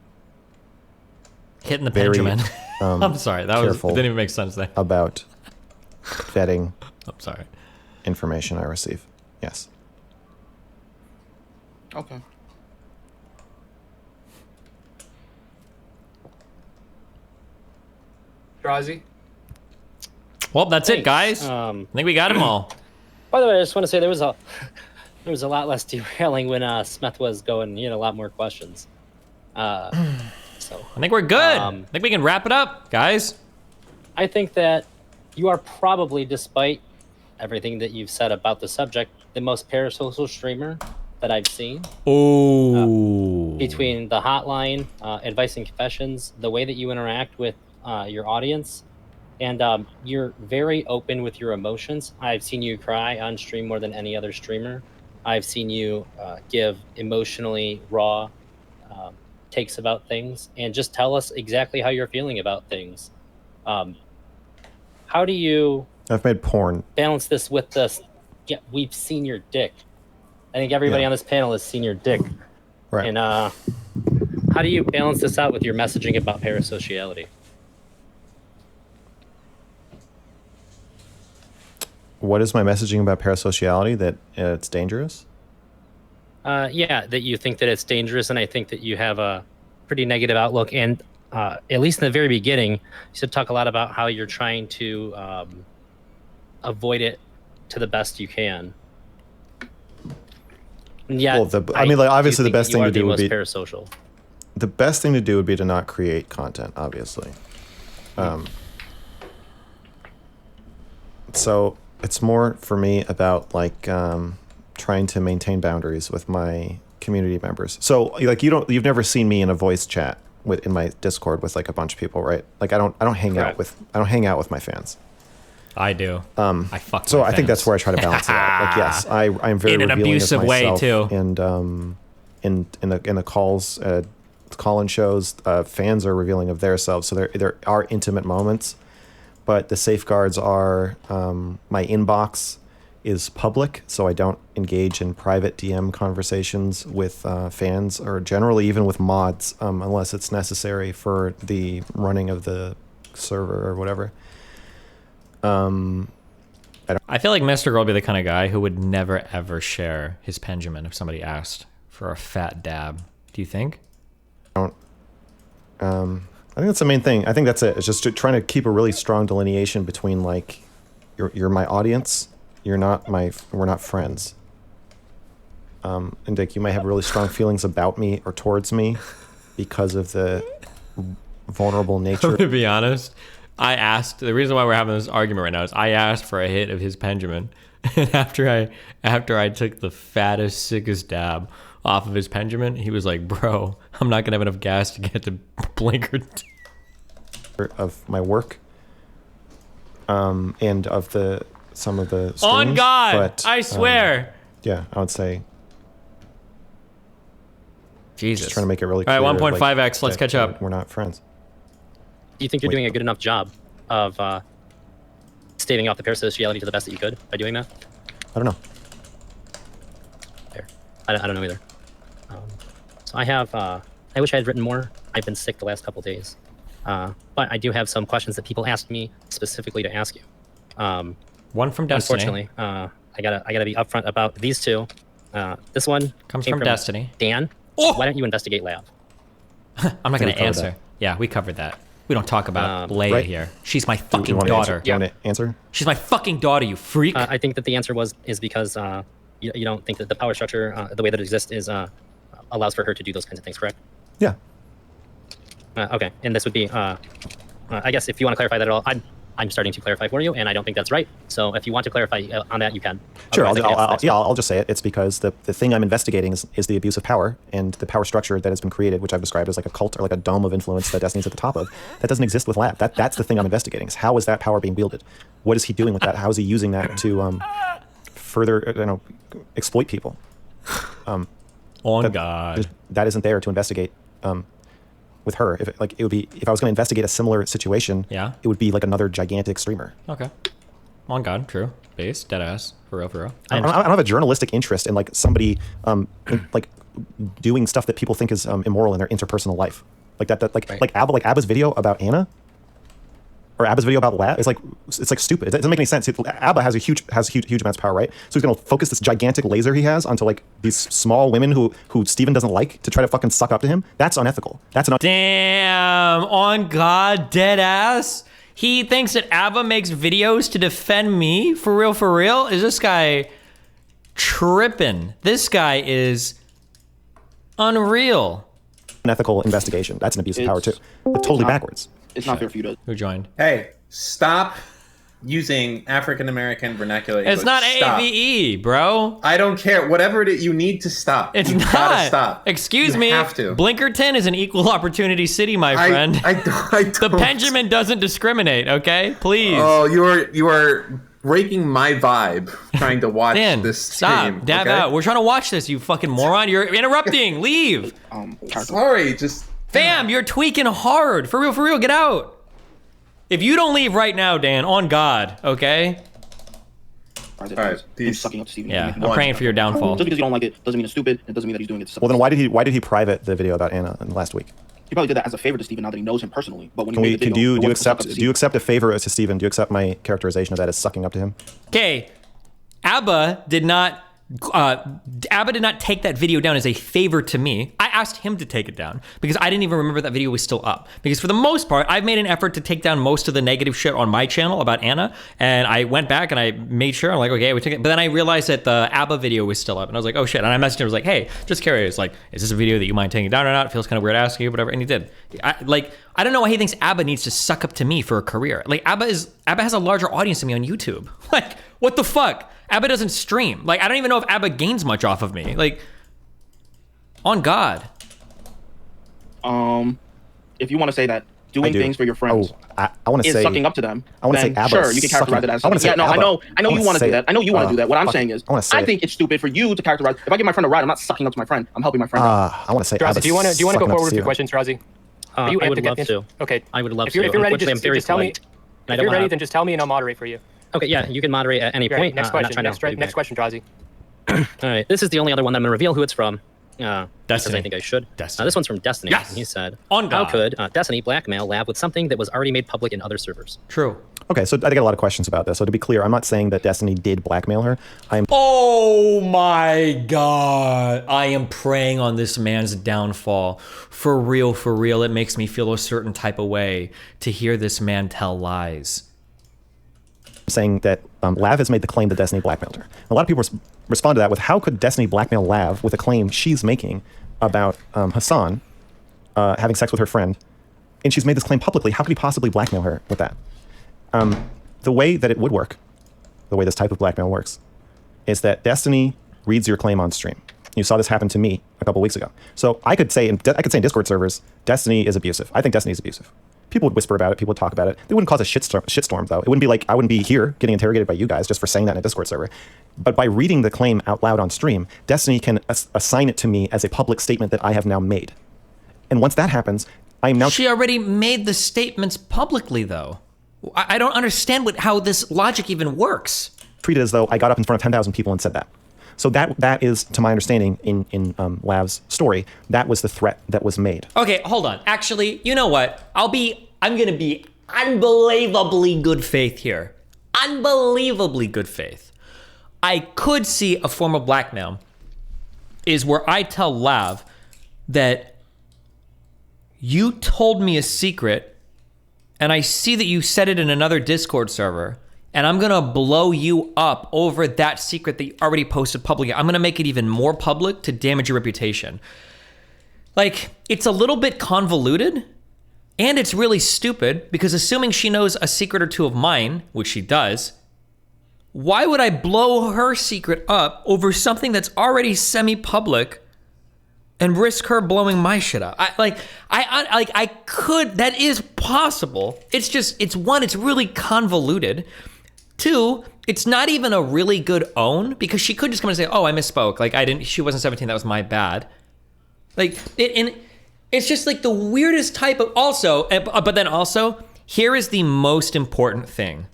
Hitting the very, Benjamin. I'm sorry. That careful didn't even make sense there. about vetting I'm sorry. information I receive. Yes. Okay. Drazi? Well, that's it, Thanks. guys. I think we got them all. By the way, I just want to say there was a lot less derailing when Smith was going, a lot more questions. So I think we're good. I think we can wrap it up, guys. I think that you are probably, despite everything that you've said about the subject, the most parasocial streamer that I've seen. Oh. Between the hotline, advice and confessions, the way that you interact with your audience, and you're very open with your emotions. I've seen you cry on stream more than any other streamer. I've seen you give emotionally raw takes about things, and just tell us exactly how you're feeling about things. How do you I've made porn. balance this with this? Yeah, we've seen your dick. I think everybody on this panel has seen your dick. Right. And how do you balance this out with your messaging about parasociality? What is my messaging about parasociality? That it's dangerous? Yeah, that you think that it's dangerous, and I think that you have a pretty negative outlook. And at least in the very beginning, you said talk a lot about how you're trying to avoid it to the best you can. Yeah, Well, obviously the best thing to do would be parasocial. The best thing to do would be to not create content, obviously. So It's more for me about like trying to maintain boundaries with my community members. So like you've never seen me in a voice chat in my Discord with like a bunch of people, right? Like I don't hang out with my fans. I do. I fuck. So my I think that's fans. where I try to balance it out. Like yes, I'm very In an revealing abusive of way, myself, too. And in the calls, call-in shows, fans are revealing of their selves. So there are intimate moments, but the safeguards are my inbox is public, so I don't engage in private DM conversations with fans or generally even with mods unless it's necessary for the running of the server or whatever. I feel like MrGirl would be the kind of guy who would never ever share his Benjamin if somebody asked for a fat dab. Do you think? I think that's the main thing. I think that's it. It's just trying to keep a really strong delineation between like, you're my audience. We're not friends. And Dick, you might have really strong feelings about me or towards me because of the vulnerable nature. To be honest, I asked, the reason why we're having this argument right now is I asked for a hit of his Benjamin. And after I took the fattest, sickest dab off of his Benjamin, he was like, bro, I'm not going to have enough gas to get to Blinker. Of my work. And of some of the streams. On God, but, I swear. Yeah, I would say. Jesus. Just trying to make it really All clear. right, 1.5x, let's catch up. We're not friends. Do you think you're doing a good enough job of staving off the parasociality to the best that you could by doing that? I don't know. Fair. I don't know either. So I have, I wish I had written more. I've been sick the last couple days. But I do have some questions that people asked me specifically to ask you. One from Destiny. Unfortunately, I gotta be upfront about these two. This one Comes came from Destiny. Dan. Oh! Why don't you investigate Lav? I'm not going to covered answer. that. Yeah, we covered that. We don't talk about Leia right. here. She's my Do you fucking want to daughter. answer? Do you want to answer? She's my fucking daughter, you freak. I think that the answer is because you don't think that the power structure, the way that it exists, is allows for her to do those kinds of things, correct? Yeah. Okay, and this would be, I guess if you want to clarify that at all, I'm starting to clarify for you, and I don't think that's right. So if you want to clarify on that, you can. Sure, Otherwise, I'll just say it. It's because the thing I'm investigating is the abuse of power and the power structure that has been created, which I've described as like a cult or like a dome of influence that Destiny's at the top of. That doesn't exist with Lav. That's the thing I'm investigating. Is how is that power being wielded? What is he doing with that? How is he using that to further exploit people? God. That isn't there to investigate. With her, if I was going to investigate a similar situation, Yeah. it would be like another gigantic streamer. Okay. On God, true. Base, deadass. For real. I don't have a journalistic interest in like somebody like doing stuff that people think is immoral in their interpersonal life, like that Right. like Abba's video about Anna, or Abba's video about Lav. It's like stupid. It doesn't make any sense. Abba has huge amounts of power, right? So he's gonna focus this gigantic laser he has onto like these small women who Steven doesn't like to try to fucking suck up to him. That's unethical. That's Damn. On God, deadass. He thinks that Abba makes videos to defend me? For real? Is this guy tripping? This guy is unreal. unethical investigation. That's an abuse of power too. But totally backwards. It's not fair for you to. Who joined? Hey, stop using African American vernacular. It's English. not Stop. AVE, bro. I don't care. Whatever it is, you need to stop. It's you not. Gotta stop. Excuse You me. have to. Blinkerton is an equal opportunity city, my friend. I don't. The Benjamin doesn't discriminate, okay? Please. Oh, you are breaking my vibe trying to watch Dan, this stop. stream. Dab okay? out. We're trying to watch this, you fucking moron. You're interrupting. Leave. Sorry, just Fam, you're tweaking hard. For real, get out. If you don't leave right now, Dan, on God, okay? all right. Him Peace. sucking up to Steven. Yeah, I'm praying for your downfall. Just because you don't like it doesn't mean it's stupid. It doesn't mean that he's doing it to Well, then why did he private the video about Anna in the last week? He probably did that as a favor to Steven now that he knows him personally. But when Can he we? made the Can video, do it you wasn't to suck accept? up to Do you Steven. accept a favor to Steven? Do you accept my characterization of that as sucking up to him? Okay, Abba did not Abba did not take that video down as a favor to me. I asked him to take it down because I didn't even remember that video was still up. Because for the most part, I've made an effort to take down most of the negative shit on my channel about Anna, and I went back and I made sure, I'm like, okay, we took it. But then I realized that the Abba video was still up, and I was like, oh shit. And I messaged him, I was like, hey, just curious, like, is this a video that you mind taking down or not? It feels kind of weird asking you, whatever. And he did. I don't know why he thinks Abba needs to suck up to me for a career. Like, Abba has a larger audience than me on YouTube. Like, what the fuck? Abba doesn't stream. Like, I don't even know if Abba gains much off of me. Like, on God. If you want to say that doing things for your friends I want to is say sucking up to them, I want to say then Abba. sure, you can characterize it as. I want to say yeah, no, Abba. I know you want to do that. I know you want to do that. What I'm saying is, I think it's stupid for you to characterize. If I give my friend a ride, I'm not sucking up to my friend. I'm helping my friend. I want to say Drazi, Abba. do you want to go forward with your questions, Drazi? I would love to. Okay. I would love if you're to. ready, Unfortunately, I'm very just tell me. polite, If you're ready, then just tell me and I'll moderate for you. Okay, yeah, you can moderate at any Great. point. Next I'm not question. trying to Next question, Drazi. All right, this is the only other one that I'm gonna reveal who it's from. Because Destiny. I think I should. Destiny. This one's from Destiny. Yes. He said, On how God. could Destiny blackmail Lav with something that was already made public in other servers? True. Okay, so I get a lot of questions about this. So to be clear, I'm not saying that Destiny did blackmail her. I'm Oh my God. I am preying on this man's downfall. For real, it makes me feel a certain type of way to hear this man tell lies. saying that Lav has made the claim that Destiny blackmailed her. A lot of people respond to that with, how could Destiny blackmail Lav with a claim she's making about Hassan having sex with her friend? And she's made this claim publicly. How could he possibly blackmail her with that? The way that it would work, the way this type of blackmail works, is that Destiny reads your claim on stream. You saw this happen to me a couple weeks ago. So I could say in Discord servers, Destiny is abusive. I think Destiny is abusive. People would whisper about it. People would talk about it. They wouldn't cause a shitstorm, though. It wouldn't be like I wouldn't be here getting interrogated by you guys just for saying that in a Discord server. But by reading the claim out loud on stream, Destiny can assign it to me as a public statement that I have now made. And once that happens, I am now... She already made the statements publicly, though. I don't understand how this logic even works. treated as though I got up in front of 10,000 people and said that. So that is, to my understanding, in Lav's story, that was the threat that was made. Okay, hold on. Actually, you know what? I'm gonna be unbelievably good faith here. Unbelievably good faith. I could see a form of blackmail is where I tell Lav that you told me a secret and I see that you said it in another Discord server, and I'm gonna blow you up over that secret that you already posted publicly. I'm gonna make it even more public to damage your reputation. Like, it's a little bit convoluted, and it's really stupid, because assuming she knows a secret or two of mine, which she does, why would I blow her secret up over something that's already semi-public and risk her blowing my shit up? I could, that is possible. It's just, it's really convoluted. Two, it's not even a really good own, because she could just come and say, oh, I misspoke. Like, she wasn't 17, that was my bad. Like, it's just like the weirdest type of, but then also, here is the most important thing.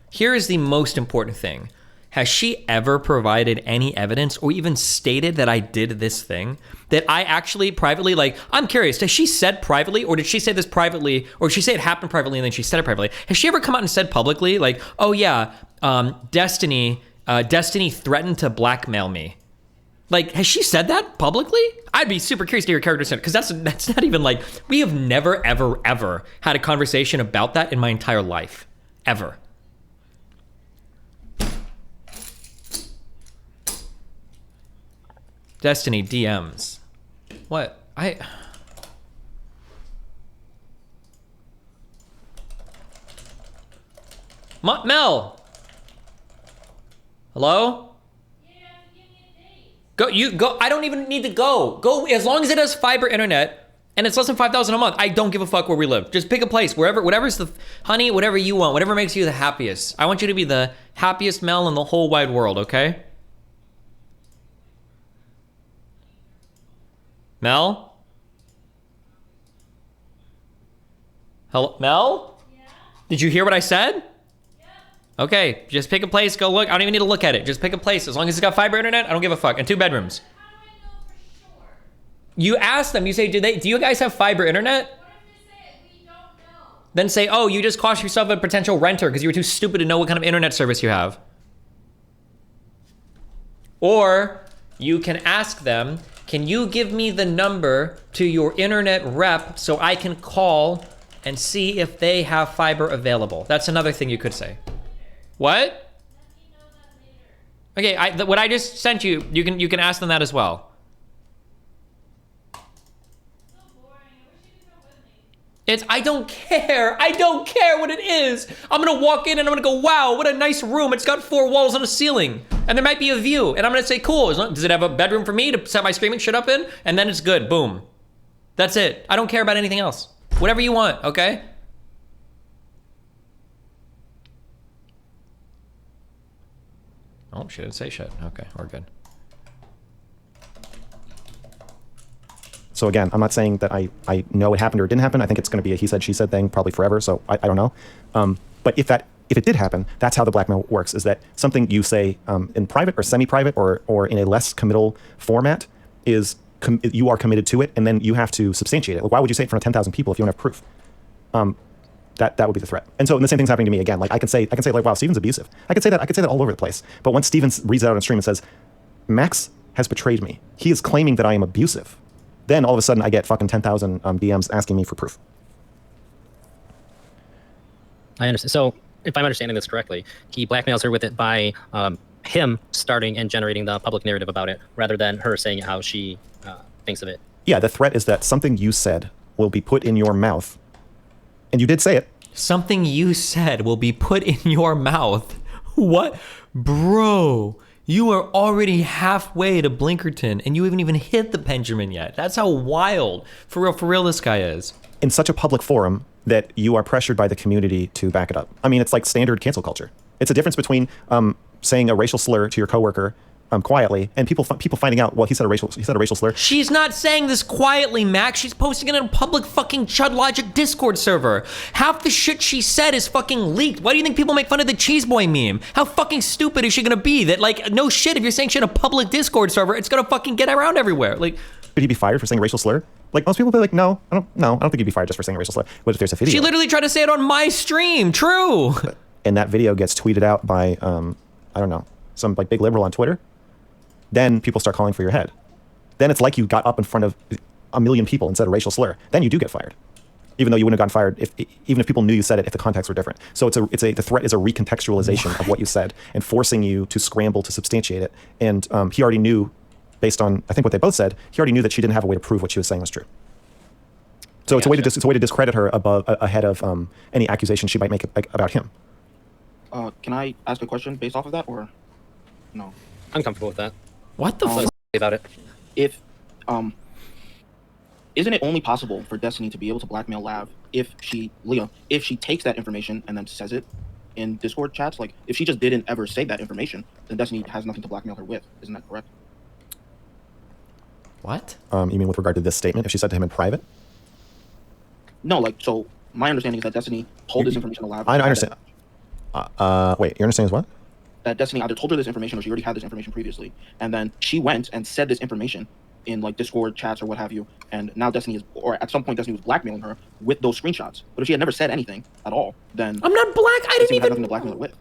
Has she ever provided any evidence or even stated that I did this thing? That I actually privately, like, I'm curious, has she said privately, or did she say this privately, or did she say it happened privately and then she said it privately? Has she ever come out and said publicly, like, oh yeah, Destiny threatened to blackmail me? Like, has she said that publicly? I'd be super curious to hear her character, because that's not even like, we have never, ever, ever had a conversation about that in my entire life. Ever. Destiny DMs. What? Mel! Hello? Go. I don't even need to go. Go, as long as it has fiber internet and it's less than $5,000 a month. I don't give a fuck where we live. Just pick a place, whatever's honey, whatever you want, whatever makes you the happiest. I want you to be the happiest Mel in the whole wide world, okay? Mel? Hello, Mel? Yeah? Did you hear what I said? Yeah. Okay, just pick a place, go look. I don't even need to look at it. Just pick a place. As long as it's got fiber internet, I don't give a fuck. And 2 bedrooms. How do I know for sure? You ask them, you say, do you guys have fiber internet? What if they say we don't know? Then say, oh, you just cost yourself a potential renter because you were too stupid to know what kind of internet service you have. Or you can ask them, can you give me the number to your internet rep so I can call and see if they have fiber available? That's another thing you could say. What? Okay, what I just sent you, you can ask them that as well. I don't care. I don't care what it is. I'm gonna walk in and I'm gonna go, wow, what a nice room. It's got 4 walls and a ceiling. And there might be a view. And I'm gonna say, cool. Does it have a bedroom for me to set my streaming shit up in? And then it's good, boom. That's it. I don't care about anything else. Whatever you want, okay? Oh, she didn't say shit. Okay, we're good. So again, I'm not saying that I know it happened or it didn't happen. I think it's going to be a he said, she said thing probably forever. So I don't know. But if it did happen, that's how the blackmail works, is that something you say in private or semi-private or in a less committal format is you are committed to it, and then you have to substantiate it. Like, why would you say it in front of 10,000 people if you don't have proof? That would be the threat. And so, and the same thing's happening to me again. Like I can say like, wow, Steven's abusive. I could say that all over the place. But once Steven reads it out on stream and says, Max has betrayed me, he is claiming that I am abusive, then all of a sudden I get fucking 10,000 DMs asking me for proof. I understand. So if I'm understanding this correctly, he blackmails her with it by him starting and generating the public narrative about it, rather than her saying how she thinks of it. Yeah, the threat is that something you said will be put in your mouth. And you did say it. Something you said will be put in your mouth. What? Bro, you are already halfway to Blinkerton and you haven't even hit the Benjamin yet. That's how wild, for real this guy is. In such a public forum that you are pressured by the community to back it up. I mean, it's like standard cancel culture. It's a difference between saying a racial slur to your coworker quietly, and people finding out, well, he said a racial slur. She's not saying this quietly, Max. She's posting it in a public fucking Chud Logic Discord server. Half the shit she said is fucking leaked. Why do you think people make fun of the Cheese Boy meme? How fucking stupid is she gonna be? That, like, no shit, if you're saying shit in a public Discord server, it's gonna fucking get around everywhere. Like, could he be fired for saying a racial slur? Like, most people be like, no, I don't think he'd be fired just for saying a racial slur. What if there's a video? She literally tried to say it on my stream. True. And that video gets tweeted out by, I don't know, some like big liberal on Twitter. Then people start calling for your head. Then it's like you got up in front of a million people and said a racial slur. Then you do get fired, even though you wouldn't have gotten fired even if people knew you said it if the context were different. So the threat is a recontextualization of what you said and forcing you to scramble to substantiate it. And he already knew, based on I think what they both said, he already knew that she didn't have a way to prove what she was saying was true. So it's a way to discredit her ahead of any accusation she might make about him. Can I ask a question based off of that, or no? I'm comfortable with that. What the fuck about it? If isn't it only possible for Destiny to be able to blackmail Lav if she takes that information and then says it in Discord chats? Like, if she just didn't ever say that information, then Destiny has nothing to blackmail her with. Isn't that correct? What? You mean with regard to this statement? If she said to him in private? No, like, so my understanding is that Destiny told this information to Lav. I understand. Wait, your understanding is what? That Destiny either told her this information or she already had this information previously, and then she went and said this information in like Discord chats or what have you, and now Destiny is, or at some point Destiny was blackmailing her with those screenshots. But if she had never said anything at all, then I'm not black. I didn't Destiny had even. nothing to blackmail her with.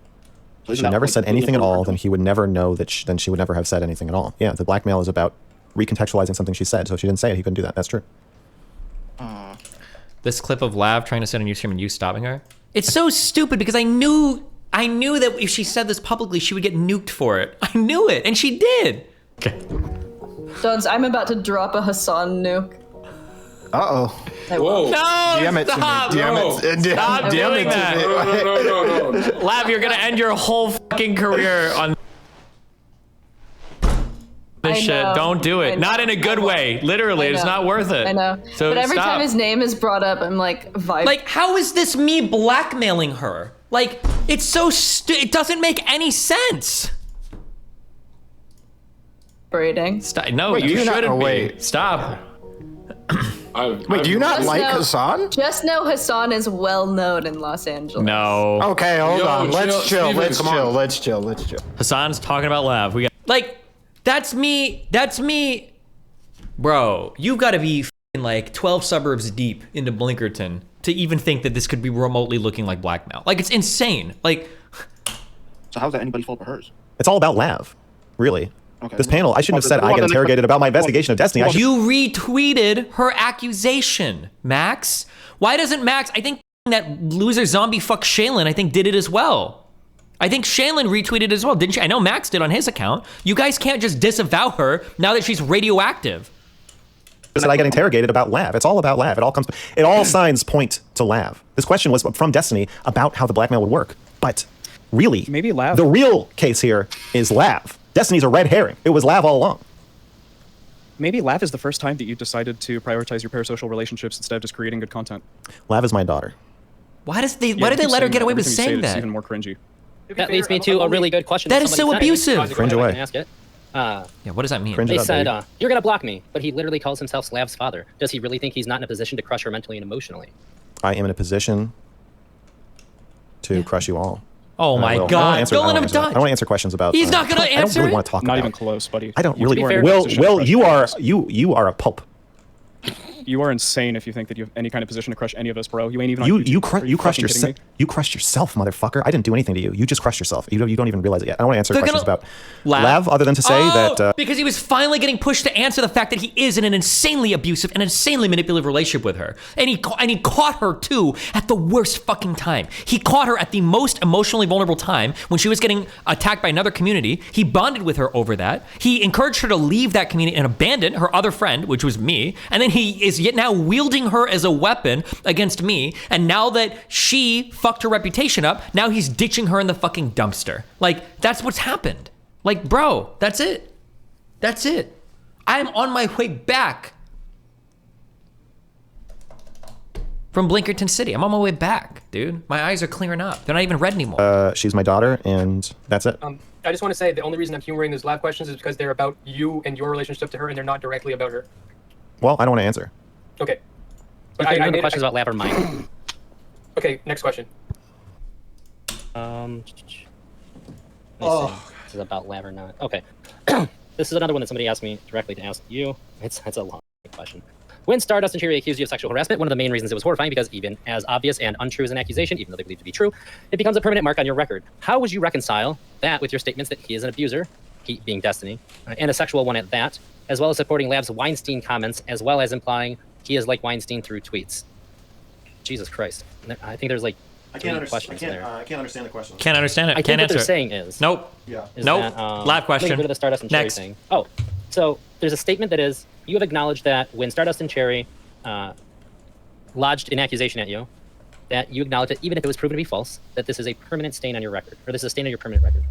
So If she never said anything at all, then he would never know that. Then she would never have said anything at all. Yeah, the blackmail is about recontextualizing something she said. So if she didn't say it, he couldn't do that. That's true. This clip of Lav trying to set a new stream and you stopping her. It's so stupid because I knew that if she said this publicly, she would get nuked for it. I knew it, and she did. Okay. Duds, I'm about to drop a Hassan nuke. Uh-oh. Whoa. No, DM it stop. to me. Stop doing that. No. Lav, you're gonna end your whole fucking career on this shit. Don't do it. Not in a good way. Literally, it's not worth it. I know. So but every stop. time his name is brought up, I'm like, vibe. Like, how is this me blackmailing her? Like, it's so it doesn't make any sense. Braiding. Stop. No, Wait, you do you not- shouldn't oh, be. wait. Stop. Wait, do you not Just like know- Hassan? Just know Hassan is well known in Los Angeles. No. Okay, hold Yo, on. Let's chill. Steven, Let's come chill. on. Let's chill. Let's chill. Hassan's talking about Lav. We got like, that's me. Bro, you've got to be f***ing like 12 suburbs deep into Blinkerton to even think that this could be remotely looking like blackmail. Like, it's insane. Like, So how's that anybody's fault but hers? It's all about Lav, really. Okay. This panel, I shouldn't have said I get interrogated about my investigation of Destiny. I should, You retweeted her accusation, Max. Why doesn't Max, I think that loser zombie fuck Shaylin, I think did it as well. I think Shaylin retweeted as well, didn't she? I know Max did on his account. You guys can't just disavow her now that she's radioactive. said I get interrogated about Lav. It's all about Lav. It all signs point to Lav. This question was from Destiny about how the blackmail would work. But really, Maybe Lav. the real case here is Lav. Destiny's a red herring. It was Lav all along. Maybe Lav is the first time that you decided to prioritize your parasocial relationships instead of just creating good content. Lav is my daughter. Why did they let her get away with saying It's that? even more cringy. That leads me to a really good question. That is so somebody sent abusive. me. Cringe away. I can ask it. Yeah, what does that mean? Cringe They it up, said, baby. you're going to block me, but he literally calls himself Slav's father. Does he really think he's not in a position to crush her mentally and emotionally? I am in a position to crush you all. Oh my I will. God! I don't Don't let him answer that. I die. don't want to answer questions about. He's not gonna I don't answer really it? want to talk Not about. even close, buddy. I don't To really. be fair, Will, position to Will, crush you are anyone. you are a pulp. You are insane if you think that you have any kind of position to crush any of us, bro. You ain't even on You YouTube. Are you crushed fucking kidding yourself. me? You crushed yourself, motherfucker. I didn't do anything to you. You just crushed yourself. You don't even realize it yet. I don't want to answer They're questions gonna- about Lav, other than to say that. Because he was finally getting pushed to answer the fact that he is in an insanely abusive and insanely manipulative relationship with her, and he caught her too at the worst fucking time. He caught her at the most emotionally vulnerable time when she was getting attacked by another community. He bonded with her over that. He encouraged her to leave that community and abandon her other friend, which was me. And then he is yet now wielding her as a weapon against me. And now that she fucked her reputation up, now he's ditching her in the fucking dumpster. Like, that's what's happened. Like, bro, that's it. That's it. I'm on my way back from Blinkerton City. I'm on my way back, dude. My eyes are clearing up. They're not even red anymore. She's my daughter, and that's it. I just want to say the only reason I'm humoring those lab questions is because they're about you and your relationship to her, and they're not directly about her. Well, I don't want to answer. Okay. But I the made- questions about Lav are mine. Okay, next question. Let me see. This is about Lav or not. Okay. This is another one that somebody asked me directly to ask you. It's a long question. When Stardust and Cherry accused you of sexual harassment, one of the main reasons it was horrifying because even as obvious and untrue as an accusation, even though they believe it to be true, it becomes a permanent mark on your record. How would you reconcile that with your statements that he is an abuser, he being Destiny, and a sexual one at that, as well as supporting Lav's Weinstein comments, as well as implying he is like Weinstein through tweets? Jesus Christ. I think there's like three questions there. I can't understand the question. Can't understand it. I think Can't what answer they're it. saying is... Nope. Yeah. is Nope. that, Last question. Get rid of the Stardust and Cherry Next. thing. Oh, so there's a statement that is, you have acknowledged that when Stardust and Cherry lodged an accusation at you, that you acknowledge that even if it was proven to be false, that this is a permanent stain on your record, or this is a stain on your permanent record.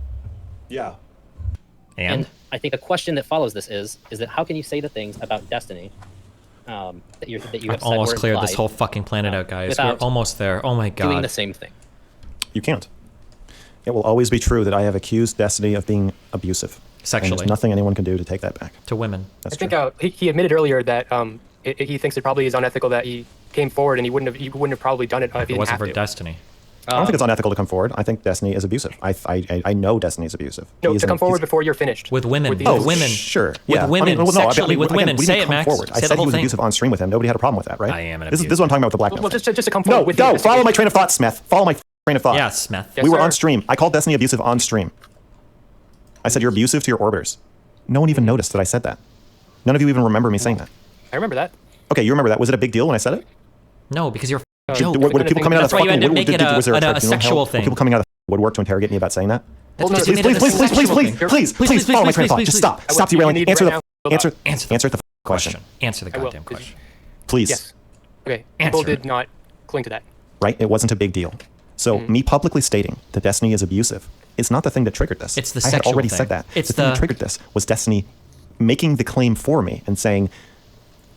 Yeah. And I think the question that follows this is that how can you say the things about Destiny that you have I've said almost were cleared this implied whole fucking planet out, guys. We're without almost there. Oh my doing God. the same thing? You can't. It will always be true that I have accused Destiny of being abusive. And Sexually. there's nothing anyone can do to take that back. To women. That's I true. think he admitted earlier that he thinks it probably is unethical that he came forward and he wouldn't have probably done it if he If it didn't wasn't have for to. Destiny. I don't think it's unethical to come forward. I think Destiny is abusive. I know Destiny is abusive. No, He's to come forward he's- before you're finished. With women. these- With women. Sure. With Yeah. women. no, Sexually with women. we Say didn't it, come Max. Forward. I Say the said whole he was thing. abusive on stream with him. Nobody had a problem with that, right? I am an This abuser. is what I'm talking about with the blackmail. Well, stuff. just to come No, forward with the no. Follow my investigation. train of thought, Smith. Follow my train of thought. Yeah, Smith. Yes, we were sir. on stream. I called Destiny abusive on stream. I said you're abusive to your orbiters. No one even noticed that I said that. None of you even remember me saying that. I remember that. Okay, you remember that. Was it a big deal when I said it? No, because you're a Uh, joke. Were people coming out of That's why you had to fucking make woodwork? it Was there a tribunal sexual held? Were thing. people coming out of the woodwork to interrogate me about saying that? That's Well, just no, made Please, it a please, please, please, sexual please, thing. please, follow my train of thought. Just stop. I Stop will. derailing. You need Answer right the now. Hold answer. on. Answer the question. Answer the I will. goddamn question. Please. Yes. Okay. Answer People it. did not cling to that. Right? It wasn't a big deal. So me publicly stating that Destiny is abusive is not the thing that triggered this. It's the I had sexual already thing. said that. It's the thing that the- triggered this was Destiny making the claim for me and saying,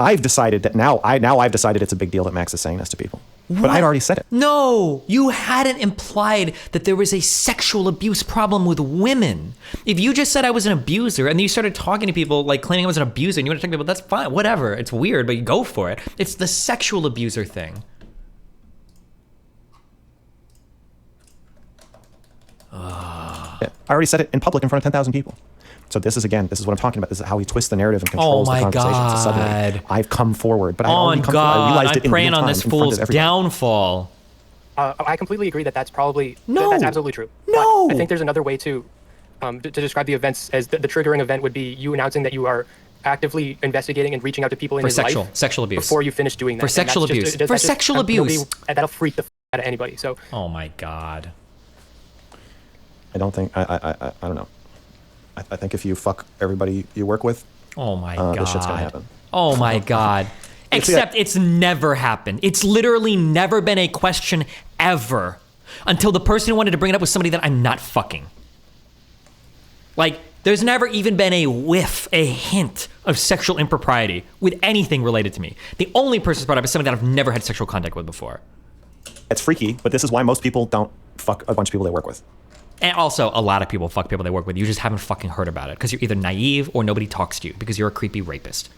I've decided that now I've decided it's a big deal that Max is saying this to people. But I'd already said it. No, you hadn't implied that there was a sexual abuse problem with women. If you just said I was an abuser and then you started talking to people like claiming I was an abuser and you want to talk to people, that's fine, whatever. It's weird, but you go for it. It's the sexual abuser thing. Yeah, I already said it in public in front of 10,000 people. So this is what I'm talking about. This is how he twists the narrative and controls my the conversation. It's God. suddenly, I've come forward, but I Oh already come forward. I God, realized I'm it in praying real on time this in front of fool's everybody. downfall. I completely agree that that's probably No. that's absolutely true. No. But I think there's another way to to describe the events as the triggering event would be you announcing that you are actively investigating and reaching out to people in his life sexual abuse before you finish doing that. For sexual abuse. For sexual abuse. That'll freak the out of anybody. So. Oh my god. I don't think I don't know. I think if you fuck everybody you work with, oh my god, this shit's gonna happen. Oh my god. Except it's never happened. It's literally never been a question ever until the person who wanted to bring it up was somebody that I'm not fucking. Like, there's never even been a whiff, a hint of sexual impropriety with anything related to me. The only person who's brought up is somebody that I've never had sexual contact with before. It's freaky, but this is why most people don't fuck a bunch of people they work with. And also, a lot of people fuck people they work with. You just haven't fucking heard about it because you're either naive or nobody talks to you because you're a creepy rapist.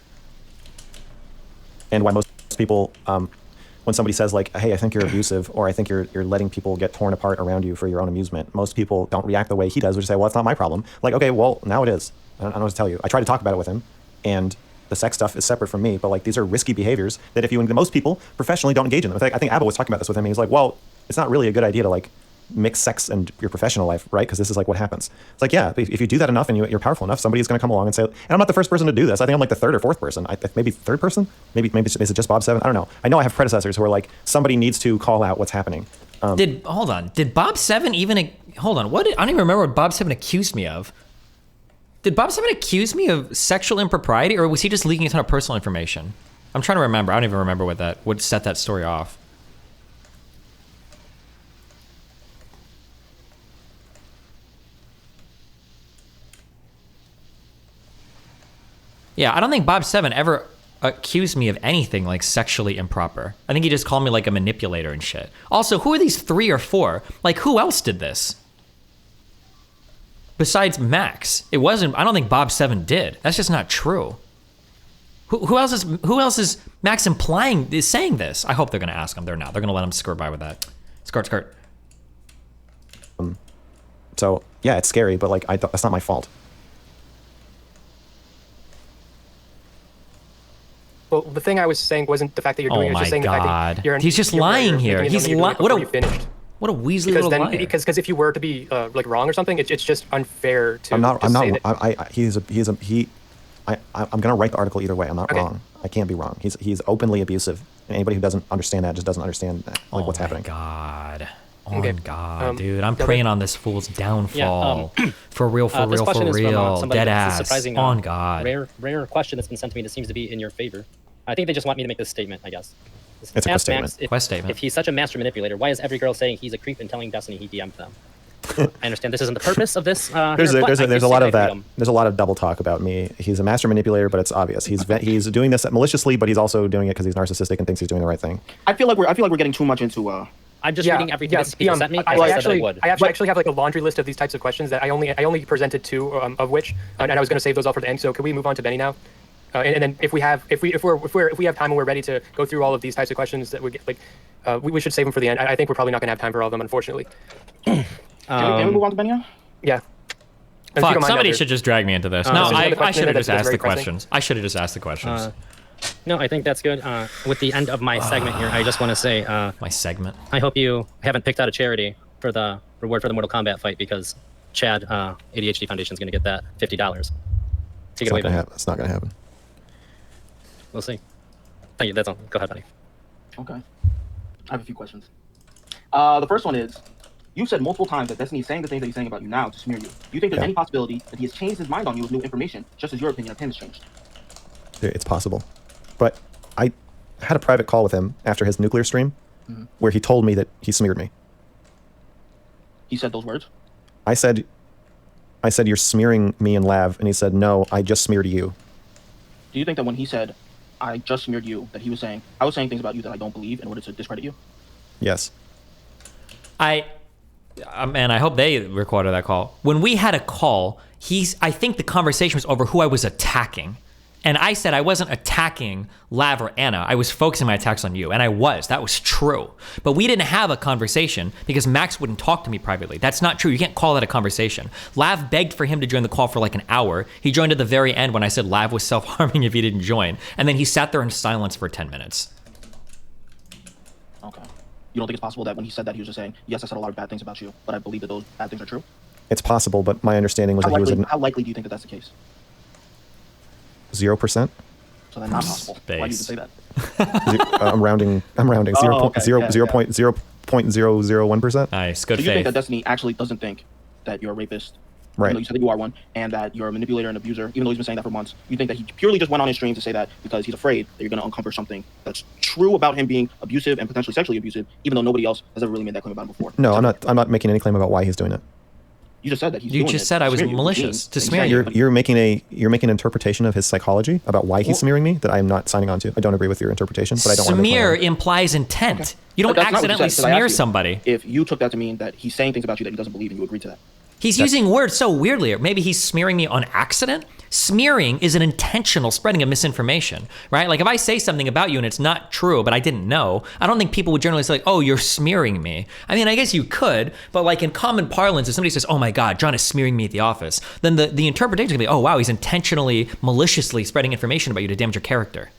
And why most people, when somebody says like, hey, I think you're abusive, or I think you're letting people get torn apart around you for your own amusement, most people don't react the way he does, which is say, well, it's not my problem. Like, okay, well, now it is. I don't know what to tell you. I tried to talk about it with him, and the sex stuff is separate from me, but like, these are risky behaviors that if you, most people professionally don't engage in them. I think Abba was talking about this with him. He's like, well, it's not really a good idea to like mix sex and your professional life, right? Because this is like what happens. It's like, yeah, if you do that enough and you're powerful enough, somebody's going to come along and say, and I'm not the first person to do this. I think I'm like the third or fourth person. Maybe third person? Maybe is it just Bob 7? I don't know. I know I have predecessors who are like, somebody needs to call out what's happening. Hold on. Did Bob 7 even, hold on. I don't even remember what Bob 7 accused me of. Did Bob 7 accuse me of sexual impropriety, or was he just leaking a ton of personal information? I'm trying to remember. I don't even remember what set that story off. Yeah, I don't think Bob 7 ever accused me of anything like sexually improper. I think he just called me like a manipulator and shit. Also, who are these 3 or 4? Like, who else did this? Besides Max. I don't think Bob 7 did. That's just not true. Who else is Max is saying this? I hope they're gonna ask him. They're not. They're gonna let him skirt by with that. Skirt. So yeah, it's scary, but like, that's not my fault. Well, the thing I was saying wasn't the fact that you're doing it. It was just saying the fact that you're He's just lying here. He's lying. What a weaselly little liar. Because if you were to be like wrong or something, it's just unfair to. I'm not. I'm gonna write the article either way. I'm not wrong. I can't be wrong. He's openly abusive, and anybody who doesn't understand that just doesn't understand that, like what's happening. God, dude, I'm praying on this fool's downfall. For real, dead ass. On God. Rare question that's been sent to me that seems to be in your favor. I think they just want me to make this statement, I guess. It's a statement. Quest statement. If he's such a master manipulator, why is every girl saying he's a creep and telling Destiny he DM'd them? I understand this isn't the purpose of this. There's a lot of that. There's a lot of double talk about me. He's a master manipulator, but it's obvious. He's doing this maliciously, but he's also doing it because he's narcissistic and thinks he's doing the right thing. I feel like we're getting too much into. I'm just reading everything that people sent me. I actually have like a laundry list of these types of questions that I only presented 2 of which, and I was going to save those all for the end. So could we move on to Benny now? And then if we have time and we're ready to go through all of these types of questions that we get, like we should save them for the end. I think we're probably not going to have time for all of them, unfortunately. Can we move on to Benny now? Yeah. Fuck, somebody should just drag me into this. No, I should have just asked the questions. I should have just asked the questions. No, I think that's good. With the end of my segment here, I just want to say... my segment? I hope you haven't picked out a charity for the reward for the Mortal Kombat fight, because Chad, ADHD Foundation, is going to get that $50. Take it away, Ben. It's not going to happen. We'll see. Thank you. That's all. Go ahead, buddy. Okay. I have a few questions. The first one is, you've said multiple times that Destiny is saying the things that he's saying about you now to smear you. Do you think there's any possibility that he has changed his mind on you with new information, just as your opinion of him has changed? It's possible. But I had a private call with him after his nuclear stream where he told me that he smeared me. He said those words? I said, you're smearing me and Lav, and he said, no, I just smeared you. Do you think that when he said, I just smeared you, that he was saying, I was saying things about you that I don't believe in order to discredit you? Yes. And I hope they recorded that call. When we had a call, I think the conversation was over who I was attacking. And I said I wasn't attacking Lav or Anna. I was focusing my attacks on you. And I was. That was true. But we didn't have a conversation because Max wouldn't talk to me privately. That's not true. You can't call that a conversation. Lav begged for him to join the call for like an hour. He joined at the very end when I said Lav was self-harming if he didn't join. And then he sat there in silence for 10 minutes. Okay. You don't think it's possible that when he said that, he was just saying, yes, I said a lot of bad things about you, but I believe that those bad things are true? It's possible, but my understanding was How that he was how likely do you think that that's the case? 0%. So that's not possible. Why do you even say that? I'm rounding. Oh, okay. Zero Yeah, yeah. point 0.001%. Nice, good So you think faith. that Destiny actually doesn't think that you're a rapist, Right. even though you said that you are one, and that you're a manipulator and abuser, even though he's been saying that for months. You think that he purely just went on his stream to say that because he's afraid that you're going to uncover something that's true about him being abusive and potentially sexually abusive, even though nobody else has ever really made that claim about him before. No, I'm not making any claim about why he's doing it. You just said that he's You doing just it said to I was smear you, which malicious means to that he's smear saying you. that- You're making an interpretation of his psychology about why he's smearing me that I am not signing on to. I don't agree with your interpretation, but I don't want to make my Smear own. implies intent. You But don't that's not what you accidentally said, 'cause I asked smear you somebody. If you took that to mean that he's saying things about you that he doesn't believe and you agreed to that. He's using words so weirdly. Or maybe he's smearing me on accident. Smearing is an intentional spreading of misinformation, right? Like if I say something about you and it's not true, but I didn't know, I don't think people would generally say, like, oh, you're smearing me. I mean, I guess you could, but like in common parlance, if somebody says, oh my God, John is smearing me at the office, then the interpretation can be, oh wow, he's intentionally, maliciously spreading information about you to damage your character.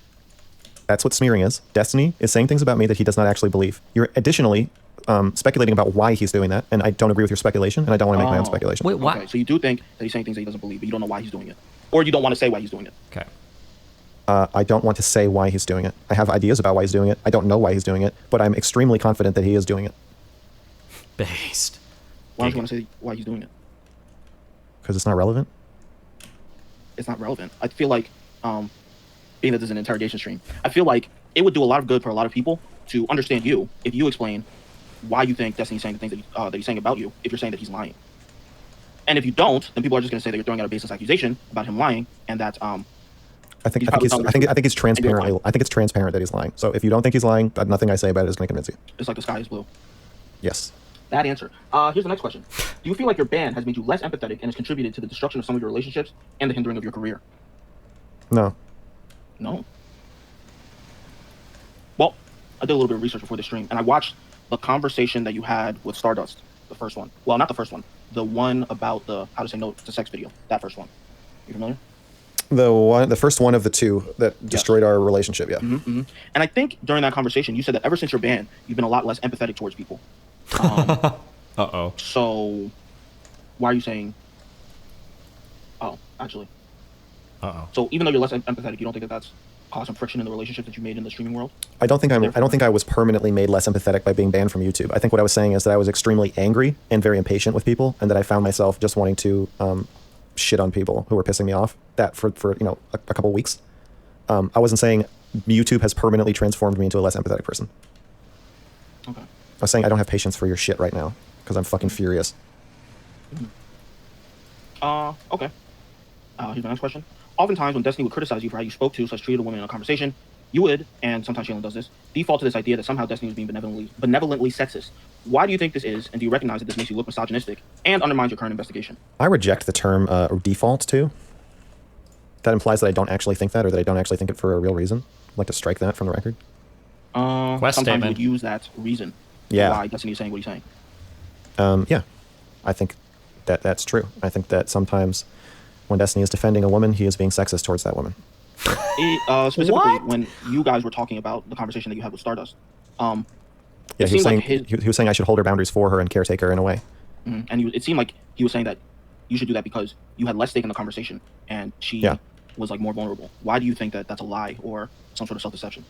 That's what smearing is. Destiny is saying things about me that he does not actually believe. You're additionally speculating about why he's doing that, and I don't agree with your speculation, and I don't want to make my own speculation. Wait, what? Okay, so you do think that he's saying things that he doesn't believe, but you don't know why he's doing it. Or you don't want to say why he's doing it. Okay. I don't want to say why he's doing it. I have ideas about why he's doing it. I don't know why he's doing it, but I'm extremely confident that he is doing it. Based. Why don't you want to say why he's doing it? Because it's not relevant. It's not relevant. I feel like, being that this is an interrogation stream, I feel like it would do a lot of good for a lot of people to understand you if you explain why you think Destiny's saying the things that he's saying about you, if you're saying that he's lying. And if you don't, then people are just going to say that you're throwing out a baseless accusation about him lying, and that I think it's transparently. I think it's transparent that he's lying. So if you don't think he's lying, nothing I say about it is going to convince you. it's like the sky is blue. Yes. Bad answer. Here's the next question. Do you feel like your ban has made you less empathetic and has contributed to the destruction of some of your relationships and the hindering of your career? No. No. Well, I did a little bit of research before the stream, and I watched the conversation that you had with Stardust, the first one. Well, not the first one. The one about the how to say no to sex video. That first one. You familiar? The first one of the two that destroyed our relationship. Yeah. And I think during that conversation, you said that ever since your ban, you've been a lot less empathetic towards people. Uh-oh. So, why are you saying? Oh, actually. Uh-oh. So even though you're less empathetic, you don't think that that's caused some friction in the relationship that you made in the streaming world? I don't think I was permanently made less empathetic by being banned from YouTube. I think what I was saying is that I was extremely angry and very impatient with people, and that I found myself just wanting to shit on people who were pissing me off. That for a couple weeks. I wasn't saying YouTube has permanently transformed me into a less empathetic person. Okay. I was saying I don't have patience for your shit right now because I'm fucking furious. Okay. Here's my next question. Oftentimes, when Destiny would criticize you for how you spoke to / treated a woman in a conversation, you would, and sometimes she only does this, default to this idea that somehow Destiny was being benevolently sexist. Why do you think this is, and do you recognize that this makes you look misogynistic and undermines your current investigation? I reject the term default to. That implies that I don't actually think that, or that I don't actually think it for a real reason. I'd like to strike that from the record. Sometimes statement. you would use that reason Yeah. why Destiny is saying what he's saying. Yeah, I think that's true. I think that sometimes when Destiny is defending a woman, he is being sexist towards that woman. Specifically, What? when you guys were talking about the conversation that you had with Stardust, Yeah, it he was seemed saying like he was saying I should hold her boundaries for her and caretake her in a way. and it seemed like he was saying that you should do that because you had less stake in the conversation and she was like more vulnerable. Why do you think that that's a lie or some sort of self-deception?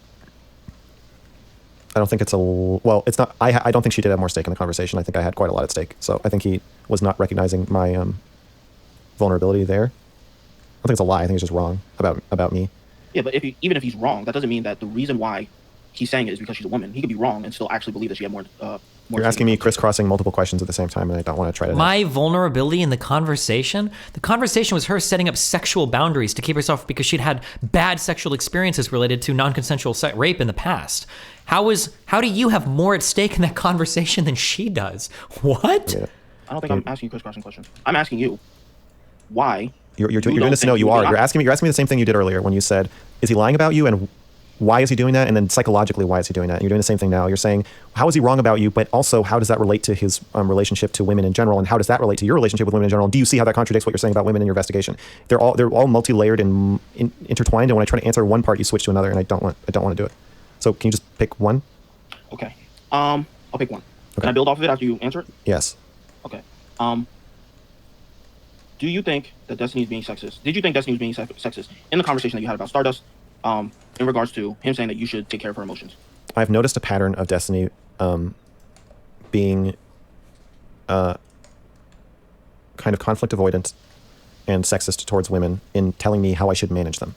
I don't think it's it's not. I don't think she did have more stake in the conversation. I think I had quite a lot at stake. So I think he was not recognizing my vulnerability there. I don't think it's a lie. I think it's just wrong about me. Yeah, but even if he's wrong, that doesn't mean that the reason why he's saying it is because she's a woman. He could be wrong and still actually believe that she had more. You're asking me crisscrossing multiple questions at the same time, and I don't want to try to. My vulnerability in the conversation was her setting up sexual boundaries to keep herself because she'd had bad sexual experiences related to non-consensual rape in the past. How do you have more at stake in that conversation than she does? What? Yeah. I don't think I'm asking you crisscrossing questions. I'm asking you why. You're doing this. No, you are. You're asking me the same thing you did earlier when you said, "Is he lying about you?" and why is he doing that? And then psychologically, why is he doing that? And you're doing the same thing now. You're saying, how is he wrong about you? But also, how does that relate to his relationship to women in general? And how does that relate to your relationship with women in general? And do you see how that contradicts what you're saying about women in your investigation? They're all multi-layered and intertwined. And when I try to answer one part, you switch to another, and I don't want to do it. So can you just pick one? Okay. I'll pick one. Okay. Can I build off of it after you answer it? Yes. Okay. do you think that Destiny is being sexist? Did you think Destiny was being sexist in the conversation that you had about Stardust, in regards to him saying that you should take care of her emotions? I've noticed a pattern of Destiny being kind of conflict avoidant and sexist towards women in telling me how I should manage them.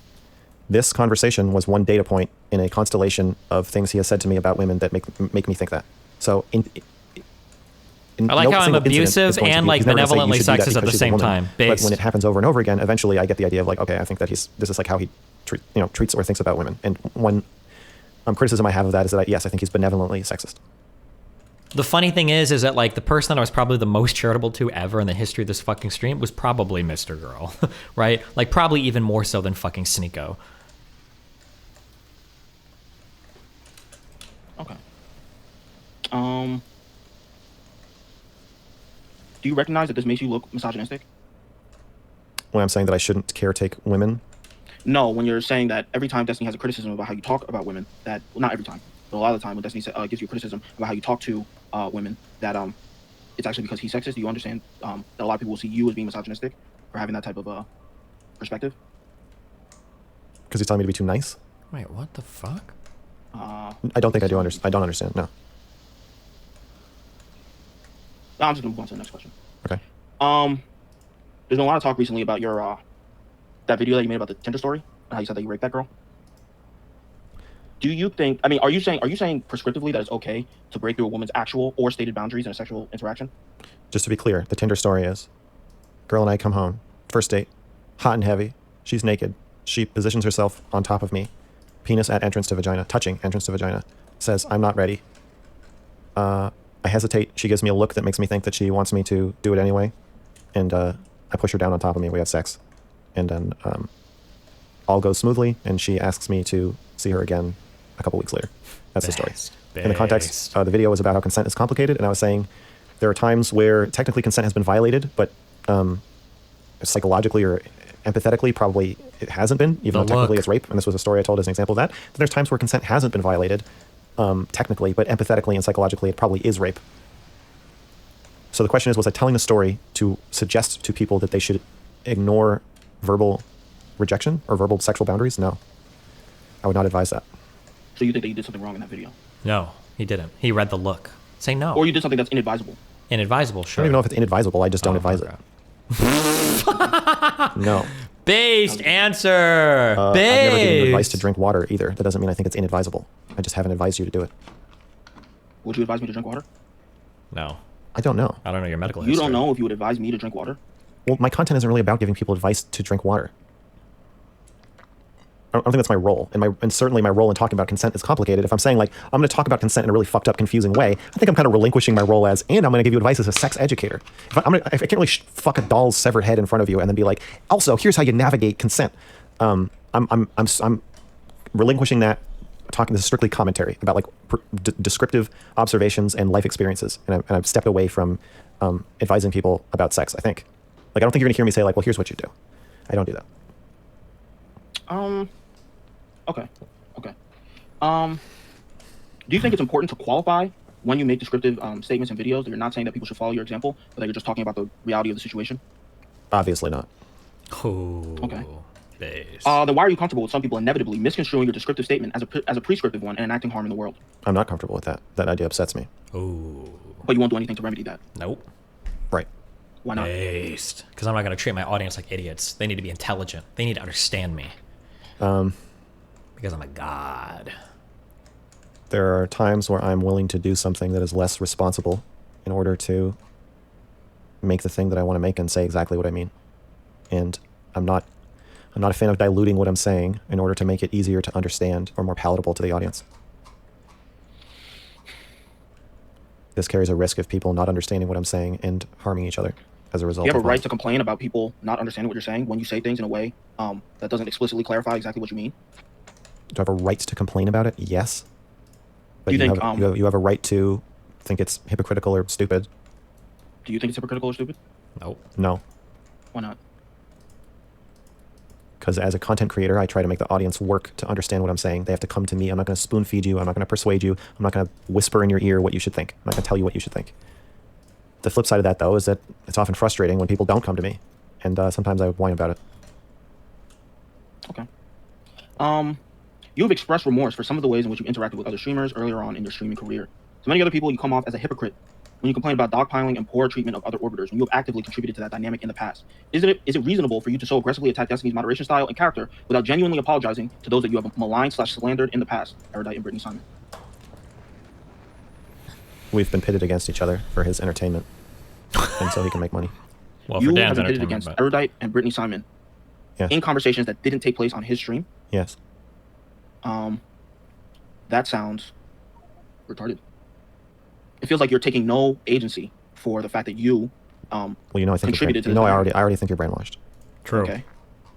This conversation was one data point in a constellation of things he has said to me about women that make me think that. So I like how I'm abusive and like benevolently sexist at the same time. But when it happens over and over again, eventually I get the idea of like, okay, I think that this is like how he treats or thinks about women. And one criticism I have of that is that yes, I think he's benevolently sexist. The funny thing is that like the person that I was probably the most charitable to ever in the history of this fucking stream was probably MrGirl, right? Like probably even more so than fucking Sneeko. Okay. Do you recognize that this makes you look misogynistic? When I'm saying that I shouldn't caretake women? No, when you're saying that every time Destiny has a criticism about how you talk about women, that, well, not every time, but a lot of the time when Destiny gives you criticism about how you talk to women, that it's actually because he's sexist. Do you understand that a lot of people will see you as being misogynistic for having that type of perspective? Because he's telling me to be too nice? Wait, what the fuck? I don't think I do understand. I don't understand, no. I'm just gonna move on to the next question. Okay. There's been a lot of talk recently about your that video that you made about the Tinder story and how you said that you raped that girl. Do you think? I mean, are you saying prescriptively that it's okay to break through a woman's actual or stated boundaries in a sexual interaction? Just to be clear, the Tinder story is, girl and I come home, first date, hot and heavy. She's naked. She positions herself on top of me, penis at entrance to vagina, touching entrance to vagina. Says, "I'm not ready." I hesitate. She gives me a look that makes me think that she wants me to do it anyway. And I push her down on top of me. We have sex. And then all goes smoothly, and she asks me to see her again a couple weeks later. That's the story. In the context, the video was about how consent is complicated, and I was saying there are times where technically consent has been violated, but psychologically or empathetically probably it hasn't been, even though technically it's rape, and this was a story I told as an example of that. Then there's times where consent hasn't been violated, technically, but empathetically and psychologically it probably is rape. So the question is, was I telling the story to suggest to people that they should ignore verbal rejection or verbal sexual boundaries? No. I would not advise that. So you think that you did something wrong in that video? No, he didn't. He read the look. Say no. Or you did something that's inadvisable? Inadvisable, sure. I don't even know if it's inadvisable. I just don't advise it. No. Based answer. I've never given advice to drink water either. That doesn't mean I think it's inadvisable. I just haven't advised you to do it. Would you advise me to drink water? No. I don't know. I don't know your medical history. You don't know if you would advise me to drink water? Well, my content isn't really about giving people advice to drink water. I don't think that's my role. And certainly my role in talking about consent is complicated. If I'm saying, like, I'm going to talk about consent in a really fucked up, confusing way, I think I'm kind of relinquishing my role as, and I'm going to give you advice as a sex educator. If I can't really fuck a doll's severed head in front of you and then be like, also, here's how you navigate consent. I'm relinquishing that. This is strictly commentary about like descriptive observations and life experiences. And I've stepped away from advising people about sex, I think. Like, I don't think you're going to hear me say, like, well, here's what you do. I don't do that. Okay. Do you think it's important to qualify when you make descriptive statements and videos that you're not saying that people should follow your example, but that you're just talking about the reality of the situation? Obviously not. Oh, okay. Base. Then why are you comfortable with some people inevitably misconstruing your descriptive statement as a prescriptive one and enacting harm in the world? I'm not comfortable with that. That idea upsets me. Oh. But you won't do anything to remedy that? Nope. Right. Why not? Based. Because I'm not going to treat my audience like idiots. They need to be intelligent. They need to understand me. Because I'm a god. There are times where I'm willing to do something that is less responsible in order to make the thing that I want to make and say exactly what I mean. And I'm not a fan of diluting what I'm saying in order to make it easier to understand or more palatable to the audience. This carries a risk of people not understanding what I'm saying and harming each other as a result. You have a right to complain about people not understanding what you're saying when you say things in a way that doesn't explicitly clarify exactly what you mean? Do I have a right to complain about it? Yes. But Do you think you have a right to think it's hypocritical or stupid. Do you think it's hypocritical or stupid? Nope. No. Why not? Because as a content creator, I try to make the audience work to understand what I'm saying. They have to come to me. I'm not going to spoon feed you. I'm not going to persuade you. I'm not going to whisper in your ear what you should think. I'm not going to tell you what you should think. The flip side of that, though, is that it's often frustrating when people don't come to me and sometimes I whine about it. Okay. You have expressed remorse for some of the ways in which you interacted with other streamers earlier on in your streaming career. To many other people, you come off as a hypocrite when you complain about dogpiling and poor treatment of other orbiters when you have actively contributed to that dynamic in the past. Is it reasonable for you to so aggressively attack Destiny's moderation style and character without genuinely apologizing to those that you have maligned/slandered in the past? Erudite and Brittany Simon. We've been pitted against each other for his entertainment, and so he can make money. Well, You for have Dan's been pitted entertainment, against but Erudite and Brittany Simon Yes. in conversations that didn't take place on his stream. Yes. That sounds retarded. It feels like you're taking no agency for the fact that you Well, you know, I think contributed to you this know, I dynamic. already think you're brainwashed. true. Okay.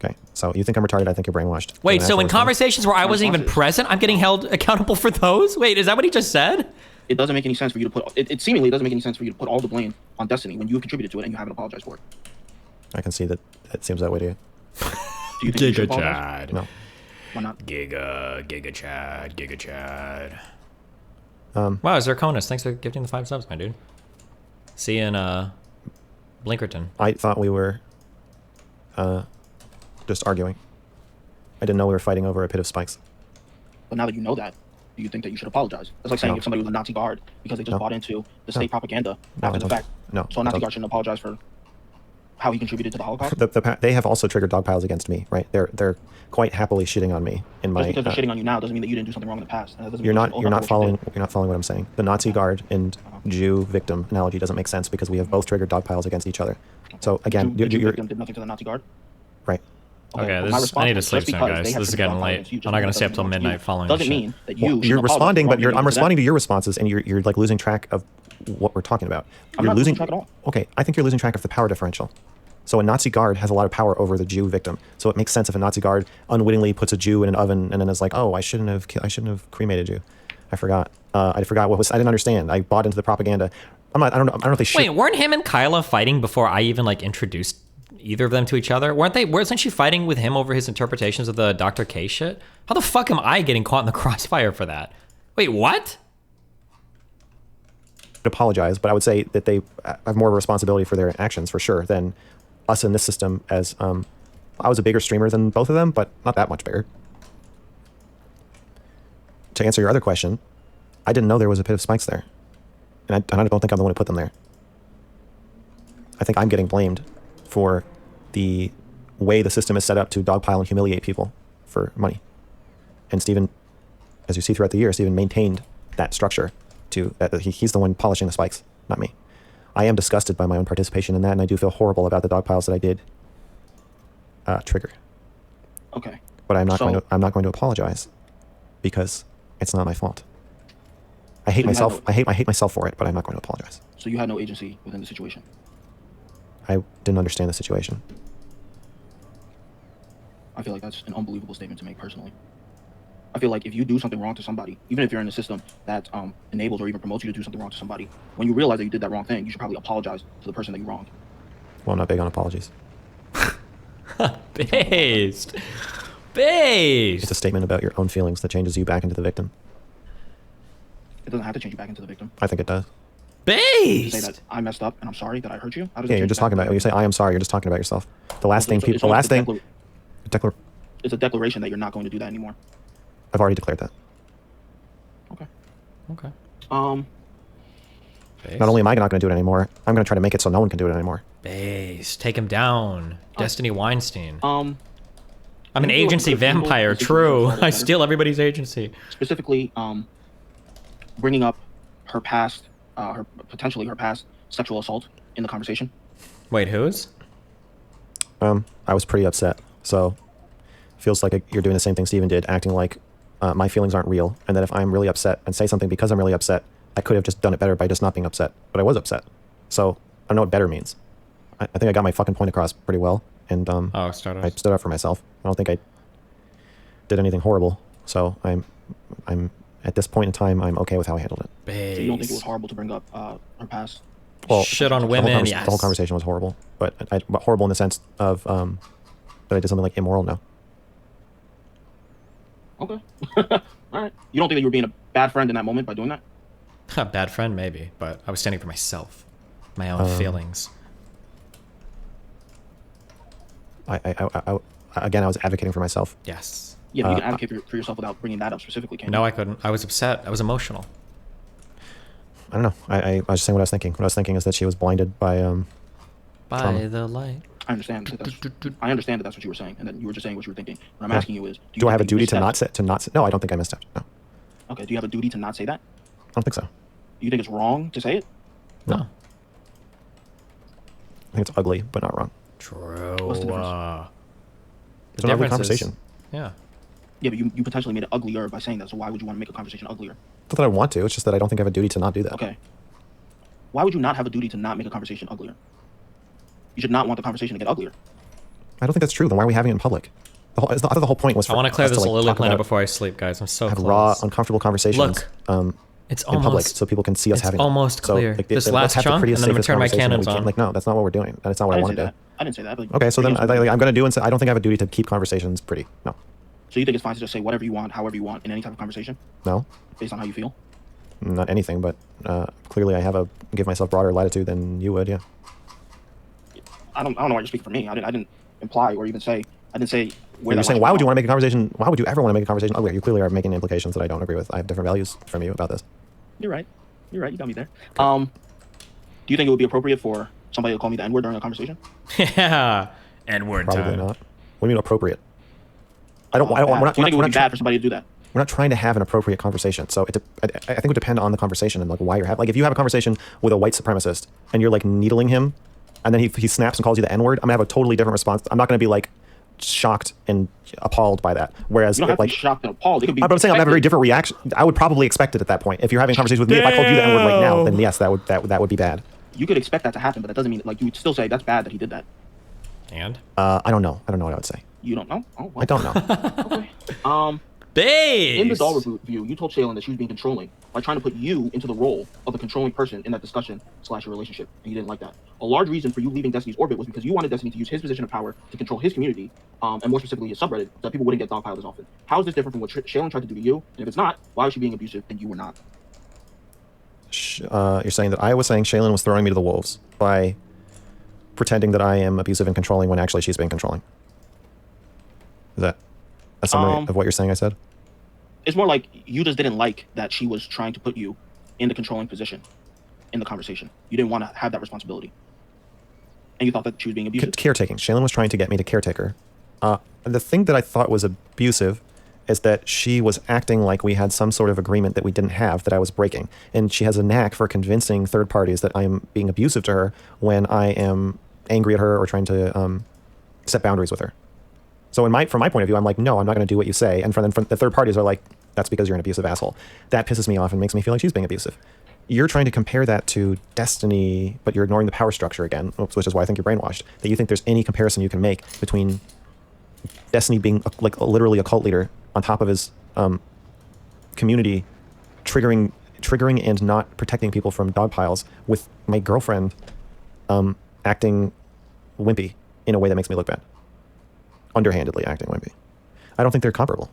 Okay, so you think I'm retarded? I think you're brainwashed. Wait, Can I so have in a response? conversations where I My wasn't even response is- present, I'm getting held accountable for those? Wait, is that what he just said? It doesn't make any sense for you to put it seemingly doesn't make any sense for you to put all the blame on Destiny when you contributed to it and you haven't apologized for it. I can see that it seems that way to you. Do you think you should apologize? Chad. No. Why not? Giga Chad. Um, Wow, Zirconis, thanks for gifting the 5 subs, my dude. See you in Blinkerton. I thought we were just arguing. I didn't know we were fighting over a pit of spikes. But now that you know that, do you think that you should apologize? That's like saying No. if somebody was a Nazi guard because they just No. bought into the state propaganda No, after I the don't. fact. No, So a I Nazi don't. guard shouldn't apologize for how he contributed to the Holocaust? They have also triggered dogpiles against me, right? They're quite happily shitting on me in Just my. because they're shitting on you now doesn't mean that you didn't do something wrong in the past. And that doesn't mean You're you not should own you're up not to what you following did. you're not following what I'm saying. The Nazi guard and Jew victim analogy doesn't make sense because we have both triggered dogpiles against each other. So again, The Jew you're victim did nothing to the Nazi guard. right. Okay, well, this my is, response I need to is sleep just soon, because guys. they have This is triggered getting dogpiles late. against you I'm not gonna doesn't stay up till mean that midnight following doesn't this mean shit. that you Well, should you're apologize responding, for but wrongdoing I'm to them. responding to your responses, and you're like losing track of what we're talking about. I'm You're not losing track at all. Okay, I think you're losing track of the power differential. So a Nazi guard has a lot of power over the Jew victim. So it makes sense if a Nazi guard unwittingly puts a Jew in an oven and then is like, "Oh, I shouldn't have cremated you. I forgot. I forgot what was. I didn't understand. I bought into the propaganda. I don't know if they should." Wait, weren't him and Kyla fighting before I even like introduced either of them to each other? Wasn't she fighting with him over his interpretations of the Dr. K shit? How the fuck am I getting caught in the crossfire for that? Wait, what? apologize, but I would say that they have more of a responsibility for their actions for sure than us in this system. As I was a bigger streamer than both of them, but not that much bigger. To answer your other question, I didn't know there was a pit of spikes there, and I don't think I'm the one who put them there. I think I'm getting blamed for the way the system is set up to dogpile and humiliate people for money. And Steven, as you see throughout the year, Steven maintained that structure. He's the one polishing the spikes, not me. I am disgusted by my own participation in that, and I do feel horrible about the dogpiles that I did trigger. Okay. But I'm not going to apologize because it's not my fault. I hate myself. I hate myself for it, but I'm not going to apologize. So you had no agency within the situation. I didn't understand the situation. I feel like that's an unbelievable statement to make personally. I feel like if you do something wrong to somebody, even if you're in a system that enables or even promotes you to do something wrong to somebody, when you realize that you did that wrong thing, you should probably apologize to the person that you wronged. Well, I'm not big on apologies. Based. Based. It's a statement about your own feelings that changes you back into the victim. It doesn't have to change you back into the victim. I think it does. You Based. say that I messed up and I'm sorry that I hurt you. How does Yeah, it you're change just back talking about. into When you say the I am sorry, you're just talking about yourself. The last thing victim? people. The last thing. It's a declaration that you're not going to do that anymore. I've already declared that. Okay. Okay. Not only am I not going to do it anymore, I'm going to try to make it so no one can do it anymore. Base. Take him down. Destiny Weinstein. I'm an agency vampire. True. I steal everybody's agency. Specifically, bringing up her past, potentially her past sexual assault in the conversation. Wait, whose? I was pretty upset. So, feels like you're doing the same thing Steven did, acting like my feelings aren't real, and that if I'm really upset and say something because I'm really upset, I could have just done it better by just not being upset. But I was upset. So, I don't know what better means. I think I got my fucking point across pretty well, and I stood up for myself. I don't think I did anything horrible. So, I'm at this point in time, I'm okay with how I handled it. So you don't think it was horrible to bring up her past? Well, shit on women, yes. The whole conversation was horrible, but horrible in the sense of that I did something like immoral. No. Okay. All right. You don't think that you were being a bad friend in that moment by doing that? A bad friend, maybe, but I was standing for myself, my own feelings. Again, I was advocating for myself. Yes. Yeah, but you can advocate for yourself without bringing that up specifically, can you? No, I couldn't. I was upset. I was emotional. I don't know. I was just saying what I was thinking. What I was thinking is that she was blinded by trauma. the light. I understand. I understand that that's what you were saying, and that you were just saying what you were thinking. What I'm asking you is, Do I have a think you duty to misstepped? not say? No, I don't think I misstepped. No, Okay. Do you have a duty to not say that? I don't think so. You think it's wrong to say it? No. I think it's ugly, but not wrong. True. What's the difference? It's an ugly conversation. Yeah. Yeah, but you potentially made it uglier by saying that. So why would you want to make a conversation uglier? Not that I want to. It's just that I don't think I have a duty to not do that. Okay. Why would you not have a duty to not make a conversation uglier? You should not want the conversation to get uglier. I don't think that's true. Then why are we having it in public? I thought the whole point was for I want to clear us this like, Lily talk planet about- before I sleep, guys. I'm so have close. raw, uncomfortable conversations. Look, it's in public, almost so people can see us it's having. almost them. clear. So, like, This let's last have the chunk, prettiest, and then I'm safest gonna turn my conversation that we cannons can. on. Like, no, that's not what we're doing. That's not what I wanted to do. I didn't say that. But Okay, so then I'm I'm going to do and say I don't think I have a duty to keep conversations pretty. No, So you think it's fine to just say whatever you want, however you want, in any type of conversation, no, based on how you feel? not anything. But clearly, I have give myself broader latitude than you would. Yeah. I don't know why you speak for me. I didn't imply or even say. I didn't say. You're saying why would you want to make a conversation? Why would you ever want to make a conversation uglier? You clearly are making implications that I don't agree with. I have different values from you about this. You're right. You're right. You got me there. Do you think it would be appropriate for somebody to call me the N-word during a conversation? Yeah. N-word Probably time. not. What do you mean appropriate? I don't. Do you think it would be bad for somebody to do that? We're not trying to have an appropriate conversation. So I think it would depend on the conversation and like why you're having. Like if you have a conversation with a white supremacist and you're like needling him, and then he snaps and calls you the N-word, I'm gonna have a totally different response. I'm not gonna be like shocked and appalled by that. Whereas You don't have like to be shocked and appalled. It could be. but I'm saying I'm gonna have a very different reaction. I would probably expect it at that point. If you're having a conversation with me, if I called you the N-word right now, then yes, that would be bad. You could expect that to happen, but that doesn't mean like you would still say that's bad that he did that. And? I don't know. I don't know what I would say. You don't know? Oh, well. I don't know. Okay. Base! In the doll review, you told Shaylin that she was being controlling by trying to put you into the role of the controlling person in that discussion / your relationship, and you didn't like that. A large reason for you leaving Destiny's orbit was because you wanted Destiny to use his position of power to control his community, and more specifically his subreddit, so that people wouldn't get dogpiled as often. How is this different from what Shaylin tried to do to you? And if it's not, why was she being abusive and you were not? You're saying that I was saying Shaylin was throwing me to the wolves by pretending that I am abusive and controlling when actually she's being controlling. Is that a summary of what you're saying I said? It's more like you just didn't like that she was trying to put you in the controlling position in the conversation. You didn't want to have that responsibility. And you thought that she was being abusive. Caretaking. Shaylin was trying to get me to caretaker. And the thing that I thought was abusive is that she was acting like we had some sort of agreement that we didn't have, that I was breaking. And she has a knack for convincing third parties that I am being abusive to her when I am angry at her or trying to set boundaries with her. So from my point of view, I'm like, no, I'm not going to do what you say. And from the third parties are like, that's because you're an abusive asshole. That pisses me off and makes me feel like she's being abusive. You're trying to compare that to Destiny, but you're ignoring the power structure again, which is why I think you're brainwashed. That you think there's any comparison you can make between Destiny being literally a cult leader on top of his community, triggering and not protecting people from dog piles, with my girlfriend acting wimpy in a way that makes me look bad. Underhandedly acting wimpy. I don't think they're comparable.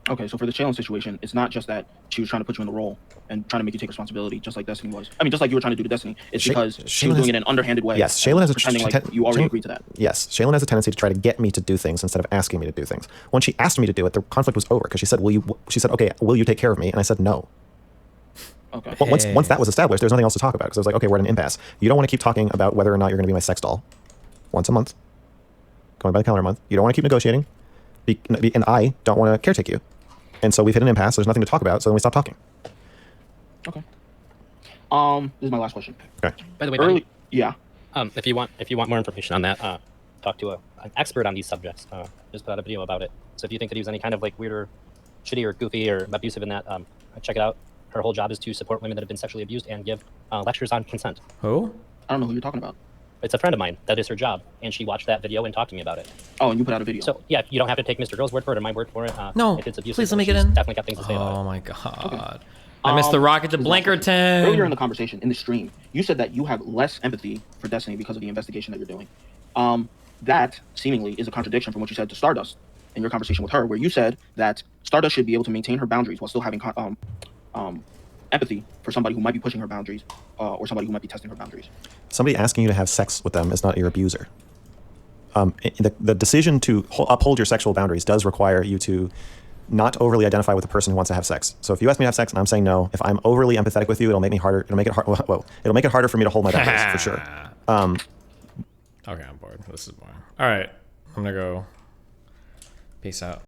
Okay, so for the Shaylin situation, it's not just that she was trying to put you in the role and trying to make you take responsibility, just like Destiny was. I mean, just like you were trying to do to Destiny. It's because she was doing it in an underhanded way. Yes, Shaylin has pretending like you already agreed to that. Yes, Shaylin has a tendency to try to get me to do things instead of asking me to do things. When she asked me to do it, the conflict was over because she said, okay, will you take care of me? And I said no. Okay. Well, once that was established, there's nothing else to talk about because I was like, okay, we're at an impasse. You don't want to keep talking about whether or not you're going to be my sex doll once a month, going by the calendar month. You don't want to keep negotiating, and I don't want to caretake you. And so we've hit an impasse. There's nothing to talk about, so then we stop talking. Okay. This is my last question. Okay. By the way, yeah. If you want more information on that, talk to an expert on these subjects. Just put out a video about it. So if you think that he was any kind of like weird or shitty or goofy or abusive in that, check it out. Her whole job is to support women that have been sexually abused and give lectures on consent. Who? I don't know who you're talking about. It's a friend of mine. That is her job, and she watched that video and talked to me about it. Oh, and you put out a video. So yeah, you don't have to take MrGirl's word for it or my word for it. No, if it's abusive, please let me she's get in. Definitely got things to say about it. Oh my god. I missed the rocket to Blinkerton. Earlier in the conversation, in the stream, you said that you have less empathy for Destiny because of the investigation that you're doing. That seemingly is a contradiction from what you said to Stardust in your conversation with her, where you said that Stardust should be able to maintain her boundaries while still having empathy for somebody who might be pushing her boundaries or somebody who might be testing her boundaries. Somebody asking you to have sex with them is not your abuser. the decision to uphold your sexual boundaries does require you to not overly identify with the person who wants to have sex. So if you ask me to have sex and I'm saying no, if I'm overly empathetic with you, it'll make me harder. It'll make it hard. Whoa, it'll make it harder for me to hold my boundaries for sure. Okay, I'm bored. This is boring. All right, I'm gonna go. Peace out.